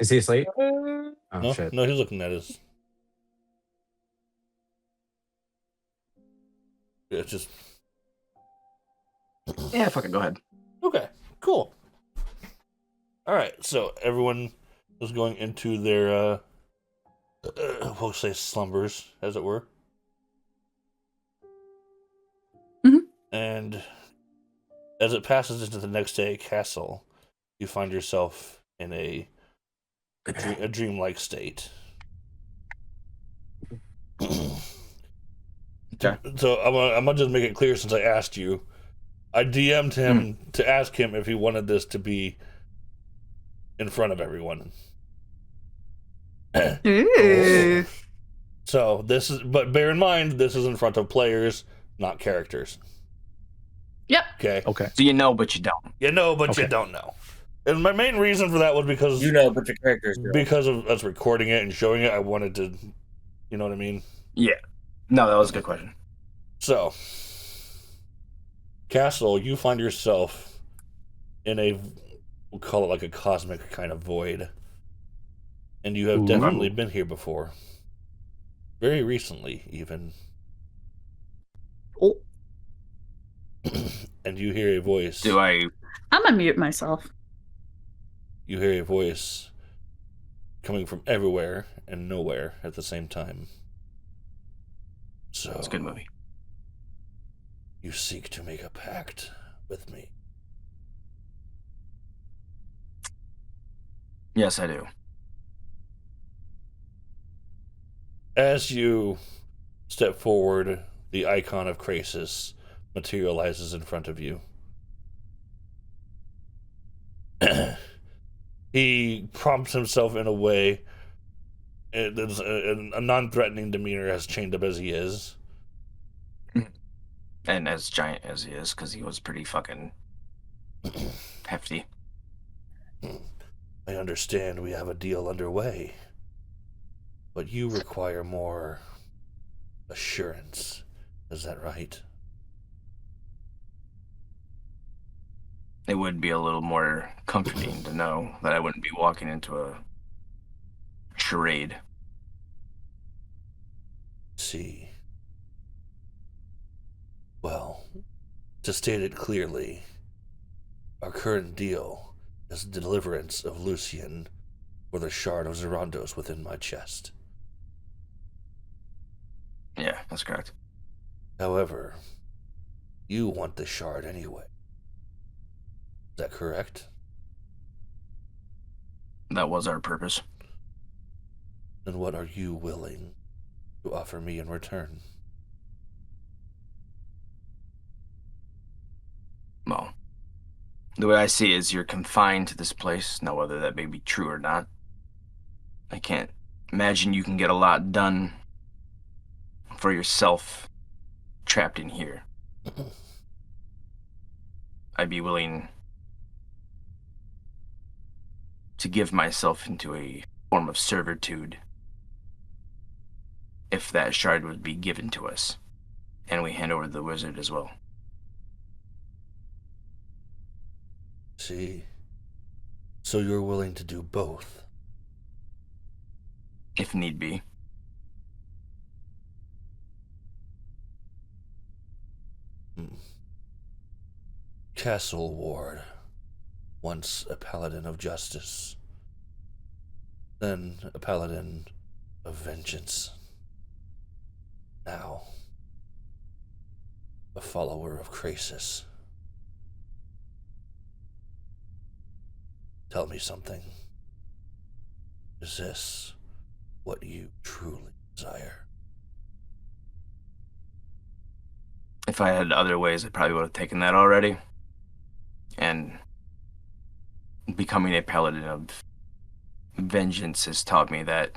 Is he asleep? Oh, No, shit. no, he's looking at his. Yeah, it's just Yeah, fucking go ahead. okay. Cool. All right, so everyone is going into their we'll say slumbers, as it were. Mhm. And as it passes into the next day, Castle, you find yourself in a dreamlike state. Okay. So I'm gonna just make it clear since I asked you. I DM'd him to ask him if he wanted this to be in front of everyone. Ooh. So this is, but bear in mind, this is in front of players, not characters. Yep. Okay. Okay. So you know, but you don't. You know, but you Okay. don't know. And my main reason for that was because You know, but your characters don't. because of us recording it and showing it. I wanted to, you know what I mean. Yeah. No, that was a good question. So, Castle, you find yourself in a, we'll call it like a cosmic kind of void. And you have Ooh. definitely been here before. Very recently, even. Oh, And you hear a voice. Do I? I'm gonna mute myself. You hear a voice coming from everywhere and nowhere at the same time. So, It's a good movie. You seek to make a pact with me. Yes, I do. As you step forward, the icon of Krasis materializes in front of you. He prompts himself in a way. A non-threatening demeanor has chained up as he is. And as giant as he is, because he was pretty fucking hefty. I understand we have a deal underway, but you require more assurance. Is that right? It would be a little more comforting to know that I wouldn't be walking into a charade. See. Well, to state it clearly, our current deal is the deliverance of Lucian for the shard of Zorandos within my chest. Yeah, that's correct. However, you want the shard anyway. Is that correct? That was our purpose. Then what are you willing to offer me in return? Well, the way I see it is you're confined to this place. Now, whether that may be true or not, I can't imagine you can get a lot done for yourself trapped in here. I'd be willing to give myself into a form of servitude if that shard would be given to us, and we hand over the wizard as well. See? So you're willing to do both? If need be. Castle Ward, once a paladin of justice, then a paladin of vengeance. Now, a follower of Krasis. Tell me something. Is this what you truly desire? If I had other ways, I probably would have taken that already. And becoming a paladin of vengeance has taught me that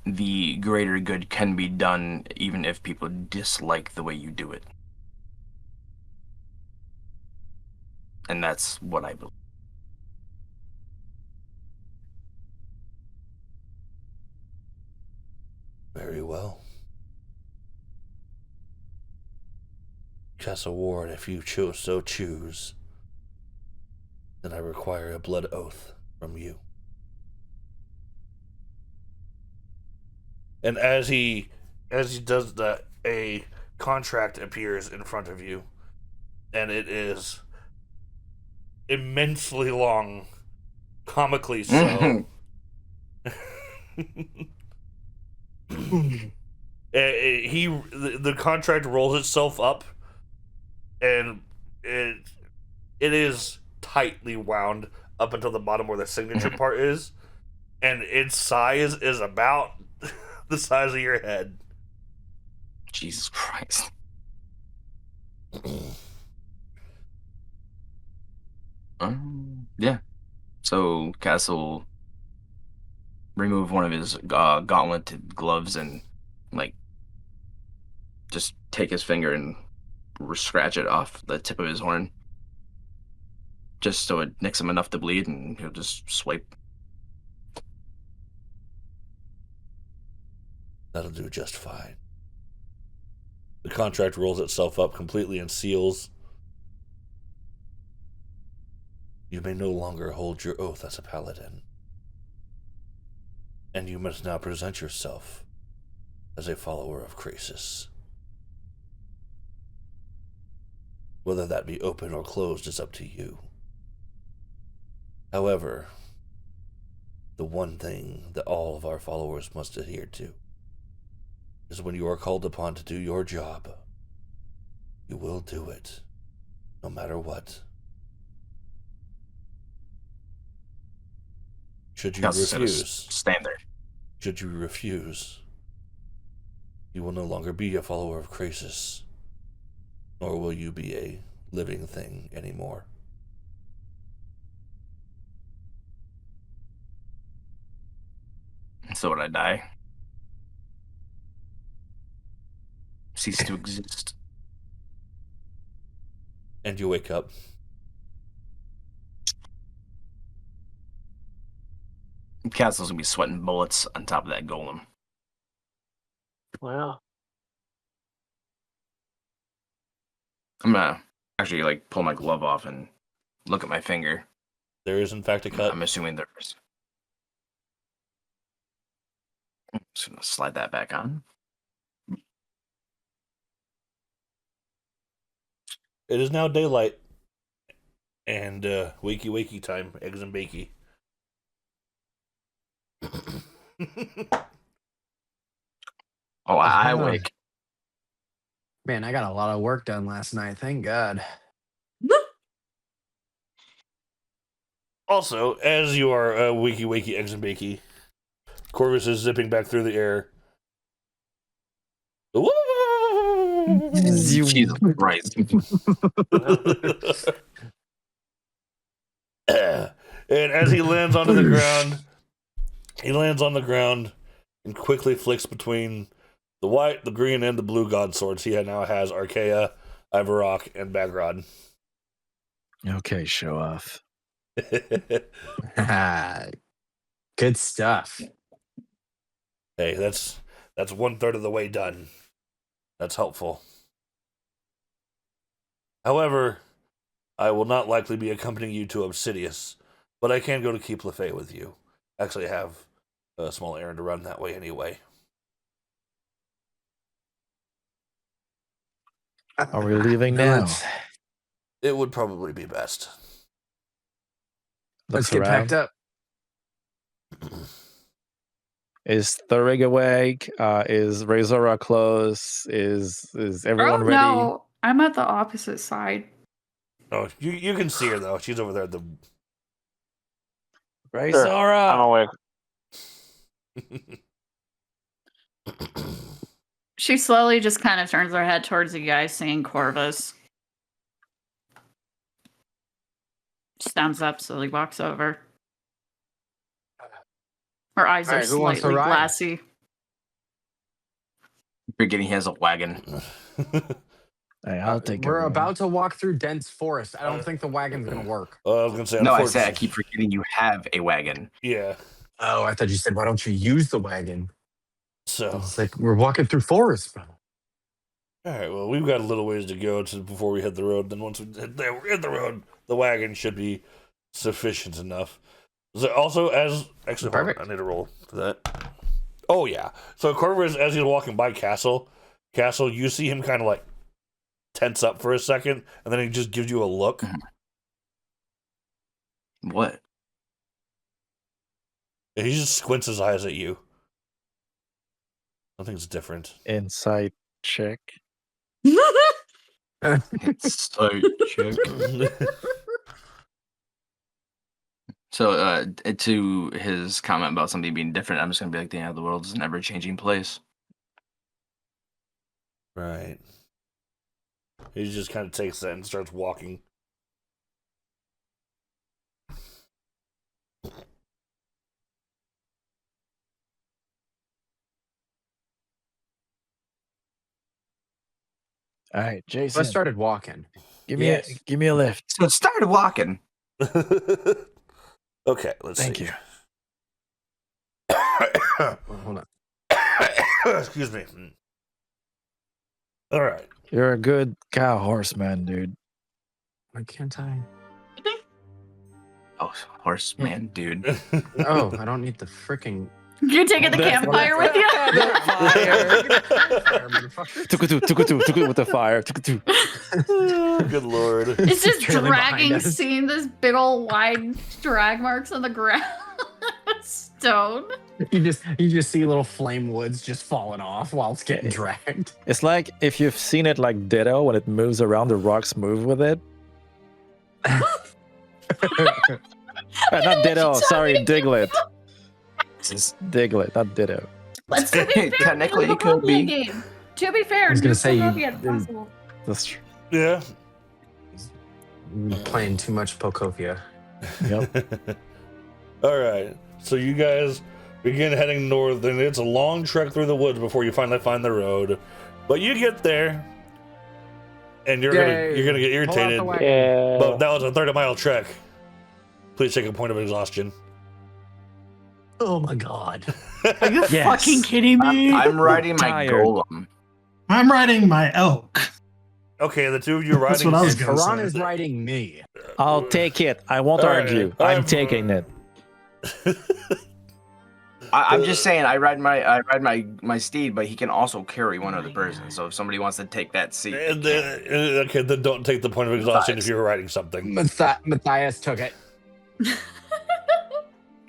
the greater good can be done even if people dislike the way you do it. And that's what I believe. Very well. Castle Ward, if you so choose, then I require a blood oath from you. And as he does that, a contract appears in front of you, and it is immensely long, comically so. The contract rolls itself up, and it is tightly wound up until the bottom where the signature part is, and its size is about the size of your head. Jesus Christ. Yeah. So Castle remove one of his gauntleted gloves and just take his finger and scratch it off the tip of his horn, just so it nicks him enough to bleed, and he'll just swipe. That'll do just fine. The contract rolls itself up completely and seals. You may no longer hold your oath as a paladin, and you must now present yourself as a follower of Krasis. Whether that be open or closed is up to you. However, the one thing that all of our followers must adhere to is when you are called upon to do your job, You will do it, no matter what. Should you Castle said, refuse, stand there. should you refuse, you will no longer be a follower of Krasis, nor will you be a living thing anymore. So would I die? Cease to exist. And you wake up. Castle's gonna be sweating bullets on top of that golem. Well, I'm gonna actually like pull my glove off and look at my finger. There is, in fact, a cut. I'm assuming there's. I'm just gonna slide that back on. It is now daylight. And wakey time, eggs and bakey. Oh, I wake. Man, I got a lot of work done last night. Thank God. Also, as you are wakey eggs and bakey, Corvus is zipping back through the air. Jesus Christ. And as he lands onto the ground, and quickly flicks between the white, the green, and the blue god swords. He now has Archaea, Ivarok, and Bagrod. Okay, show off. Good stuff. Hey, that's 1/3 of the way done. That's helpful. However, I will not likely be accompanying you to Obsidius, but I can go to Keep Lefay with you. Actually, I have a small errand to run that way anyway. Are we leaving No, now? It would probably be best. Let's Looks get packed around. up. Is Thurig awake? Is Razora close? Is everyone ready? No, I'm at the opposite side. Oh, you can see her though. She's over there at the. Razora! I'm awake. She slowly just kind of turns her head towards you guys, seeing Corvus. Stands up, slowly walks over. Her eyes are Alright, who wants to slightly ride? glassy. Forgetting he has a wagon. Hey, I'll take We're everyone. about to walk through dense forest. I don't think the wagon's gonna work. I was gonna say. No, I said I unfortunately- keep forgetting you have a wagon. Yeah. Oh, I thought you said, why don't you use the wagon? So. It's like, we're walking through forest, bro. All right. Well, we've got a little ways to go before we hit the road. Then once we hit the road, the wagon should be sufficient enough. So also, hold on, Perfect. I need to roll for that. Oh yeah. So Corvus, as he's walking by Castle, you see him kind of like tense up for a second, and then he just gives you a look. What? And he just squints his eyes at you. Nothing's different. Insight check. It's so check. So, to his comment about something being different, I'm just gonna be like, the world is an ever-changing place. Right. He just kind of takes that and starts walking. All right, Jason. I started walking. Give me Yes. give me a lift. So it started walking. Okay, let's Thank see. you. Hold on. Excuse me. All right. You're a good cow horseman, dude. Why can't I? Oh, horseman, dude. Oh, I don't need the freaking You taking the campfire with you? fire, motherfucker. Tukutu with the fire. Tukutu. Good lord. It's just Trailing behind dragging, us. seeing this big old wide drag marks on the ground. Stone. You just see little flame woods just falling off while it's getting dragged. It's like if you've seen it like Ditto when it moves around, the rocks move with it. Not Ditto, sorry, Diglett. Diglett, not Ditto. Let's to be fair, Technically, it's a it could be. Pokemon game. To be fair, I was gonna new say you- Pokemon is possible. That's true. Yeah. Playing too much Pokopia. Yep. All right. So you guys begin heading north, and it's a long trek through the woods before you finally find the road. But you get there, and you're gonna get irritated. Yeah. But that was a 30-mile trek. Please take a point of exhaustion. Oh my god. Are you Yes. fucking kidding me? I'm riding my Tired. golem. I'm riding my elk. Okay, the two of you are That's riding. what I was And gonna Karan say. is riding me. I'll take it. I won't All right. argue. I'm taking it. I'm just saying, I ride my steed, but he can also carry one other person. So if somebody wants to take that seat, And then, okay, then don't take the point of exhaustion if you're riding something. Matthias took it.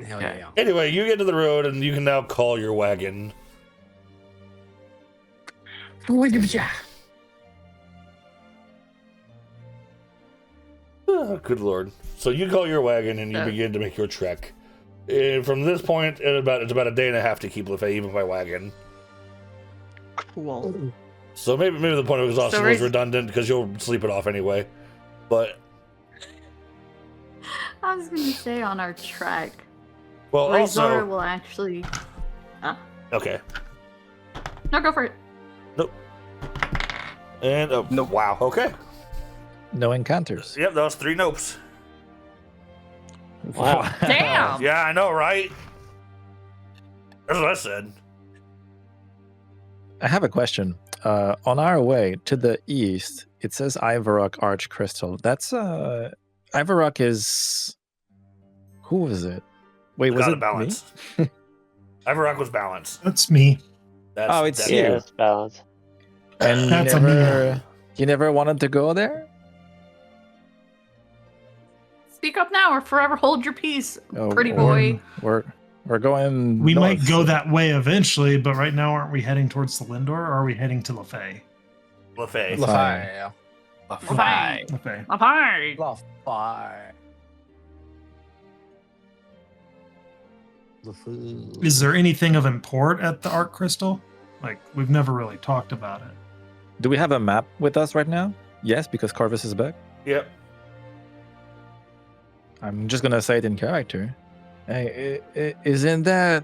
Hell Okay. yeah. Anyway, you get to the road, and you can now call your wagon. Oh, good lord. So you call your wagon, and you begin to make your trek. And from this point, it's about a day and a half to keep Lefay even by wagon. Cool. So maybe the point of exhaustion was Sorry. redundant because you'll sleep it off anyway. But I was gonna say on our trek, well, Zora also will actually. okay. No, go for it. And Nope. wow, okay. No encounters. Yep, that was 3 nopes. Wow. Damn. Yeah, I know, right? That's what I said. I have a question. On our way to the east, it says Ivarok Arch Crystal. That's Ivarok is. Who was it? Wait, was Got it a balance. Ivarok was balanced. That's me. That's, Oh, it's that's you. Yeah, it's balanced. Me? And you That's a never, you never wanted to go there? Speak up now or forever hold your peace, Oh, pretty boy. We're going. We might north. go that way eventually, but right now, aren't we heading towards the Lindor, or are we heading to Lefay? Lefay. Lafay. Lafay. Lefay. Hi. Lafay. Is there anything of import at the Arc Crystal? Like, we've never really talked about it. Do we have a map with us right now? Yes, because Corvus is back. Yep. I'm just gonna say it in character. Hey, isn't that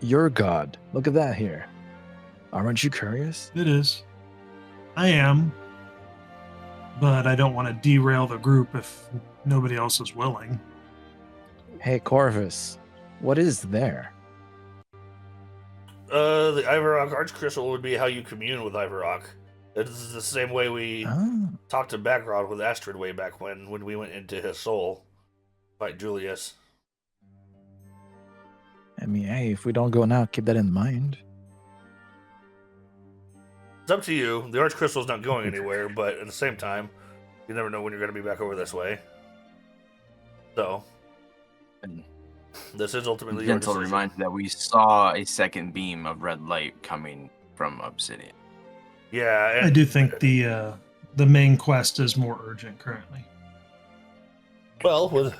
your god? Look at that here. Aren't you curious? It is. I am. But I don't want to derail the group if nobody else is willing. Hey, Corvus, what is there? The Ivarok Arch Crystal would be how you commune with Ivarok. It's the same way we Oh, talked to Backrod with Astrid way back when we went into his soul. Fight Julius. I mean, hey, if we don't go now, keep that in mind. It's up to you. The Arch Crystal's not going anywhere, but at the same time, you never know when you're going to be back over this way. So, this is ultimately your Gentle decision. reminder that we saw a second beam of red light coming from Obsidian. Yeah, I do think the main quest is more urgent currently. Well,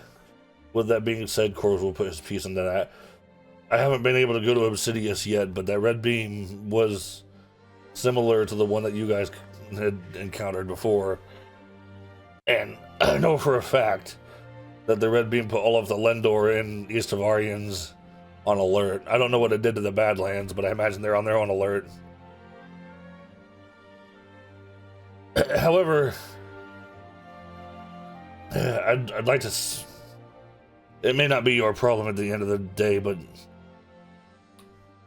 with that being said, Corvus will put his piece into that. I haven't been able to go to Obsidius yet, but that red beam was similar to the one that you guys had encountered before. And I know for a fact that the red beam put all of the Lendor and East of Arians on alert. I don't know what it did to the Badlands, but I imagine they're on their own alert. However, I'd like to... It may not be your problem at the end of the day, but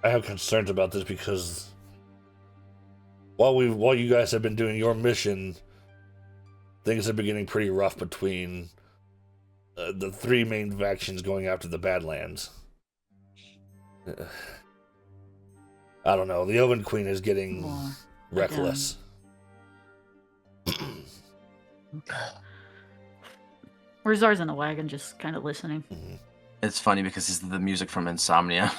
I have concerns about this because while you guys have been doing your mission, things have been getting pretty rough between the 3 main factions going after the Badlands. I don't know. The Elven Queen is getting More reckless. Where's ours in the wagon, just kind of listening. It's funny because this is the music from Insomnia.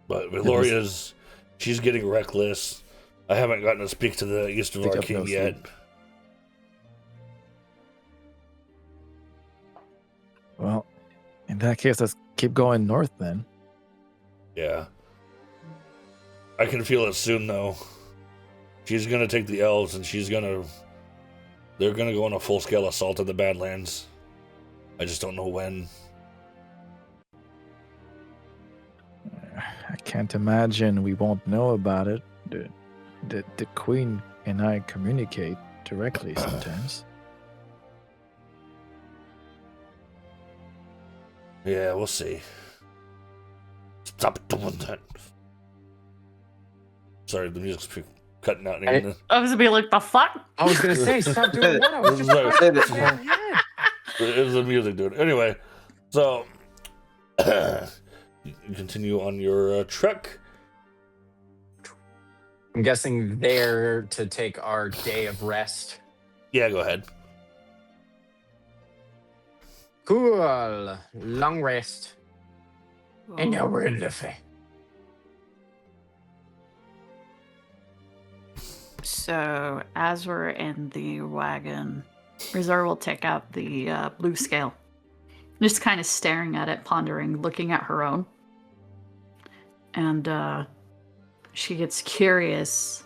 But Valoria's, she's getting reckless. I haven't gotten to speak to the East of Pick our up King no yet. sleep. Well, in that case, let's keep going north then. Yeah. I can feel it soon, though. She's gonna take the elves, and they're gonna go on a full-scale assault of the Badlands. I just don't know when. I can't imagine we won't know about it. The Queen and I communicate directly sometimes. Yeah, we'll see. Stop doing that. Sorry, the music's cutting out. Hey. I was gonna be like, the fuck? I was gonna say, stop doing what? I was just Sorry. scratching my damn head. It was the music, dude. Anyway, so you continue on your trek. I'm guessing there to take our day of rest. Yeah, go ahead. Cool. Long rest. And now we're in the fair. So, as we're in the wagon, Rizar will take out the blue scale. Just kind of staring at it, pondering, looking at her own. And she gets curious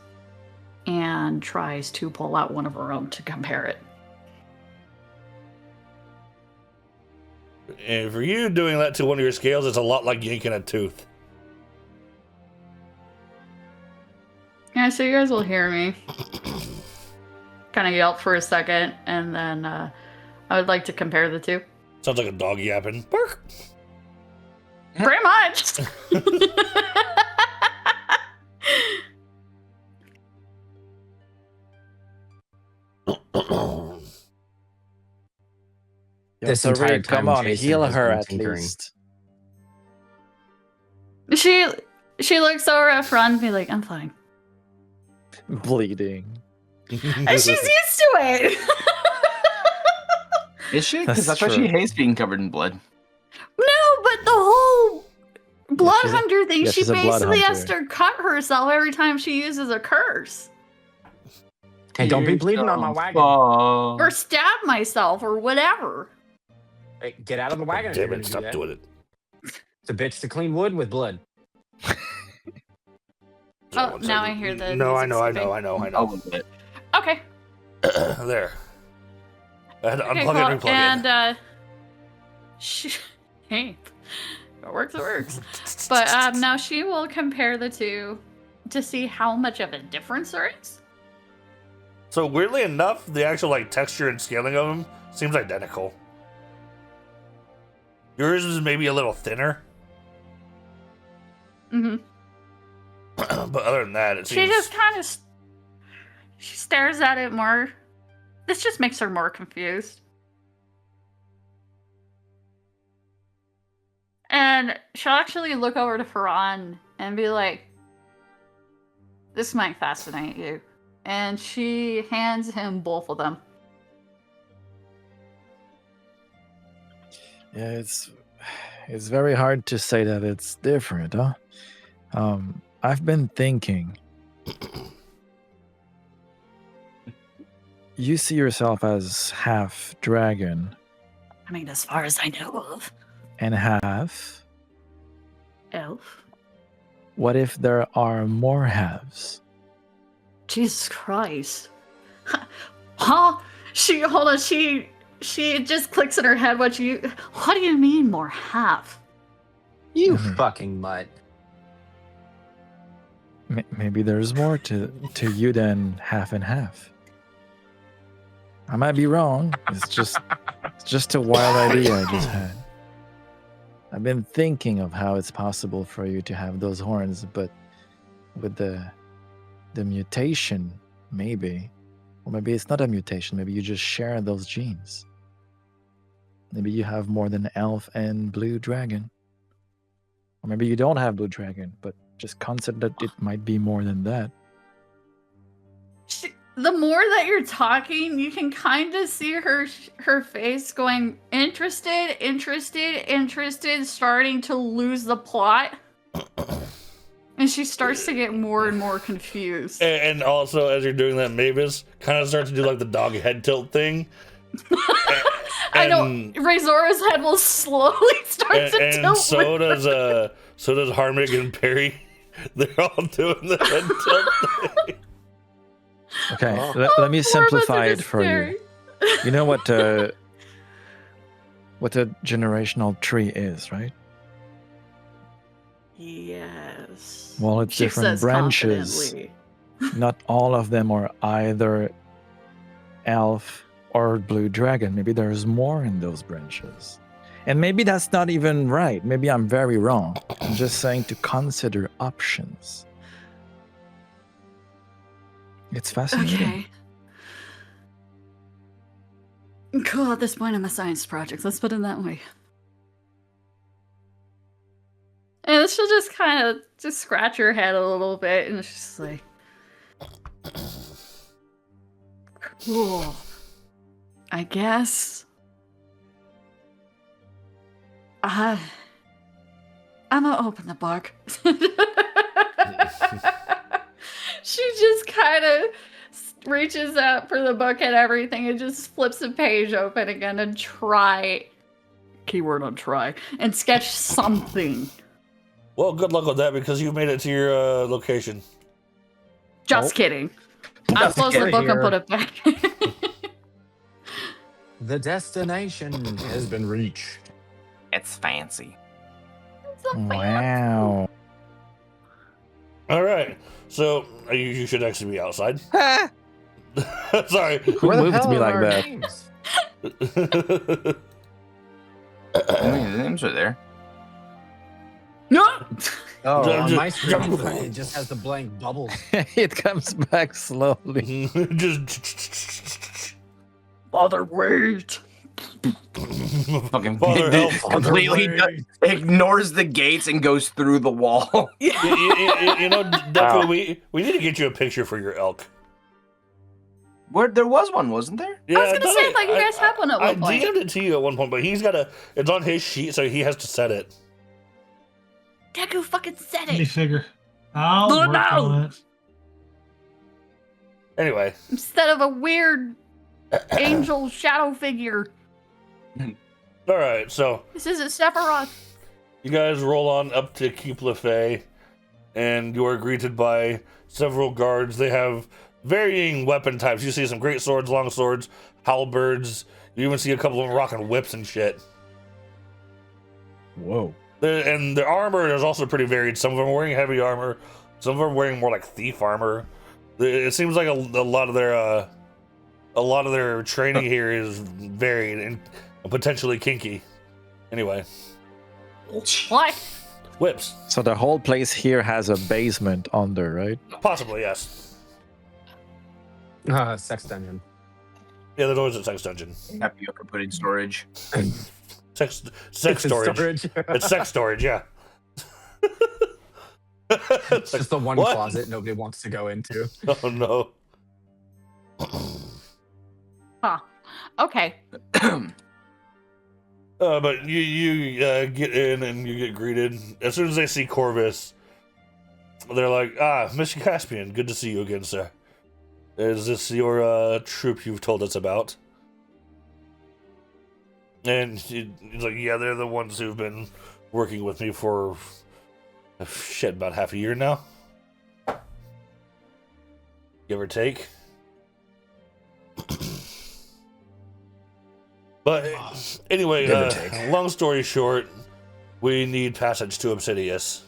and tries to pull out one of her own to compare it. And for you doing that to one of your scales, it's a lot like yanking a tooth. Yeah, so you guys will hear me kind of yelp for a second, and then I would like to compare the two. Sounds like a dog yapping. Bark. Pretty much. This So entire Rick, come time, on, Jason heal has her been at tinkering. least. She looks over at Fran and be like, I'm fine. Bleeding. And she's used to it. Is she? Because I That's thought she true. hates being covered in blood. No, but the whole blood she's a- hunter thing, yeah, she she's a blood basically has hunter. to cut herself every time she uses a curse. Hey, don't be bleeding on my wagon. Oh. Or stab myself or whatever. Hey, get out of the wagon if you're Damn gonna it, do stop that. doing it. It's a bitch to clean wood with blood. Oh, One now second. I hear the No, I music know. skipping. A little bit. Okay. There. I had to Okay, unplug cool. and replug And hey, it works, it works. But now she will compare the two to see how much of a difference there is. So weirdly enough, the actual texture and scaling of them seems identical. Yours is maybe a little thinner, Mm-hmm. but other than that, it She seems. just kind of she stares at it more. This just makes her more confused. And she'll actually look over to Farhan and be like, this might fascinate you. And she hands him both of them. Yeah, it's very hard to say that it's different, huh? I've been thinking. You see yourself as half dragon I mean, as far as I know of. and half. Elf. What if there are more halves? Jesus Christ. Huh? Hold on, she just clicks in her head what do you mean more half? You Mhm. fucking mutt. Maybe there's more to you than half and half. I might be wrong. It's just a wild idea I just had. I've been thinking of how it's possible for you to have those horns, but with the mutation, maybe. Or maybe it's not a mutation, maybe you just share those genes. Maybe you have more than elf and blue dragon. Or maybe you don't have blue dragon, but just consider that it might be more than that. the more that you're talking, you can kind of see her face going interested, starting to lose the plot. And she starts to get more and more confused. And also, as you're doing that, Mavis kind of starts to do like the dog head tilt thing. I know. Razora's head will slowly start to tilt. So does Harmig and Perry. They're all doing the head tilt thing. Okay, let me simplify it for you. You know what a generational tree is, right? Yes. Well, it's She different says branches. confidently. Not all of them are either elf or blue dragon. Maybe there's more in those branches. And maybe that's not even right. Maybe I'm very wrong. I'm just saying to consider options. It's fascinating. Okay. Cool at this point in my science project. Let's put it that way. And she'll just kind of just scratch her head a little bit, and she's just like, cool. I guess. I'm gonna open the book. She just kind of reaches out for the book and everything and just flips the page open again and try, keyword on try, and sketch something. Well, good luck with that because you made it to your location. Just kidding. I'll close the book and put it back. The destination has been reached. It's fancy. Wow. All right. So you should actually be outside. Sorry. Who moved me like that? The names are there. No. Oh, on my screen, it just has the blank bubbles. It comes back slowly. Just Father, wait. Fucking Father, help. completely ignores the gates and goes through the wall. you know, Deku, we need to get you a picture for your elk. Where there was one, wasn't there? Yeah, I was gonna say, like, you guys had one at one point. I DM'd it to you at one point, but he's got it's on his sheet, so he has to set it. Deku fucking said Let me it. figure. I'll No, work no. on it. Anyway. Instead of a weird angel shadow figure. All right, so This isn't Sephiroth. you guys roll on up to Keep Lefay, and you are greeted by several guards. They have varying weapon types. You see some great swords, long swords, halberds. You even see a couple of them rocking whips and shit. Whoa. And their armor is also pretty varied. Some of them are wearing heavy armor. Some of them are wearing more like thief armor. It seems like a lot of their training here is varied and potentially kinky. Anyway, What? whips, So the whole place here has a basement under, right? possibly yes. Sex dungeon. Yeah, there's always a sex dungeon. Happy you could put in storage. Sex storage. It's sex storage, yeah. It's just the one what? closet nobody wants to go into. Oh no. Okay. But you get in and you get greeted. As soon as they see Corvus, they're like, Mr. Caspian, good to see you again, sir. Is this your troop you've told us about? And he's like, yeah, they're the ones who've been working with me for about half a year now. Give or take. But anyway, Give or take. long story short, we need passage to Obsidius.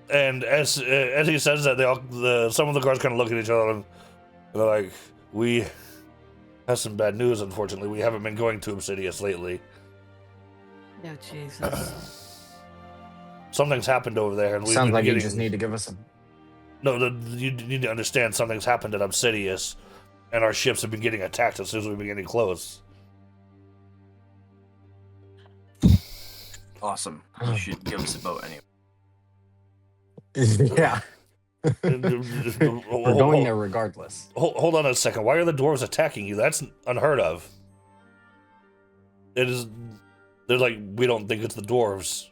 And as he says that, some of the guards kind of look at each other and they're like, we have some bad news, unfortunately. We haven't been going to Obsidius lately. Oh, Jesus. Something's happened over there. And we've Sounds been like getting... you just need to give us a... No, you need to understand something's happened at Obsidius, and our ships have been getting attacked as soon as we've been getting close. Awesome. You should give us a boat anyway. Yeah. We're going there regardless. Hold on a second. Why are the dwarves attacking you? That's unheard of. It is. They're like, we don't think it's the dwarves.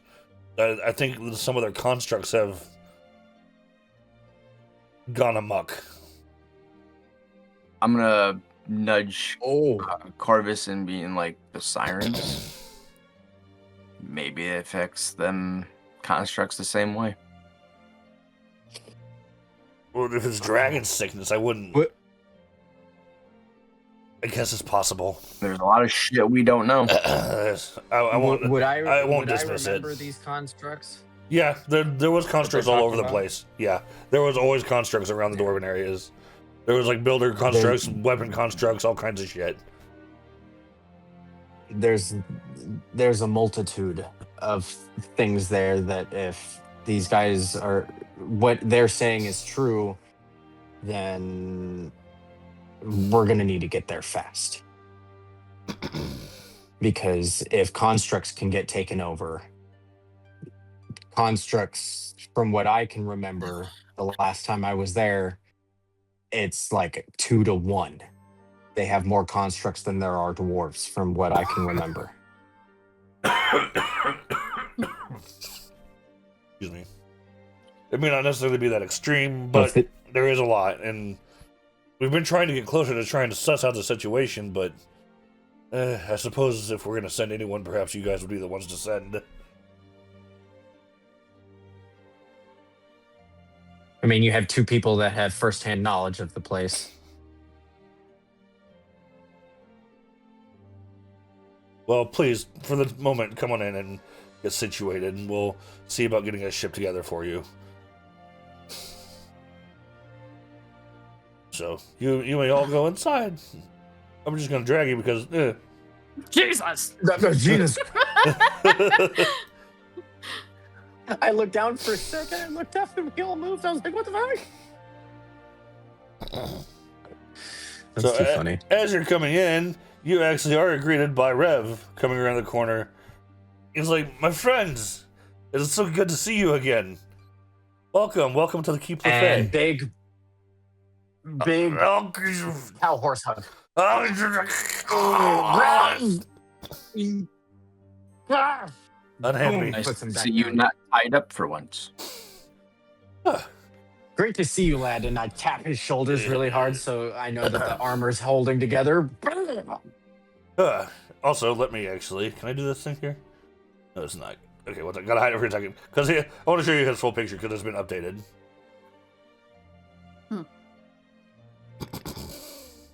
I think some of their constructs have gone amok. I'm gonna nudge Oh, Corvus and being like, the sirens. Maybe it affects them constructs the same way. Well, if it's dragon sickness, I wouldn't. What? I guess it's possible. There's a lot of shit we don't know. I won't. would I won't would I dismiss remember it. these constructs? Yeah, there was constructs all talking over the about? place. Yeah, there was always constructs around the dwarven areas. There was like builder constructs, weapon constructs, all kinds of shit. There's a multitude of things there that if these guys are what they're saying is true, then we're gonna need to get there fast. Because if constructs can get taken over, constructs from what I can remember the last time I was there, it's like 2 to 1. They have more constructs than there are dwarves from what I can remember. Excuse me. It may not necessarily be that extreme, but there is a lot, and we've been trying to get closer to trying to suss out the situation, but I suppose if we're going to send anyone, perhaps you guys would be the ones to send. I mean, you have 2 people that have firsthand knowledge of the place. Well, please, for the moment, come on in and get situated, and we'll see about getting a ship together for you. So, you may all go inside. I'm just going to drag you because... Jesus! Jesus! I looked down for a second, I looked up, and we all moved. I was like, what the fuck? That's So too funny. As you're coming in, you actually are greeted by Rev coming around the corner. He's like, my friends, it is so good to see you again. Welcome to the Keep Buffet. And big cow horse hug. Unhappy. Nice Puts him to back see you down. not tied up for once. Great to see you, lad. And I tap his shoulders really hard so I know that the armor's holding together. Also, let me actually... Can I do this thing here? No, it's not. Okay, well, I gotta hide it for a second. Because I want to show you his full picture because it's been updated.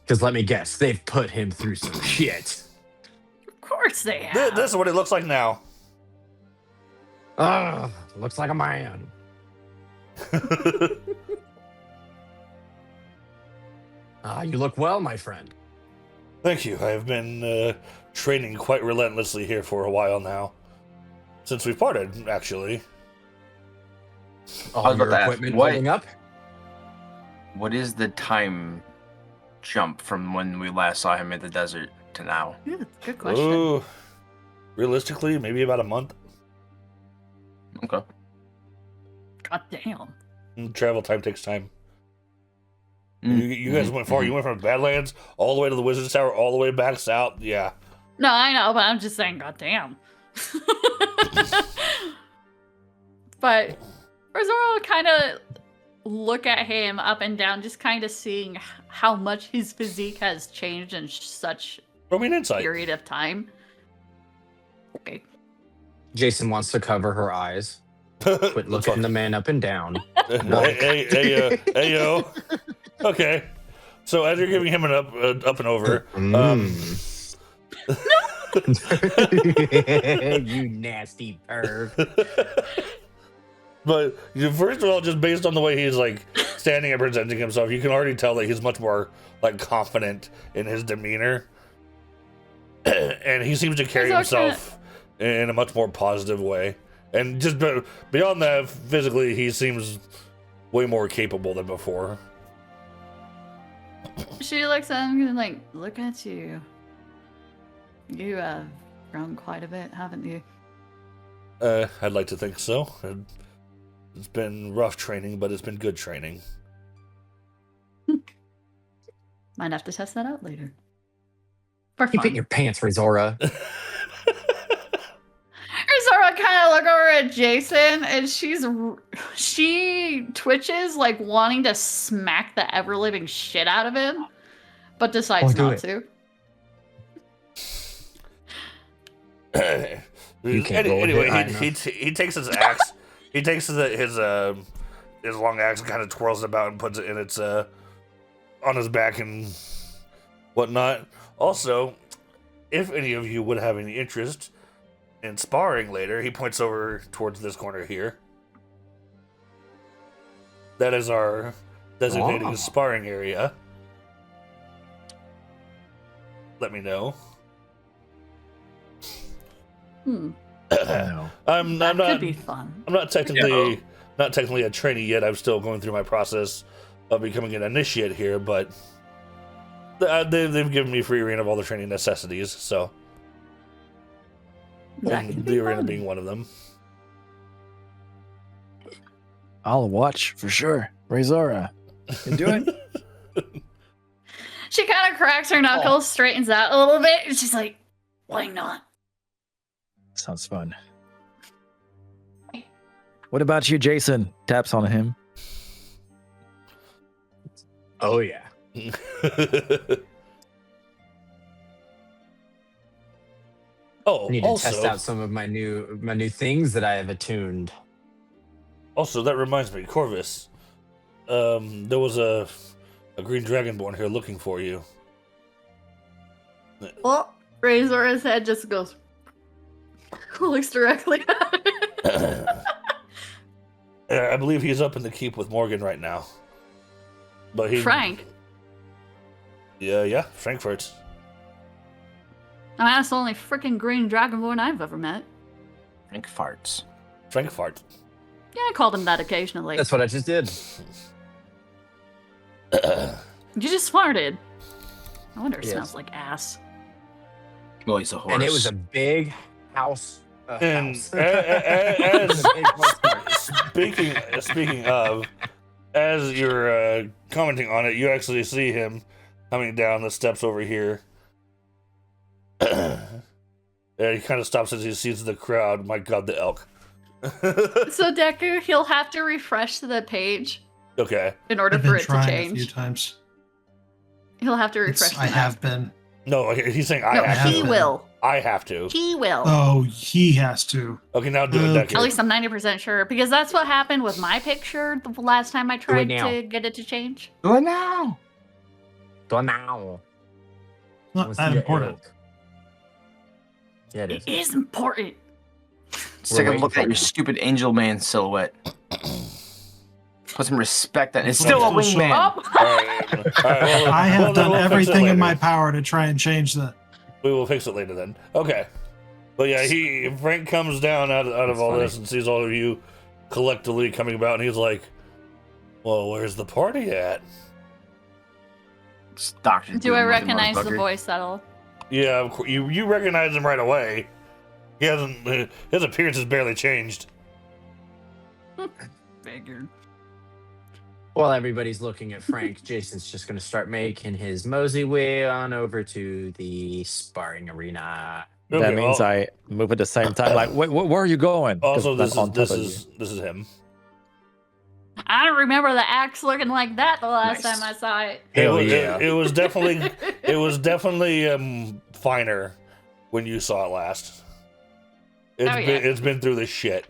Because let me guess, they've put him through some shit. Of course they have. This is what it looks like now. Ugh, looks like a man. You look well, my friend. Thank you. I have been training quite relentlessly here for a while now. Since we parted, actually. All was about your to ask, equipment what- holding up? What is the time jump from when we last saw him in the desert to now? Yeah, good question. Ooh, realistically, maybe about a month. Okay. God damn. Travel time takes time. You guys went far. You went from Badlands all the way to the Wizard's Tower, all the way back south. Yeah. No, I know, but I'm just saying, god damn. But Zoro kind of look at him up and down, just kind of seeing how much his physique has changed in such Throw me an insight. period of time. Okay. Jason wants to cover her eyes. Quit looking the man up and down. hey, yo. Okay. So as you're giving him an up and over, You nasty perv. but first of all, just based on the way he's like standing and presenting himself, you can already tell that he's much more like confident in his demeanor, and he seems to carry He's okay. himself in a much more positive way. And just beyond that, physically, he seems way more capable than before. She looks at him and like, look at you. You have grown quite a bit, haven't you? I'd like to think so. And It's been rough training, but it's been good training. Might have to test that out later. For Keep it fun. in your pants, Rizora. Zora kind of look over at Jason, and she twitches like wanting to smack the ever living shit out of him, but decides do not it. to. You can't roll a hit high Anyway, he enough. takes his axe. He takes his long axe and kind of twirls it about and puts it in its on his back and whatnot. Also, if any of you would have any interest in sparring later, he points over towards this corner here. That is our designated sparring area. Let me know. No. That could be fun. I'm not technically a trainee yet. I'm still going through my process of becoming an initiate here, but they've given me free reign of all the training necessities, so That and could the be arena fun. being one of them. I'll watch for sure. Razora, you do it? She kind of cracks her knuckles, straightens out a little bit, and she's like, "Why not?" Sounds fun. What about you, Jason? Taps on him. Oh yeah. Oh, I need to test out some of my new things that I have attuned. Also, that reminds me, Corvus. There was a green dragonborn here looking for you. Well, Razor's head just goes, looks directly at it. I believe he's up in the keep with Morgan right now. But he Frank. Yeah, Frankfurt. I mean, that's the only freaking green dragonborn I've ever met. Frank farts. Frankfurt. Yeah, I called him that occasionally. That's what I just did. You just farted. I wonder if it Yes. smells like ass. Well, he's a horse. And it was a big house. And house. as A big house. speaking of, as you're commenting on it, you actually see him coming down the steps over here. And he kind of stops as he sees the crowd. My God, the elk. So Deku, he'll have to refresh the page Okay. in order I've for been it to trying a few change. times. He'll have to refresh the I map. have been. No, he's saying No, I have he to. will. I have to. He will. Oh, he has to. Okay, now do it, Okay. Deku. At least I'm 90% sure, because that's what happened with my picture the last time I tried now. to get it to change. Do it now. Do it now. Not Let's that see your important. elk. Yeah, it is. It is important. Let's take a waiting look for at it your now. stupid angel man silhouette. Put some respect on it. It's That's still a what I'm wingman. Oh, All right, well, I have well, then done we'll fix it everything in later. my power to try and change that. We will fix it later then. Okay. But yeah, Frank comes down out of That's all funny. this and sees all of you collectively coming about, and he's like, "Well, where's the party at?" It's Dr. do Doom, I mother recognize the motherfucker. voice at all? Yeah, of course, you recognize him right away. He hasn't. His appearance has barely changed. Figured. While everybody's looking at Frank, Jason's just going to start making his mosey way on over to the sparring arena. That Okay, means I move at the same time. Like, where are you going? 'Cause Also, I'm this on top of is him. I don't remember the axe looking like that the last Nice. time I saw it. Hell it, yeah. it was definitely finer when you saw it last. It's been through the shit.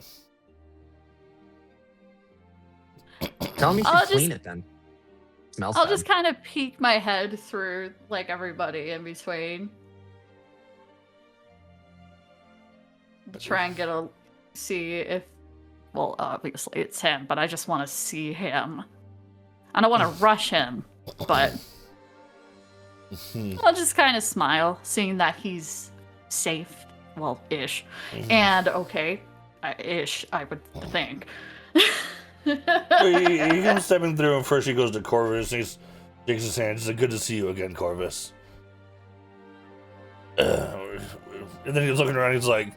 Tell me I'll to clean just- it then. Smells I'll bad. just kind of peek my head through like everybody in between. Try and see if, well, obviously it's him, but I just want to see him. I don't want to rush him, but I'll just kind of smile, seeing that he's safe, well, ish, and okay, ish, I would think. He comes stepping through, and first he goes to Corvus, and he shakes his hand. He says, "Good to see you again, Corvus." And then he's looking around, he's like,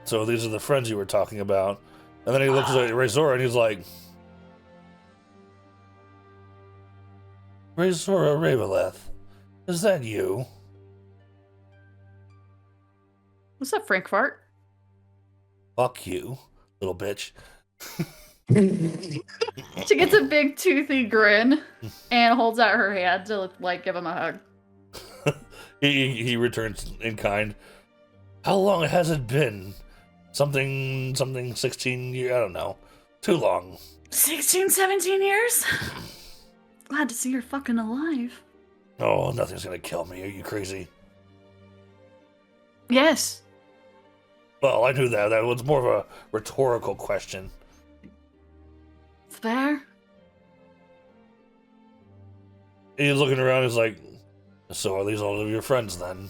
"So these are the friends you were talking about?" And then he looks at Razora and he's like, Razora Raveleth, is that you? What's up, Frankfurt? Fuck you, little bitch. She gets a big toothy grin and holds out her hand to like give him a hug. He returns in kind. How long has it been? Something 16 years, I don't know. Too long. 16, 17 years? Glad to see you're fucking alive. Oh, nothing's gonna kill me. Are you crazy? Yes. Well, I knew that. That was more of a rhetorical question. Fair. He's looking around. He's like, so are these all of your friends then?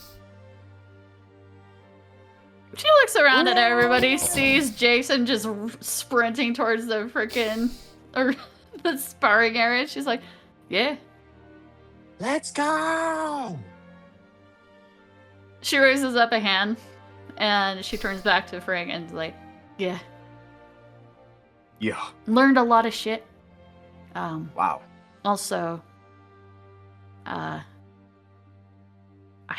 She looks around at everybody, sees Jason just sprinting towards the freaking or the sparring area. She's like, yeah. Let's go. She raises up a hand and she turns back to Frank and is like, yeah. Yeah. Learned a lot of shit. Wow. Also, I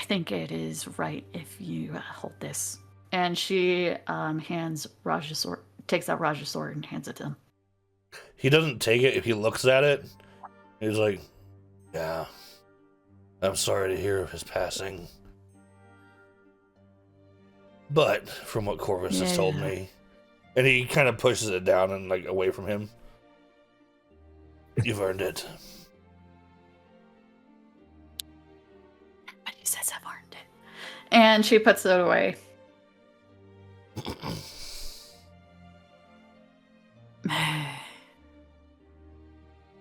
think it is right if you hold this. And she hands Raj's sword, takes out Raj's sword and hands it to him. He doesn't take it. If he looks at it, he's like, yeah, I'm sorry to hear of his passing. But from what Corvus has told me, and he kind of pushes it down and like away from him. You've earned it. But he says I've earned it. And she puts it away.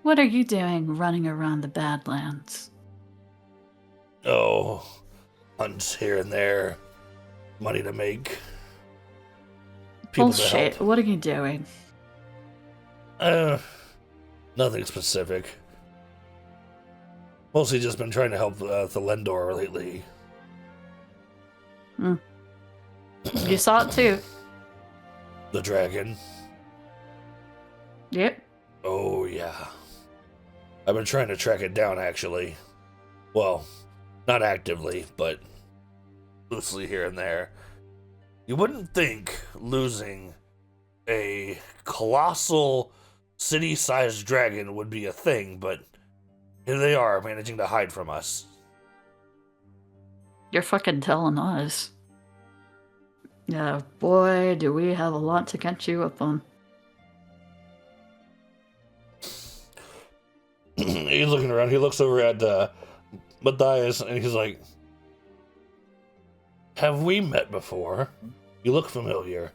What are you doing running around the Badlands? Oh, hunts here and there. Money to make. People to Bullshit. help. What are you doing? Nothing specific. Mostly just been trying to help the Lendor lately. You saw it too. The dragon. Yep. Oh, yeah. I've been trying to track it down, actually. Well, not actively, but loosely here and there. You wouldn't think losing a colossal city-sized dragon would be a thing, but here they are, managing to hide from us. You're fucking telling us. Yeah, boy, do we have a lot to catch you up on. He's looking around. He looks over at Matthias, and he's like, have we met before? You look familiar.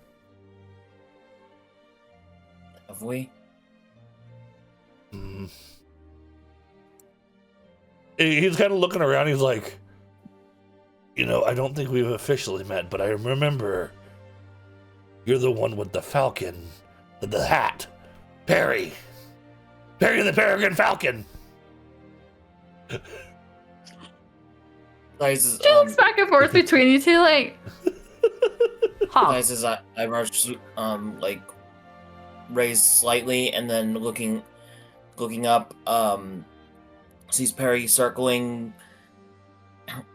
Have we? He's kind of looking around. He's like, I don't think we've officially met, but I remember you're the one with the falcon, the hat. Perry the Peregrine Falcon. Guys, She looks back and forth between you two, like, huh. guys, his eyebrows like raised slightly, and then looking up, sees Perry circling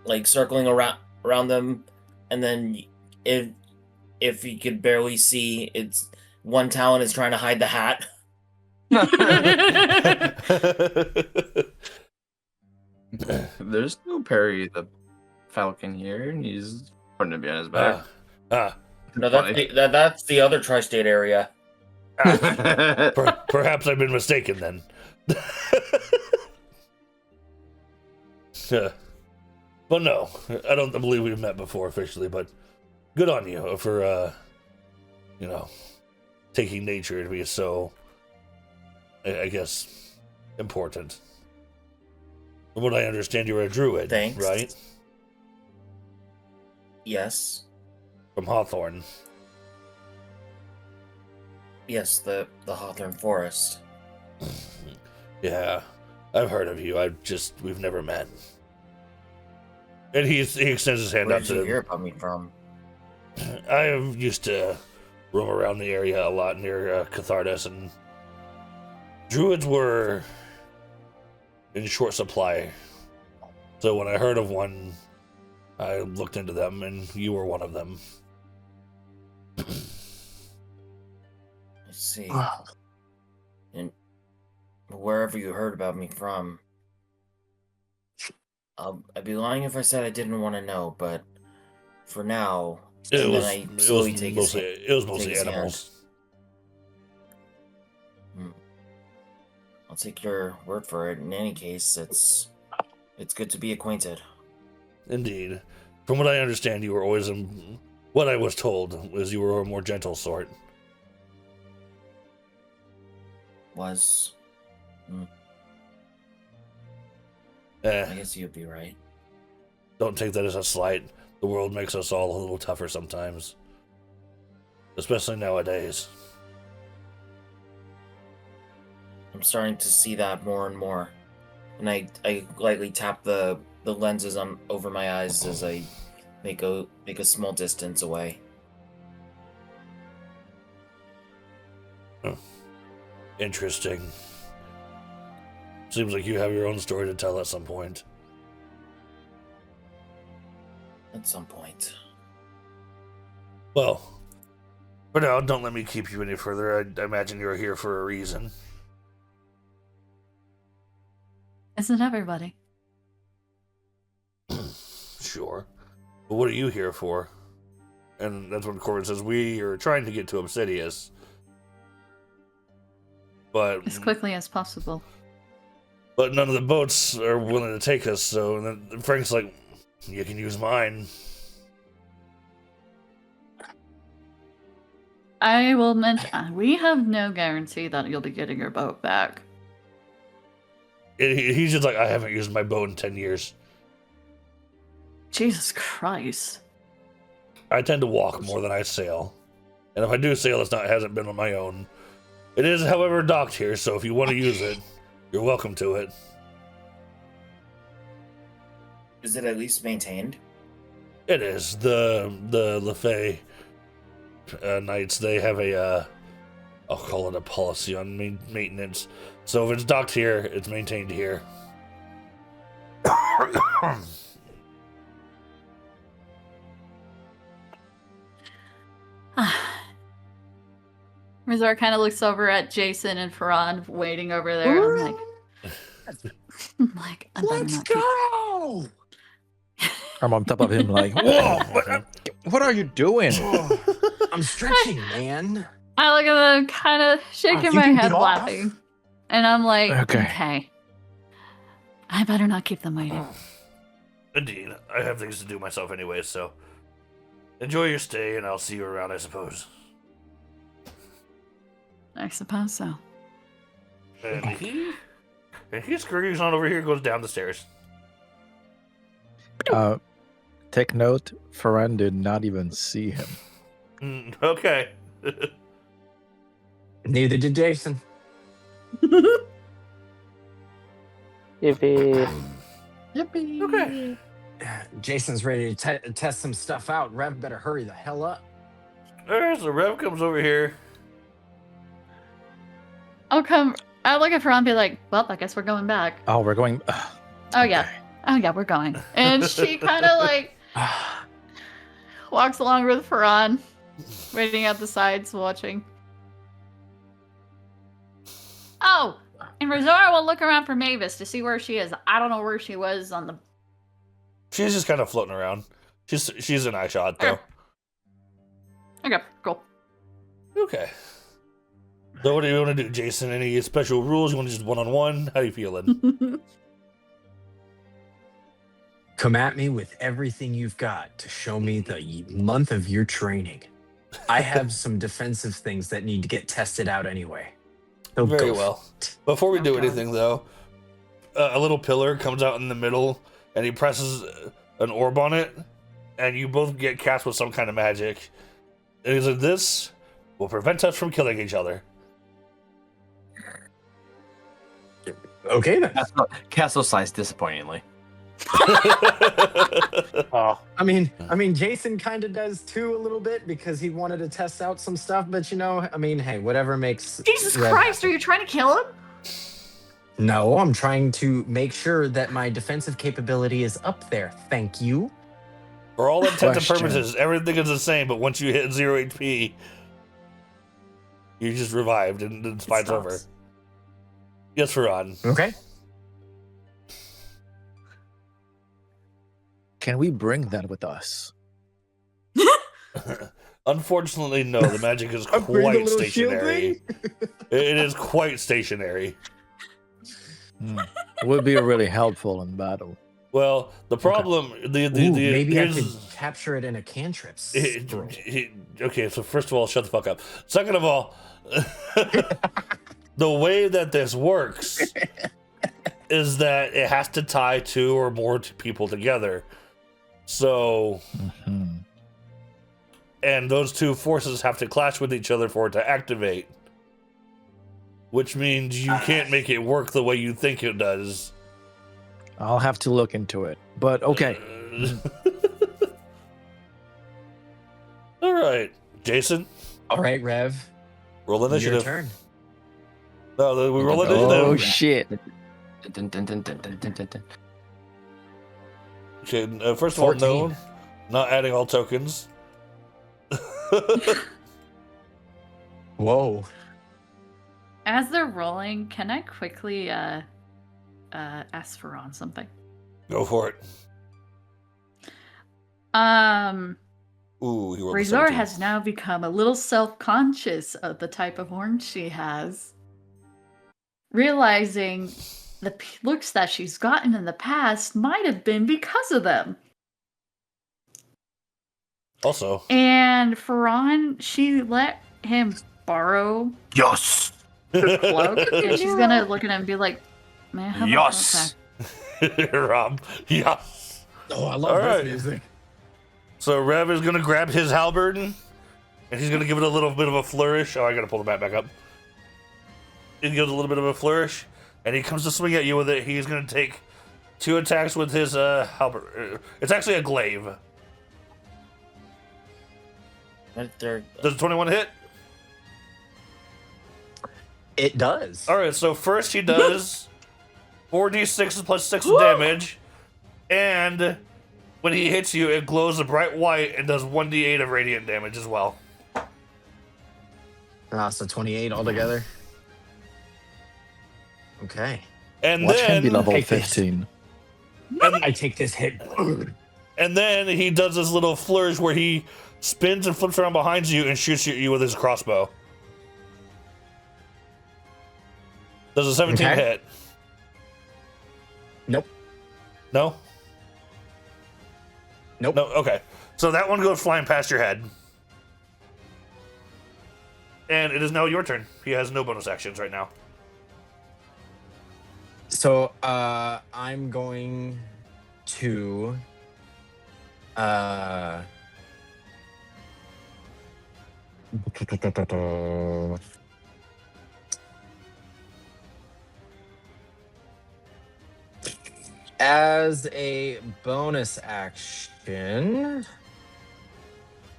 around them, and then if he could barely see, it's one talon is trying to hide the hat. There's no Perry the Falcon here, and he's putting it behind his back. No, that's the other tri-state area. Perhaps I've been mistaken then. But no, I don't believe we've met before officially, but good on you for, taking nature to be so, I guess, important. From what I understand, you're a druid, Thanks. right? Yes. From Hawthorne. Yes, the Hawthorne Forest. Yeah, I've heard of you. We've never met. And he extends his hand Where out did to you him. hear about me from? I used to roam around the area a lot near Cathartes, and druids were in short supply. So when I heard of one, I looked into them, and you were one of them. I see. And wherever you heard about me from, I'd be lying if I said I didn't want to know, but for now, It was take mostly his hand. animals. I'll take your word for it. In any case, it's good to be acquainted. Indeed. From what I understand, you were always what I was told was you were a more gentle sort. Was. I Eh, guess you'd be right. don't take that as a slight. The world makes us all a little tougher sometimes. Especially nowadays. I'm starting to see that more and more. And I lightly tap the lenses over my eyes as I make a small distance away. Interesting. Seems like you have your own story to tell at some point. At some point. Well, for now, don't let me keep you any further. I imagine you're here for a reason. Isn't everybody? Sure. But what are you here for? And that's when Corbin says, we are trying to get to Obsidius. But As quickly as possible. But none of the boats are willing to take us, so and then Frank's like, you can use mine. I will mention, we have no guarantee that you'll be getting your boat back. He's just like, I haven't used my boat in 10 years. Jesus Christ. I tend to walk more than I sail. And if I do sail, it hasn't been on my own. It is, however, docked here, so if you want to use it, you're welcome to it. Is it at least maintained? It is. The Lefay Knights, they have I'll call it a policy on maintenance. So if it's docked here, it's maintained here. Rizar kind of looks over at Jason and Farhan waiting over there. I'm like, I better not go! I'm on top of him like, whoa, what are you doing? I'm stretching, man. I look at them, kind of shaking You my can head, get off. laughing. And I'm like, Okay. okay. I better not keep them waiting. Indeed. I have things to do myself anyway, so enjoy your stay, and I'll see you around, I suppose. I suppose so. And he scurries on over here, goes down the stairs. Take note, Ferran did not even see him. Okay. Neither did Jason. Yippee. Yippee. Okay. Jason's ready to test some stuff out. Rev better hurry the hell up. Alright, so Rev comes over here. I'll look at Farhan and be like, well, I guess we're going back. Oh, we're going. Oh, yeah. Oh, yeah, we're going. And she kind of like walks along with Farhan, waiting at the sides, watching. Oh, and Rosara will look around for Mavis to see where she is. I don't know where she was on the. She's just kind of floating around. She's an eye shot, though. Okay, cool. Okay. So what do you want to do, Jason? Any special rules? You want to just one-on-one? How you feeling? Come at me with everything you've got to show me the month of your training. I have some defensive things that need to get tested out anyway. So Very go well. Before we do Okay. anything, though, a little pillar comes out in the middle, and he presses an orb on it, and you both get cast with some kind of magic. And he's like, this will prevent us from killing each other. Okay then. Castle size, disappointingly. Oh, I mean, Jason kind of does too a little bit because he wanted to test out some stuff. But hey, whatever makes Jesus Rev Christ, happy. are you trying to kill him? No, I'm trying to make sure that my defensive capability is up there. Thank you. For all intents and Question. purposes, everything is the same, but once you hit 0 HP, you're just revived and the fight's over. stops. Yes, Ron. Okay. Can we bring that with us? Unfortunately, no. The magic is Upgrade the quite little shield stationary. It is quite stationary. Would be really helpful in battle. Well, the problem, Maybe I here's- could capture it in a cantrip. okay, so first of all, shut the fuck up. Second of all, the way that this works is that it has to tie 2 or more people together. So, and those 2 forces have to clash with each other for it to activate, which means you can't make it work the way you think it does. I'll have to look into it. But okay. All right, Jason, All right, Rev. roll Your initiative. turn. No, we roll Oh initiative. shit. Dun, dun, dun, dun, dun, dun, dun, dun. Okay, first of all, 14. no, not adding all tokens. Whoa. As they're rolling, can I quickly ask for on something? Go for it. Ooh, he rolled a Razor 17. has now become a little self-conscious of the type of horn she has, realizing the looks that she's gotten in the past might have been because of them. Also, And Faron, she let him borrow Yes. her cloak, and she's gonna look at him and be like, "May I have Yes. Rob, yes. Oh, I love All this right. music. So Rev is gonna grab his halberd, and he's gonna give it a little bit of a flourish. Oh, I gotta pull the map back up. He gives a little bit of a flourish, and he comes to swing at you with it. He's gonna take 2 attacks with his halberd. It's actually a glaive. Right there. Does 21 hit? It does. All right. So first he does 4d6 plus 6 of damage, and when he hits you, it glows a bright white and does 1d8 of radiant damage as well. So 28 altogether. Okay. And Watch him be then level Take this. 15. I take this hit. And then he does this little flourish where he spins and flips around behind you and shoots at you with his crossbow. Does a 17 Okay. hit? Nope. No? Nope. No, okay. So that one goes flying past your head. And it is now your turn. He has no bonus actions right now. So I'm going to as a bonus action,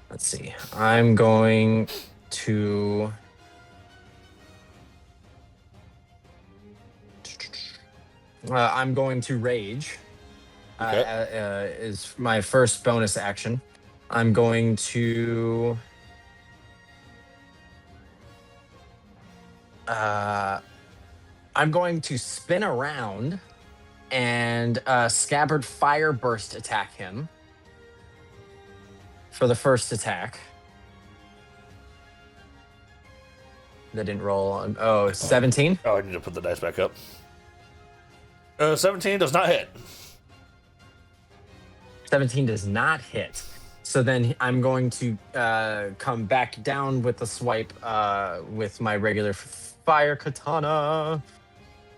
let's see. I'm going to I'm going to rage. Okay. Is my first bonus action. I'm going to spin around and Scabbard Fire Burst attack him for the first attack. That didn't roll on. Oh, 17. Oh, I need to put the dice back up. 17 does not hit. 17 does not hit. So then I'm going to come back down with the swipe with my regular fire katana.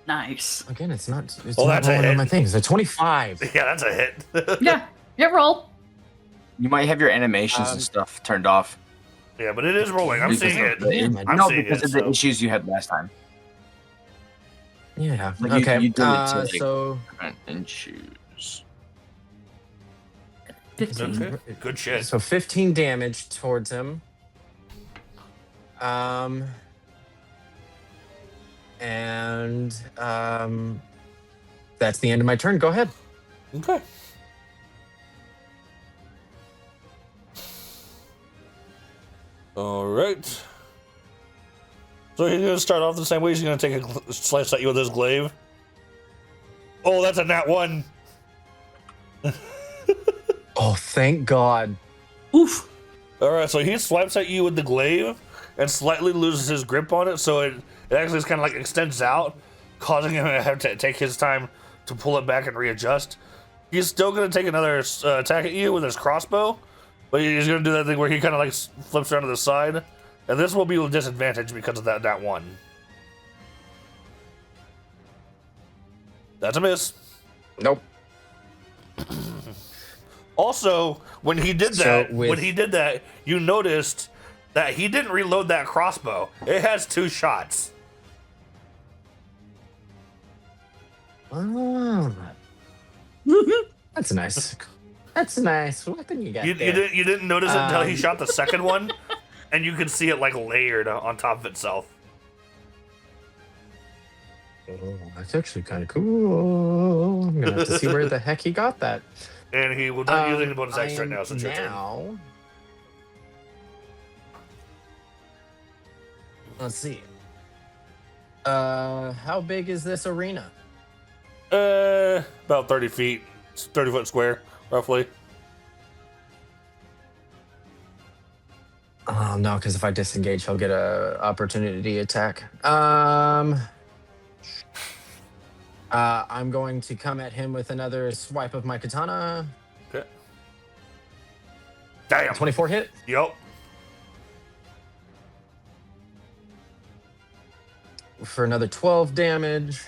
Nice. Again, it's not. It's Oh, not that's a rolling on hit. my things. A 25. Yeah, that's a hit. Yeah, it rolled. You might have your animations and stuff turned off. Yeah, but it is rolling. I'm Because seeing of it. the- I'm no, seeing because it, of the so- issues you had last time. Yeah. Like you- Okay. you did it to, like- So And choose. 15. Okay. Good shit. So 15 damage towards him. And that's the end of my turn. Go ahead. Okay. All right. So he's gonna start off the same way. He's gonna take a slice at you with his glaive. Oh, that's a nat 1. Oh, thank God. Oof. All right, so he swipes at you with the glaive and slightly loses his grip on it, so it actually just kind of like extends out, causing him to have to take his time to pull it back and readjust. He's still gonna take another attack at you with his crossbow, but he's gonna do that thing where he kind of like flips around to the side, and this will be with disadvantage because of that one. That's a miss. Nope. Also, when he did So that, you noticed that he didn't reload that crossbow. It has 2 shots. Oh. That's nice. That's a nice weapon you got You there. didn't notice it until he Um, shot the second one, and you could see it like layered on top of itself. Oh, that's actually kind of cool. I'm gonna have to see where the heck he got that. And he will not use any bonus I action right am now, so it's your turn. now. Let's see. How big is this arena? About 30 feet. It's 30 foot square, roughly. Oh no, because if I disengage, he'll get a opportunity attack. I'm going to come at him with another swipe of my katana. Okay. Damn. 24 hit. Yup. For another 12 damage.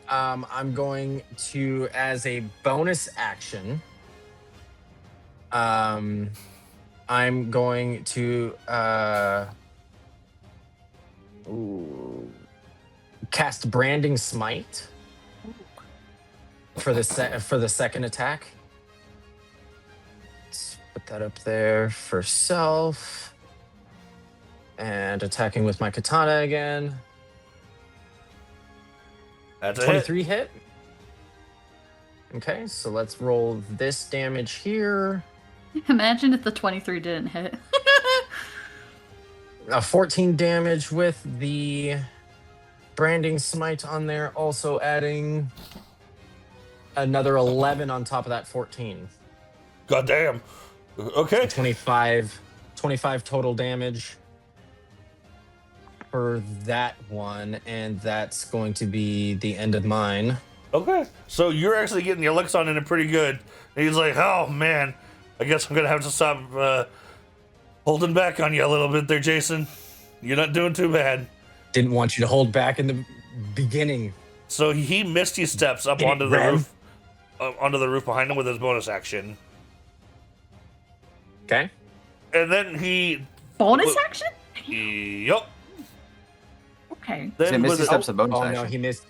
I'm going to, as a bonus action, I'm going to cast Branding Smite for the second attack. Let's put that up there for self. And attacking with my katana again. That's a hit. 23 hit. Okay, so let's roll this damage here. Imagine if the 23 didn't hit. 14 damage with the Branding Smite on there, also adding another 11 on top of that 14. God damn. Okay. 25 total damage for that one, and that's going to be the end of mine. Okay. So you're actually getting your licks on in it pretty good. And he's like, oh man, I guess I'm gonna have to stop holding back on you a little bit there, Jason. You're not doing too bad. Didn't want you to hold back in the beginning. So he misty steps up onto the roof, onto the roof behind him with his bonus action, Okay. and then he. Bonus action? Yup. Okay. So Then Misty with Step's a bonus Oh action. no, he missed.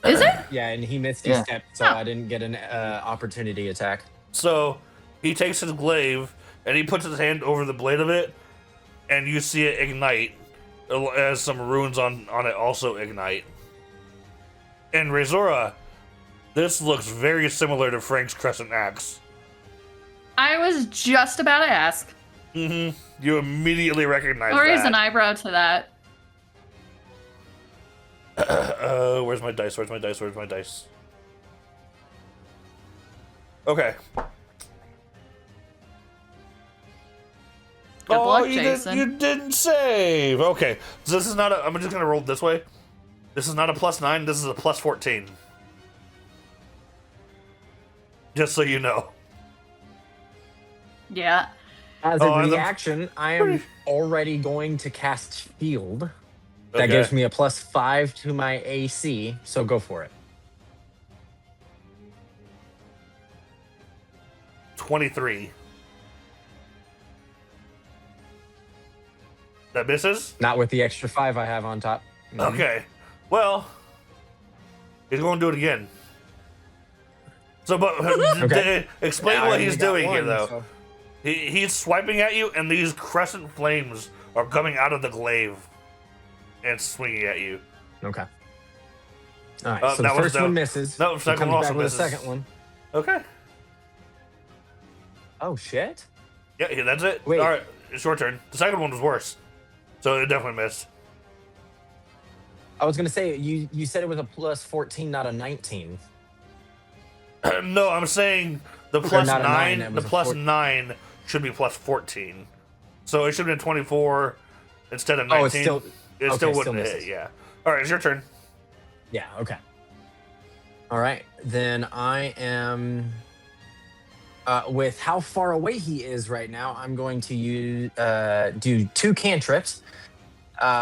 Is it? Yeah, and he missed his Yeah. step, so Oh. I didn't get an opportunity attack. So he takes his glaive and he puts his hand over the blade of it, and you see it ignite as some runes on it also ignite. And Razora, this looks very similar to Frank's Crescent Axe. I was just about to ask. Mm-hmm. You immediately recognize Or is that. an eyebrow to that? Where's my dice? Where's my dice? Where's my dice? Okay. Good luck, you Jason. you didn't save. Okay, so this is not a. I'm just gonna roll this way. This is not a +9. This is a +14. Just so you know. Yeah. As a Oh, and the- reaction, I am already going to cast Shield. That Okay. gives me a +5 to my AC, so go for it. 23. That misses? Not with the extra 5 I have on top. Okay. Well, he's going to do it again. So, but explain Yeah, I what only he's got doing here, one, though. so- He's swiping at you, and these crescent flames are coming out of the glaive and swinging at you. Okay. All right. Oh, So the that was first no- one misses. no, He second comes one back also with misses. a second one. Okay. Oh shit! Yeah, that's it. Wait. All right, it's your turn. The second one was worse, so it definitely missed. I was gonna say you said it was a plus 14, not a 19. No, I'm saying the Okay, plus not a 9, 9. it The was a plus 4 9 should be plus 14. So it should have been 24 instead of 19. Oh, it's still It still wouldn't hit. misses. Yeah. All right, it's your turn. Yeah. Okay. All right. Then I am. With how far away he is right now, I'm going to do 2 cantrips,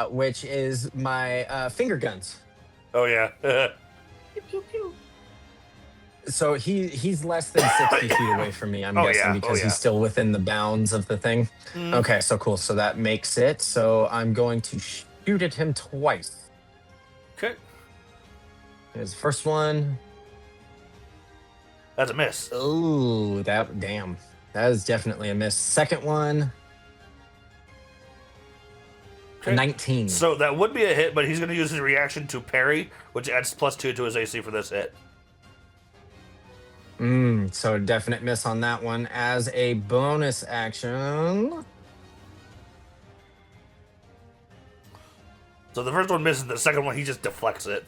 which is my finger guns. Oh yeah. So he's less than 60 feet away from me, I'm Oh, guessing, yeah. Oh, because yeah. he's still within the bounds of the thing. Mm. Okay, so cool. So that makes it. So I'm going to shoot at him twice. Okay. There's the first one. That's a miss. Oh, damn. That is definitely a miss. Second one. Okay. 19. So that would be a hit, but he's going to use his reaction to parry, which adds +2 to his AC for this hit. So definite miss on that one. As a bonus action. So the first one misses. The second one, he just deflects it.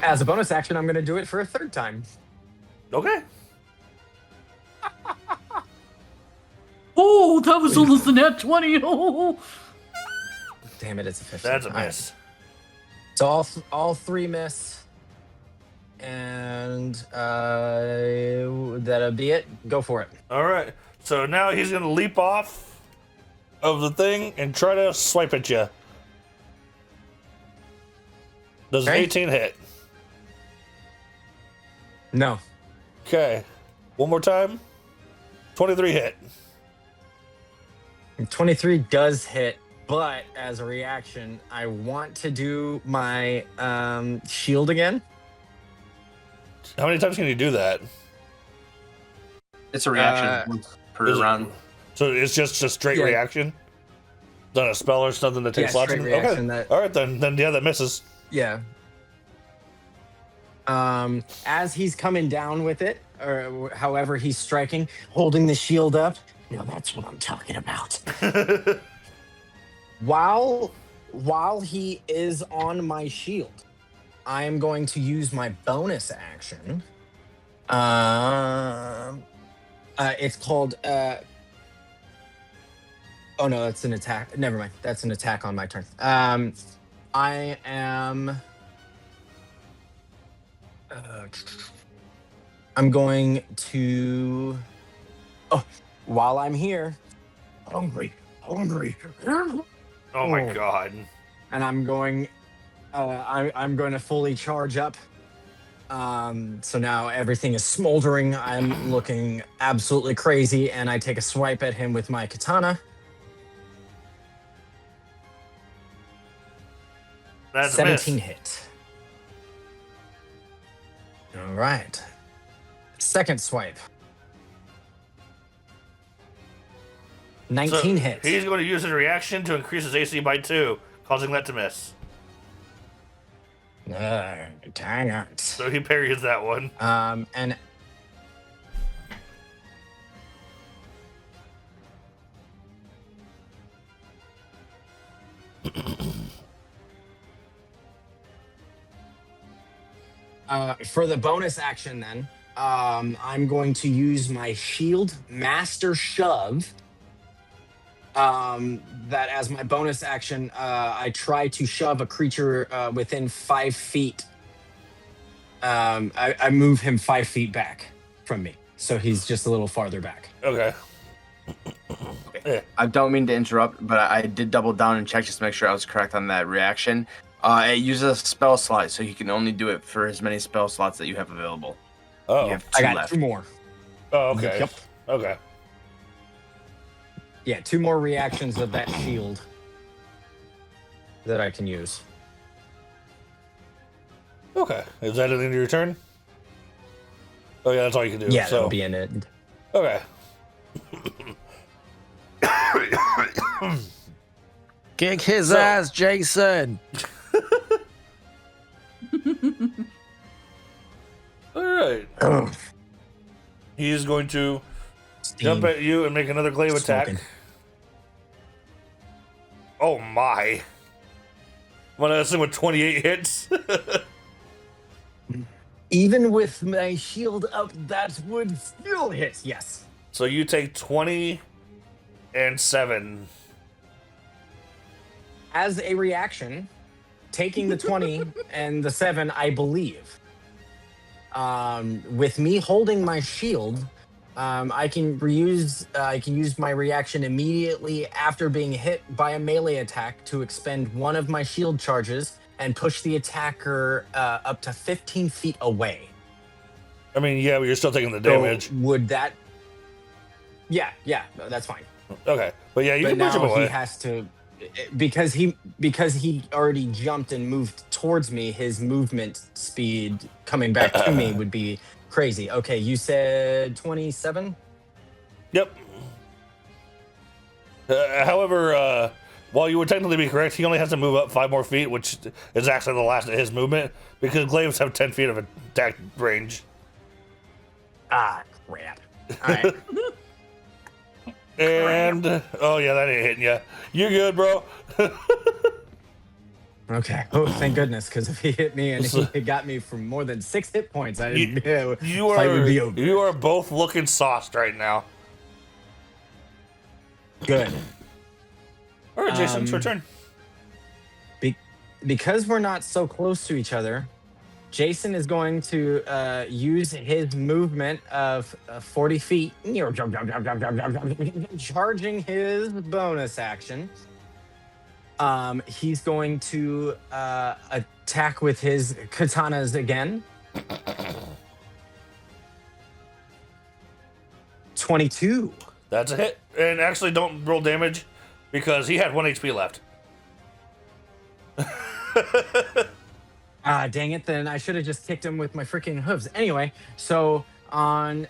As a bonus action, I'm going to do it for a third time. Okay. Oh, that was almost a net 20. Oh. Damn it, it's a 15. That's a All right. miss. So all 3 miss. And that'll be it. Go for it. All right. So now he's going to leap off of the thing and try to swipe at you. Does an Okay. 18 hit? No. Okay. One more time. 23 hit. 23 does hit, but as a reaction, I want to do my shield again. How many times can you do that? It's a reaction once per Is it- round. So it's just a straight Yeah. reaction? Not a spell or something that takes Yeah, lots straight of... reaction Okay. that- All right, then yeah, that misses. Yeah. As he's coming down with it, or however he's striking, holding the shield up. Now that's what I'm talking about. While he is on my shield, I am going to use my bonus action. It's called. Oh no, that's an attack. Never mind. That's an attack on my turn. I am. I'm going to. Oh, while I'm here, hungry. Oh my Oh. god. And I'm going. I'm going to fully charge up. So now everything is smoldering. I'm looking absolutely crazy, and I take a swipe at him with my katana. That's a miss. 17 hit. All right. Second swipe. 19 So hits. he's going to use his reaction to increase his AC by 2, causing that to miss. Dang it. So he parries that one. And for the bonus action, then, I'm going to use my shield master shove. That as my bonus action, I try to shove a creature within 5 feet. I move him 5 feet back from me, so he's just a little farther back. Okay. I don't mean to interrupt, but I did double down and check just to make sure I was correct on that reaction. It uses a spell slot, so you can only do it for as many spell slots that you have available. Oh. You have I 2 got left. 2 more. Oh, okay. Yep. Okay. Yeah, 2 more reactions of that shield that I can use. Okay. Is that the end of your turn? Oh yeah, that's all you can do. Yeah, so that'll be in it. okay. Kick his So- ass, Jason. All right. Ugh. He's going to Steam. jump at you and make another glaive attack. Smoking. Oh my! I'm gonna assume with 28 hits. Even with my shield up, that would still hit. Yes. So you take 20 and 7. As a reaction, taking the 20 and the 7, I believe. With me holding my shield, I can use my reaction immediately after being hit by a melee attack to expend one of my shield charges and push the attacker up to 15 feet away. I mean, yeah, but you're still taking the So damage. would that? Yeah, that's fine. Okay, but yeah, you But can push him now he away. has to, because he already jumped and moved towards me. His movement speed coming back to me would be crazy. Okay, you said 27. Yep. However, while you would technically be correct, he only has to move up 5 more feet, which is actually the last of his movement, because glaives have 10 feet of attack range. Ah, crap. All right. And oh yeah, that ain't hitting you. You're good, bro. Okay. Oh, thank goodness, because if he hit me and he got me for more than 6 hit points, You fight would be are over. you are both looking sauced right now. Good. All right, Jason, it's your turn. Because we're not so close to each other, Jason is going to use his movement of 40 feet, charging his bonus action. He's going to attack with his katanas again. 22. That's a hit. And actually, don't roll damage because he had 1 HP left. Ah, dang it, then I should have just kicked him with my freaking hooves. Anyway, so on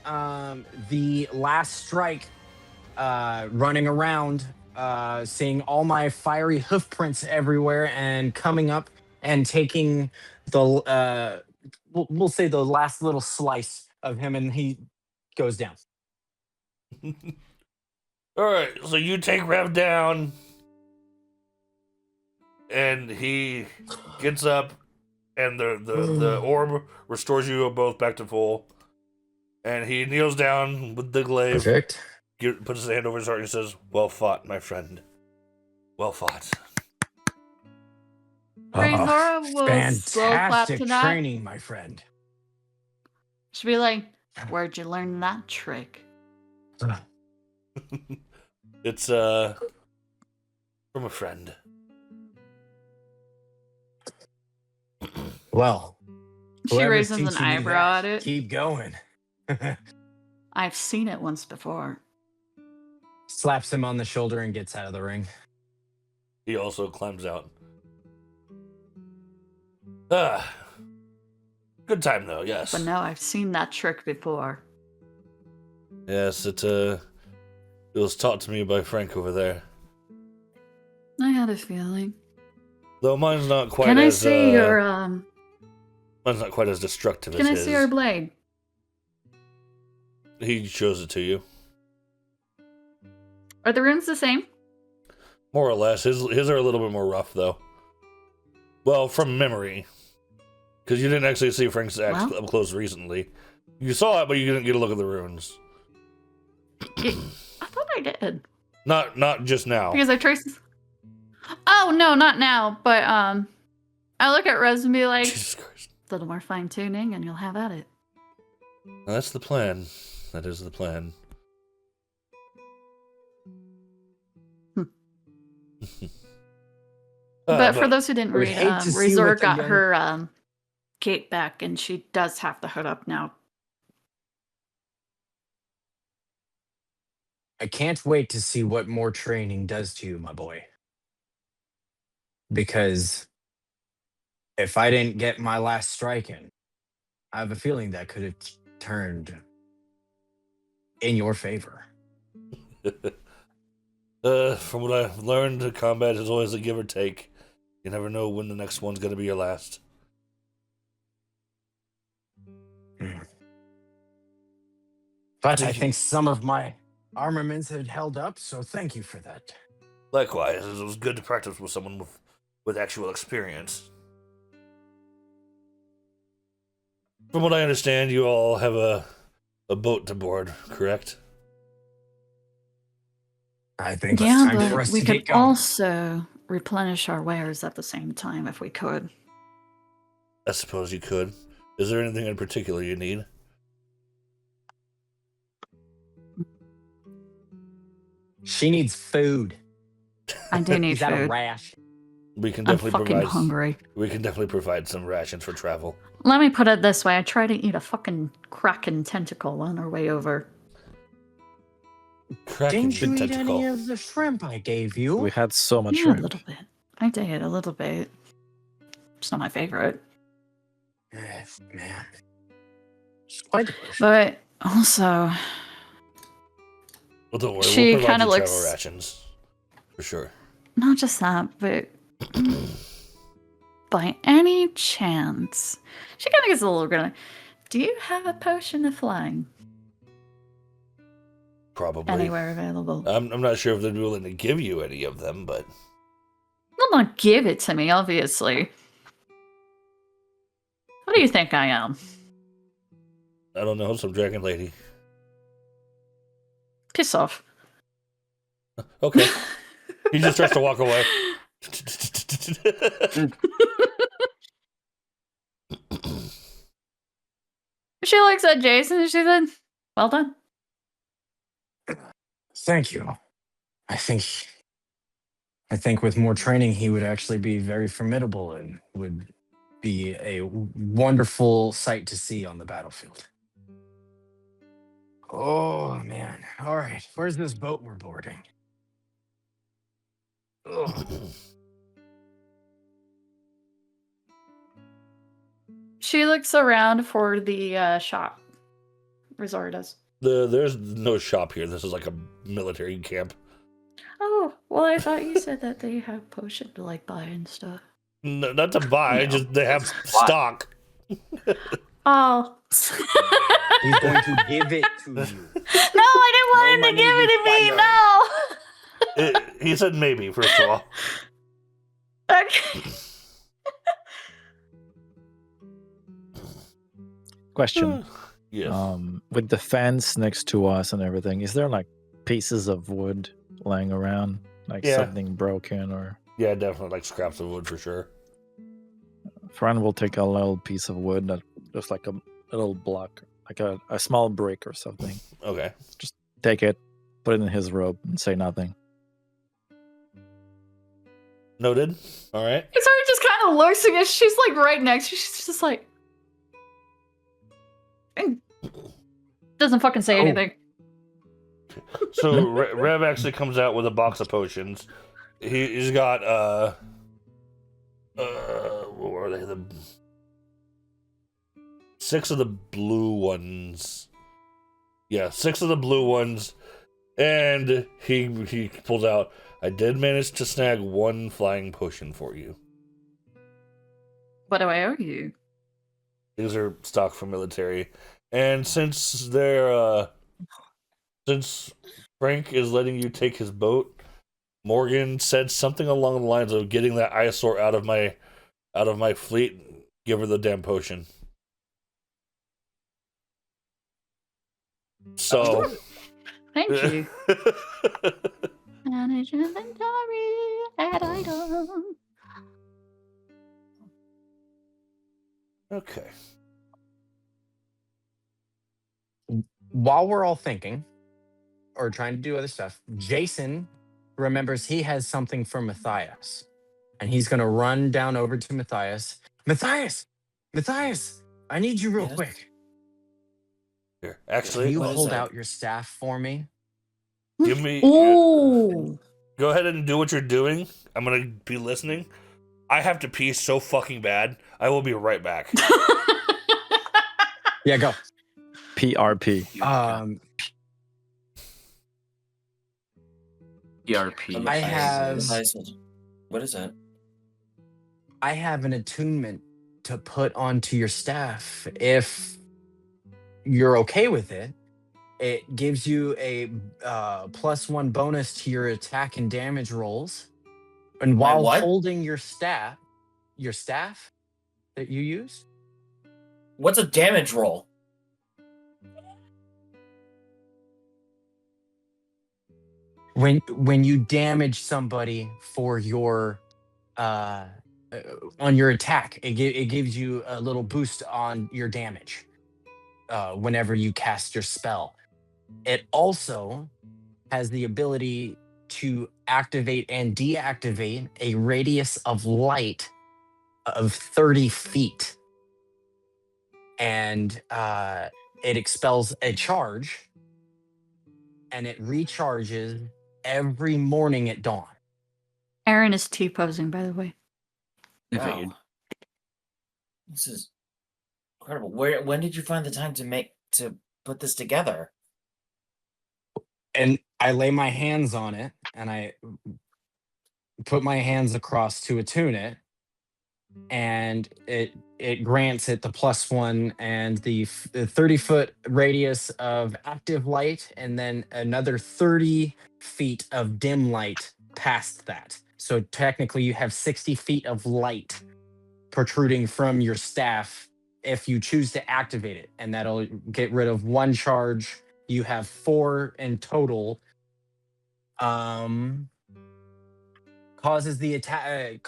the last strike, running around, seeing all my fiery hoof prints everywhere and coming up and taking the, we'll say the last little slice of him, and he goes down. All right, so you take Rev down, and he gets up, and the orb restores you both back to full. And he kneels down with the glaive, Perfect. puts his hand over his heart, and says, "Well fought, my friend. Well fought." Zora will slow clap Fantastic to that. training, my friend. Should be like, where'd you learn that trick? It's from a friend. Well, She whoever's raises an teaching you eyebrow that, at it. Keep going. I've seen it once before. Slaps him on the shoulder and gets out of the ring. He also climbs out. Ah, good time though. Yes. But no, I've seen that trick before. Yes, it was taught to me by Frank over there. I had a feeling. Though mine's not quite Can I as see your mine's not quite as destructive Can I as see his. your blade? He shows it to you. Are the runes the same? More or less. His are a little bit more rough though. Well, from memory. Because you didn't actually see Frank's axe up close recently. You saw it, but you didn't get a look at the runes. I thought I did. Not just now. Because I traced. Oh no, not now. But I look at Rose and be like, Jesus Christ. a little more fine tuning, and you'll have at it. Well, that's the plan. That is the plan. But for those who didn't I would read, hate to see Razor what the got young- her cape back, and she does have the hood up now. I can't wait to see what more training does to you, my boy. Because if I didn't get my last strike in, I have a feeling that could have turned in your favor. From what I've learned, combat is always a give or take. You never know when the next one's going to be your last. But I think some of my armaments had held up, so thank you for that. Likewise, it was good to practice with someone with actual experience. From what I understand, you all have a boat to board, correct? I think Yeah, it's time for but us we to could get going. also replenish our wares at the same time if we could. I suppose you could. Is there anything in particular you need? She needs food. I do need Is that a food. rash? We can I'm definitely fucking provide. hungry. We can definitely provide some rations for travel. Let me put it this way. I try to eat a fucking kraken tentacle on our way over. Kraken Didn't you eat tentacle. any of the shrimp I gave you? We had so much Yeah, a shrimp. little bit. I did, a little bit. It's not my favorite. Yes, man. It's quite delicious. But also, Well, don't worry. She We'll provide kinda you travel looks- rations for sure. not just that, but by any chance, she kind of gets a little grinning. Do you have a potion of flying Probably. anywhere available? I'm not sure if they'd be willing to give you any of them, but Well, not give it to me, obviously. What do you think I am? I don't know. Some dragon lady. Piss off. Okay. He just starts to walk away. She looks at Jason and she said, well done. Thank you. I think with more training, he would actually be very formidable and would be a wonderful sight to see on the battlefield. Oh, man. All right. Where's this boat we're boarding? Ugh. She looks around for the shop. Zorandos. There's no shop here. This is like a military camp. Oh, well, I thought you said that they have potion to like buy and stuff. No, not to buy, No. just they have stock. Oh. He's going to give it to you. No, I didn't want him to money, give it to me. you No. He said maybe, first of all. Okay. Question. Yes. With the fence next to us and everything, is there like pieces of wood laying around? Like Yeah. something broken or Yeah, definitely like scraps of wood for sure. Fran will take a little piece of wood that just like a little block, like a small brick or something. Okay. Take it, put it in his robe and say nothing. Noted. All right. He sort of just kind of looks and she's like right next to you. She's just like. And doesn't fucking say anything. So Rev actually comes out with a box of potions. He's got what were they? The 6 of the blue ones. Yeah, 6 of the blue ones. And he pulls out, I did manage to snag 1 flying potion for you. What do I owe you? These are stock for military. And since since Frank is letting you take his boat, Morgan said something along the lines of getting that eyesore out of my fleet. Give her the damn potion. So Thank you. Manage inventory, add item. Okay. While we're all thinking or trying to do other stuff, Jason remembers he has something for Matthias. And he's going to run down over to Matthias. Matthias! Matthias! I need you real Yes? quick. Here, Can actually, you What is hold that? out your staff for me? give me. Ooh. Go ahead and do what you're doing. I'm gonna be listening. I have to pee so fucking bad. I will be right back. Yeah, go. PRP. ERP. I have- What is that? I have an attunement to put onto your staff. If you're okay with it, it gives you a +1 bonus to your attack and damage rolls. And My while what? holding your staff that you use, What's a damage roll? when you damage somebody for your on your attack, it gives you a little boost on your damage whenever you cast your spell. It also has the ability to activate and deactivate a radius of light of 30 feet. And it expels a charge, and it recharges every morning at dawn. Aaron is T-posing, by the way. Wow. This is incredible. When did you find the time to put this together? And I lay my hands on it, and I put my hands across to attune it, and it grants it the +1 and the 30-foot radius of active light, and then another 30 feet of dim light past that. So technically, you have 60 feet of light protruding from your staff if you choose to activate it, and that'll get rid of 1 charge. You have 4 in total. Causes the attacker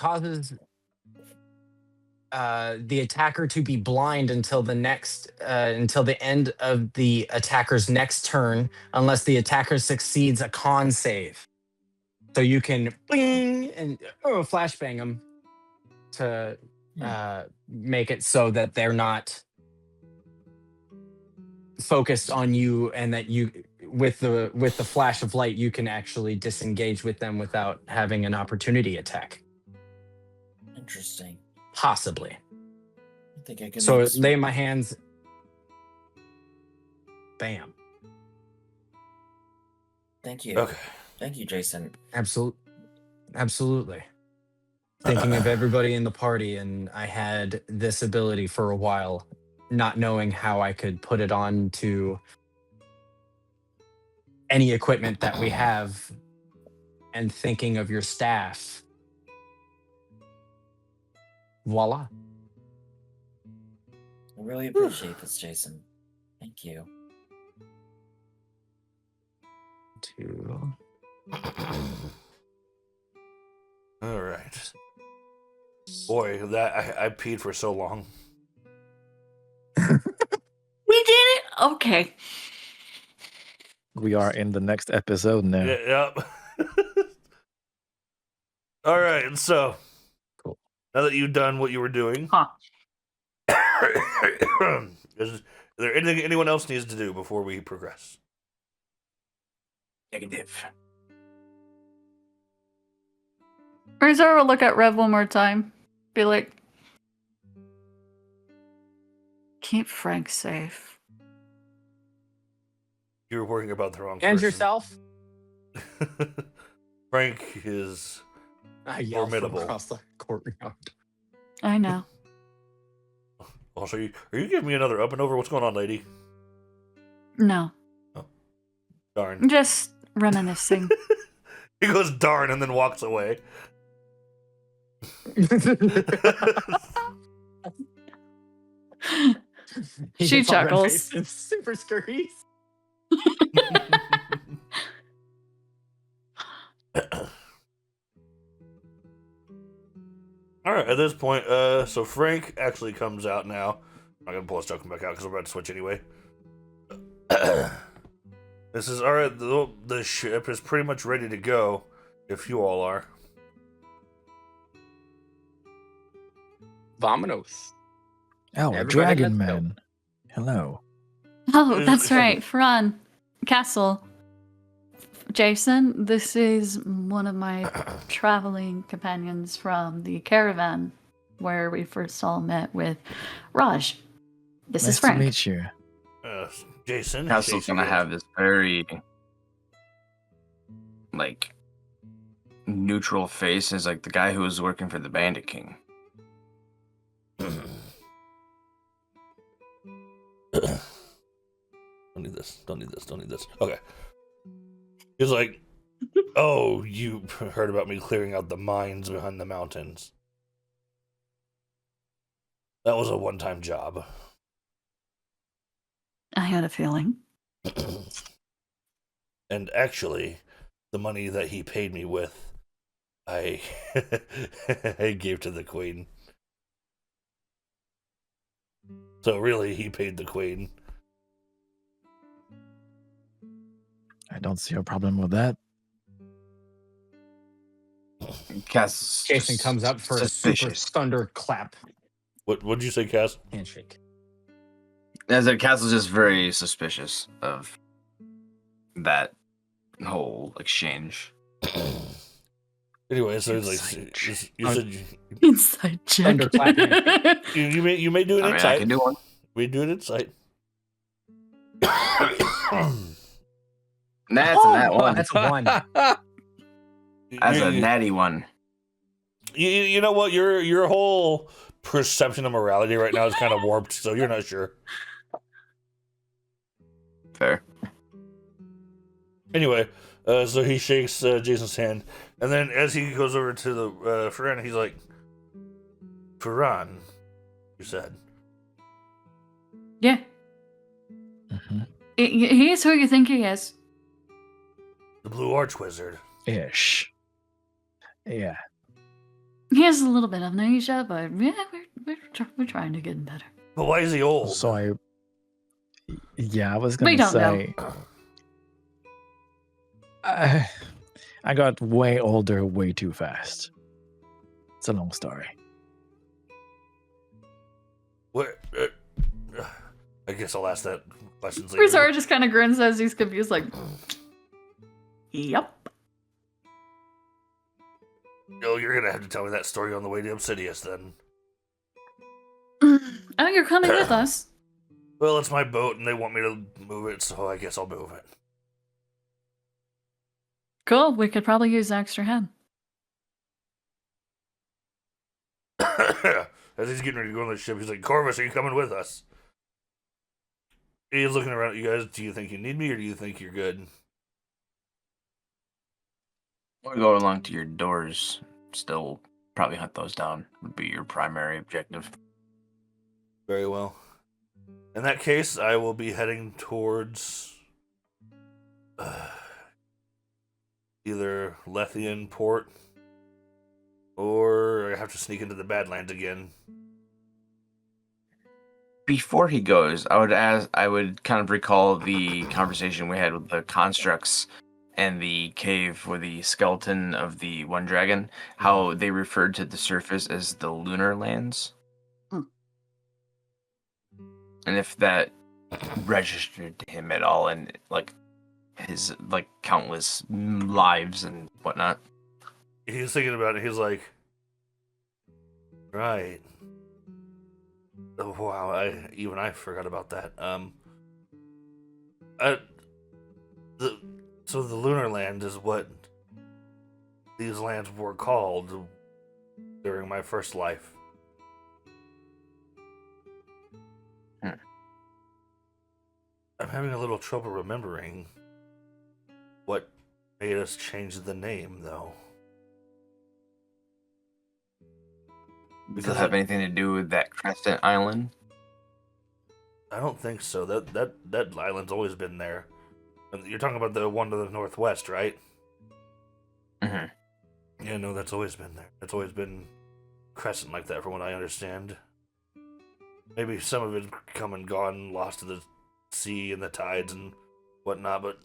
to be blind until the end of the attacker's next turn, unless the attacker succeeds a con save. So you can bling and flashbang them to make it so that they're not focused on you, and that you, with the flash of light, you can actually disengage with them without having an opportunity attack. Interesting. Possibly. I think I can. So make some- lay my hands. Bam. Thank you. Okay. Thank you, Jason. Absolutely. Thinking of everybody in the party, and I had this ability for a while, not knowing how I could put it on to any equipment that we have, and thinking of your staff. Voila. I really appreciate this, Jason. Thank you. All right. Boy, that I peed for so long. We did it? Okay. We are in the next episode now. Yep. All right, so Cool. Now that you've done what you were doing, Huh. is there anything anyone else needs to do before we progress? Negative. Razor will look at Rev one more time. Be like, keep Frank safe. You're worrying about the wrong And person. yourself. Frank is I yell from formidable. across the courtyard. I know. Also, are you giving me another up and over? What's going on, lady? No. Darn. Just reminiscing. He goes darn and then walks away. She chuckles. It's super scurries. All right, at this point, so Frank actually comes out now. I'm not gonna pull his token back out because we're about to switch anyway. This is all right. The ship is pretty much ready to go, if you all are. Vamonos. Oh, Everybody, Dragon let's go. Man. Hello. Oh, that's right. Fran. Castle. Jason, this is one of my traveling companions from the caravan where we first all met with Raj. This Nice is Frank. to meet you. Jason. Castle's gonna have this very like neutral face as like the guy who was working for the Bandit King. Don't need this. Don't need this. Don't need this. Okay. He's like, oh, you heard about me clearing out the mines behind the mountains. That was a one-time job. I had a feeling. And actually, the money that he paid me with, I I gave to the queen. So really, he paid the queen. I don't see a problem with that. Cass Jason comes up for a super thunderclap What'd you say, Cass? handshake. As a Castle's just very suspicious of that whole exchange. Anyway, so he's like, you said Inside check. Thunderclap handshake. you may do an I mean, I insight. can do one. We do an insight. That's a nat one. That's a one. That's a natty one. You know what? Your whole perception of morality right now is kind of warped, so you're not sure. Fair. Anyway, so he shakes Jason's hand, and then as he goes over to the Ferran, he's like, Ferran, you said. Yeah. Mhm. He is who you think he is. The Blue Arch Wizard. Ish. Yeah. He has a little bit of amnesia, but yeah, we're trying to get better. But why is he old? So I was We gonna don't say, I got way older way too fast. It's a long story. Where, I guess I'll ask that questions later. Rizara just kind of grins as he's confused, like, yep. Oh, you're gonna have to tell me that story on the way to Obsidius, then. Oh, you're coming with us. Well, it's my boat, and they want me to move it, so I guess I'll move it. Cool. We could probably use the extra head. As he's getting ready to go on the ship, he's like, Corvus, are you coming with us? He's looking around at you guys. Do you think you need me, or do you think you're good? Or go along to your doors. Still, probably hunt those down would be your primary objective. Very well. In that case, I will be heading towards either Lethian Port, or I have to sneak into the Badlands again. Before he goes, I would kind of recall the conversation we had with the constructs and the cave with the skeleton of the one dragon, how they referred to the surface as the lunar lands. And if that registered to him at all, and like his like countless lives and whatnot. He's thinking about it. He's like, right. Oh, wow, I forgot about that. So the Lunar Land is what these lands were called during my first life. I'm having a little trouble remembering what made us change the name, though. Does it have anything to do with that Crescent Island? I don't think so. That island's always been there. And you're talking about the one to the northwest, right? Mm-hmm. Yeah, no, that's always been there. It's always been Crescent like that, from what I understand. Maybe some of it come and gone, lost to the sea and the tides and whatnot, but...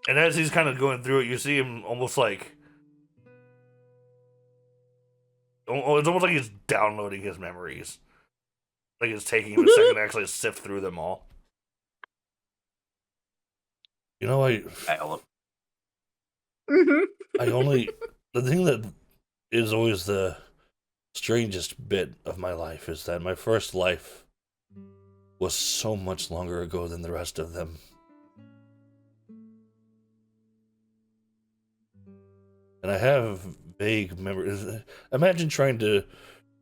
And as he's kind of going through it, you see him almost like... Oh, it's almost like he's downloading his memories. Like it's taking him a second to actually sift through them all. You know, I only... The thing that is always the strangest bit of my life is that my first life was so much longer ago than the rest of them. And I have vague memories. Imagine trying to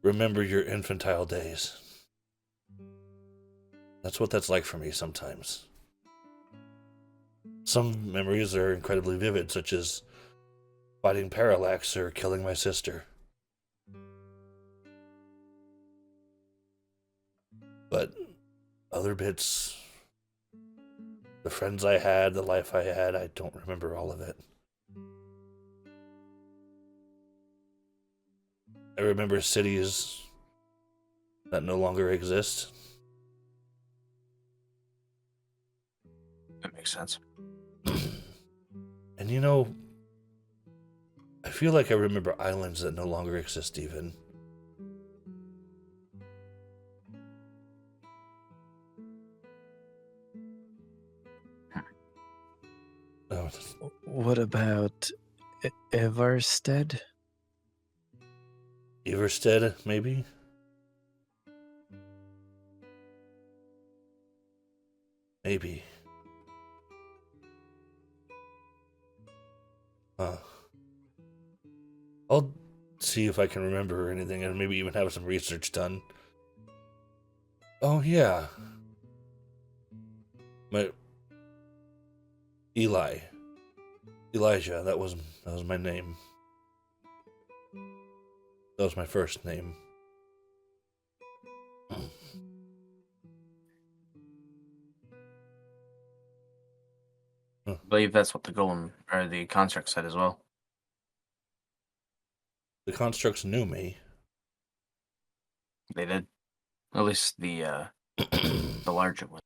remember your infantile days. That's what that's like for me sometimes. Some memories are incredibly vivid, such as fighting Parallax or killing my sister. But other bits, the friends I had, the life I had, I don't remember all of it. I remember cities that no longer exist. That makes sense. And you know, I feel like I remember islands that no longer exist even. Oh, What about Everstead? Everstead, maybe? Maybe. Huh. I'll see if I can remember anything and maybe even have some research done. Oh, yeah. My... Elijah, that was my name. That was my first name. I believe that's what the golem or the construct said as well. The constructs knew me. They did. At least the larger one.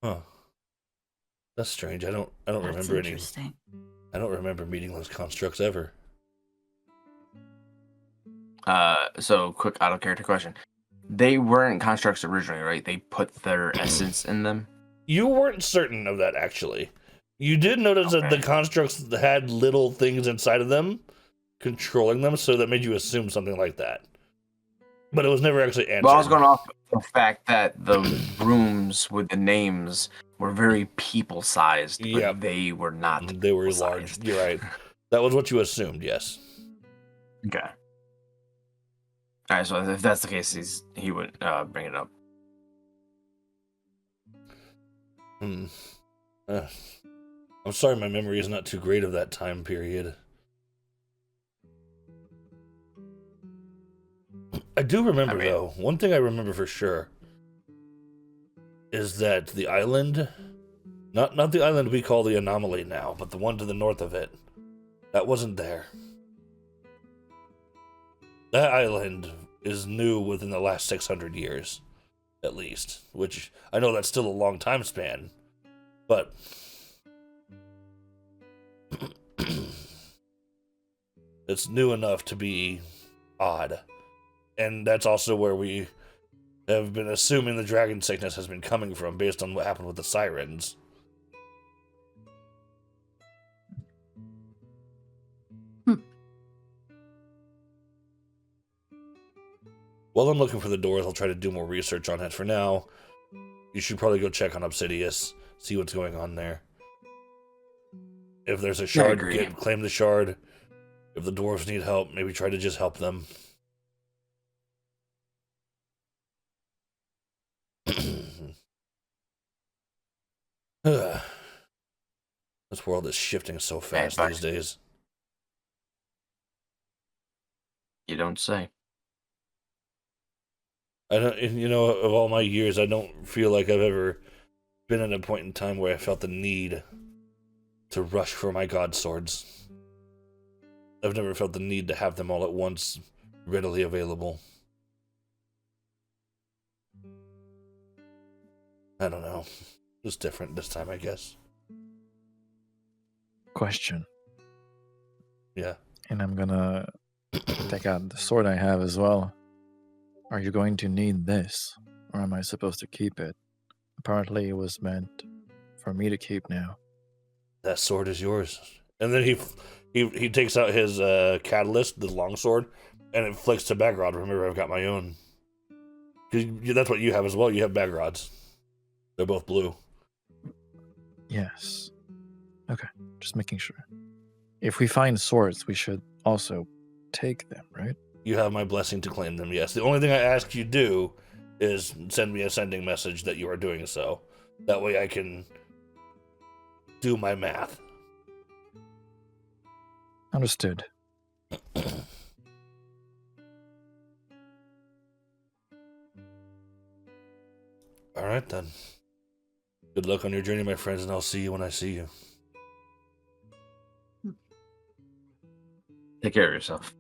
Huh. That's strange. I don't That's remember any. interesting. I don't remember meeting those constructs ever. So quick out of character question. They weren't constructs originally, right? They put their essence in them. You weren't certain of that, actually. You did notice that the constructs had little things inside of them controlling them, so that made you assume something like that. But it was never actually answered. Well, I was going off the fact that the rooms with the names were very people-sized, but Yep. they were not. They were people-sized. large. You're right. That was what you assumed, yes. Okay. All right, so if that's the case, he would bring it up. I'm sorry my memory is not too great of that time period. I do remember, though, one thing I remember for sure is that the island, not the island we call the Anomaly now, but the one to the north of it, that wasn't there. That island is new within the last 600 years, at least, which I know that's still a long time span, but it's new enough to be odd. And that's also where we have been assuming the dragon sickness has been coming from based on what happened with the sirens. While I'm looking for the doors, I'll try to do more research on it. For now, you should probably go check on Obsidius, see what's going on there. If there's a shard, claim the shard. If the dwarves need help, maybe try to just help them. This world is shifting so fast these days. You don't say. I don't, you know, of all my years, I don't feel like I've ever been at a point in time where I felt the need to rush for my god swords. I've never felt the need to have them all at once, readily available. I don't know. It's different this time, I guess. Question. Yeah. And I'm gonna take out the sword I have as well. Are you going to need this, or am I supposed to keep it? Apparently, it was meant for me to keep now. That sword is yours. And then he takes out his catalyst, the longsword, and it flicks to background. Remember, I've got my own. 'Cause that's what you have as well. You have bag rods. They're both blue. Yes. Okay, just making sure. If we find swords, we should also take them, right? You have my blessing to claim them, yes. The only thing I ask you do is send me a sending message that you are doing so. That way I can do my math. Understood. All right, then. Good luck on your journey, my friends, and I'll see you when I see you. Take care of yourself.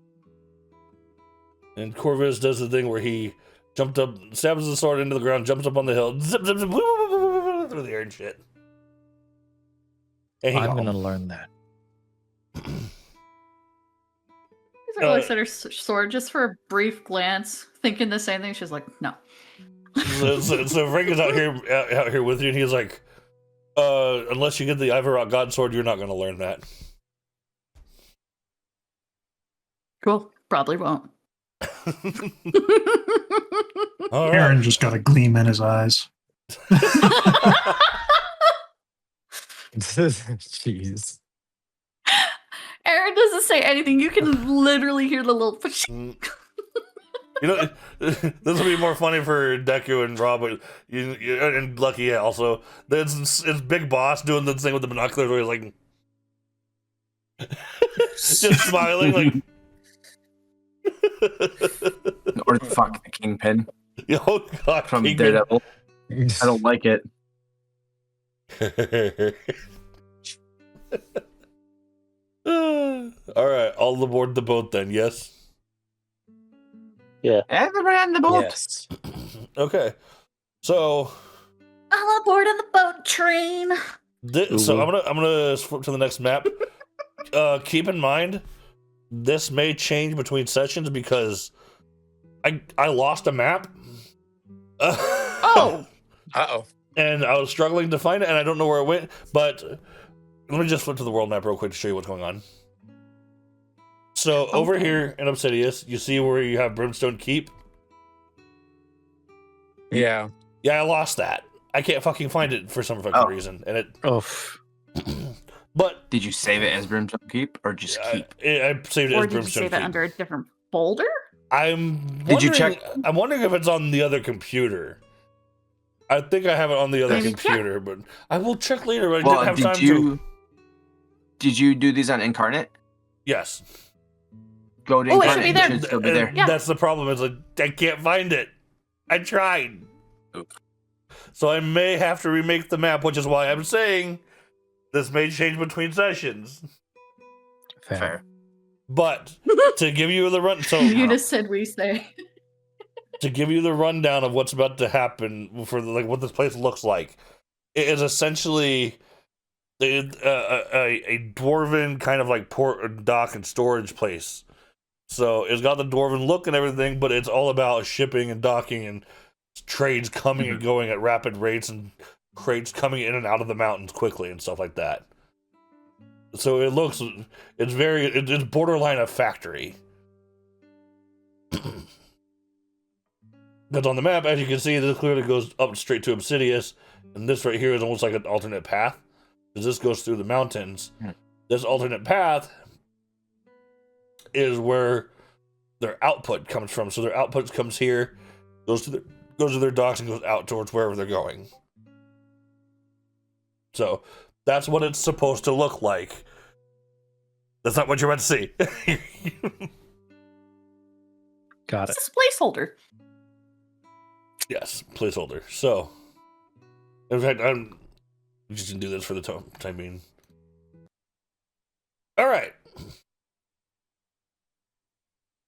And Corvus does the thing where he jumped up, stabs the sword into the ground, jumps up on the hill, zip, zip, zip, woo, woo, woo, woo, woo, through the air and shit. And I'm gonna learn that. Lisa looks at her sword just for a brief glance, thinking the same thing. She's like, no. So Frank is out here with you, and he's like, unless you get the Ivorot God Sword, you're not going to learn that. Cool. Probably won't. All Aaron right. just got a gleam in his eyes. Jeez. Aaron doesn't say anything. You can literally hear the little. You know, this will be more funny for Deku and Rob, but and Lucky also. It's Big Boss doing the thing with the binoculars where he's like, just smiling like. Or fuck the Kingpin Oh God, from Kingpin. Daredevil. I don't like it. All right, all aboard the boat then. Yes. Everybody on the boat. Yes. Okay. So. All aboard on the boat train. So I'm gonna flip to the next map. Keep in mind, this may change between sessions because I lost a map. Oh. Uh-oh. And I was struggling to find it, and I don't know where it went. But let me just flip to the world map real quick to show you what's going on. So over here in Obsidius, you see where you have Brimstone Keep. Yeah. Yeah, I lost that. I can't fucking find it for some fucking reason, and it. Oof. But Did you save it as Brimstone Keep or just keep? I saved it Or as did you Brimstone save it Keep. under a different folder? Did you check- I'm wondering if it's on the other computer. I think I have it on the other Maybe computer, but I will check later. But I Well, didn't have time to. Did you do these on Incarnate? Yes. Go to Oh, it Incarnate. should be there. It should still be there. Yeah. That's the problem. Is like I can't find it. I tried. Oop. So I may have to remake the map, which is why I'm saying this may change between sessions. Fair. But to give you the run, so You just said we say. to give you the rundown of what's about to happen for what this place looks like, it is essentially a dwarven kind of like port, dock, and storage place. So it's got the dwarven look and everything, but it's all about shipping and docking and trades coming and going at rapid rates and crates coming in and out of the mountains quickly and stuff like that. So it's borderline a factory. Because on the map, as you can see, this clearly goes up straight to Obsidius, and this right here is almost like an alternate path, because this goes through the mountains. This alternate path is where their output comes from. So their output comes here, goes to their docks, and goes out towards wherever they're going. So that's what it's supposed to look like. That's not what you're about to see. Got it. It's a placeholder. Yes, placeholder. So, in fact, I'm just gonna do this for the time being. All right.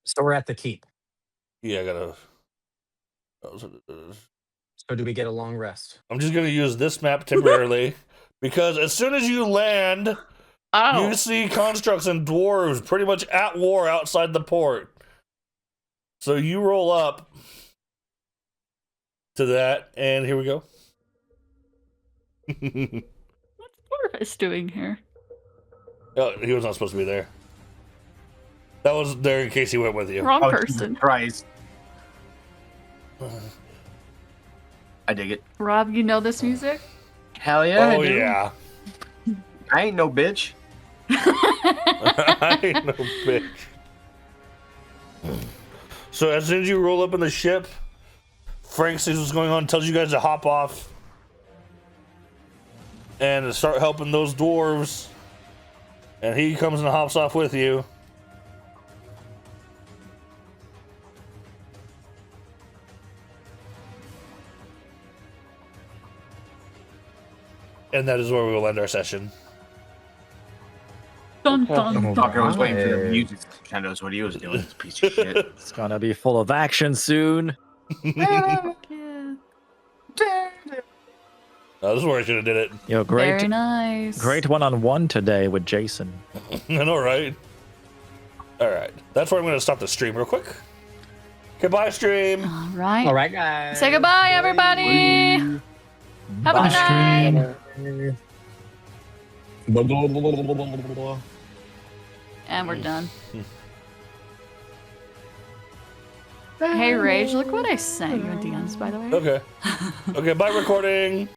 So we're at the keep. Yeah, I gotta. So do we get a long rest? I'm just gonna use this map temporarily because as soon as you land, you see constructs and dwarves pretty much at war outside the port. So you roll up to that, and here we go. What's Corvus doing here? Oh, he was not supposed to be there. That was there in case he went with you. Wrong Oh, person. Surprise. I dig it. Rob, you know this music? Hell yeah. Oh I do. yeah. I ain't no bitch. I ain't no bitch. So as soon as you roll up in the ship, Frank sees what's going on, tells you guys to hop off and to start helping those dwarves. And he comes and hops off with you. And that is where we will end our session. Dun, Okay. dun, dun. Fucker was waiting for the music. Kind of knows what he was doing. This piece of shit. It's gonna be full of action soon. Yeah. This is where I should have did it. Yo, Very great, nice. great one-on-one today with Jason. I know, right? All right. That's where I'm going to stop the stream real quick. Goodbye, stream. All right. All right, guys. Say goodbye, everybody. Have a good night. And we're done. Hey, Rage, look what I sent you in DMs, by the way. Okay. Okay, bye, recording.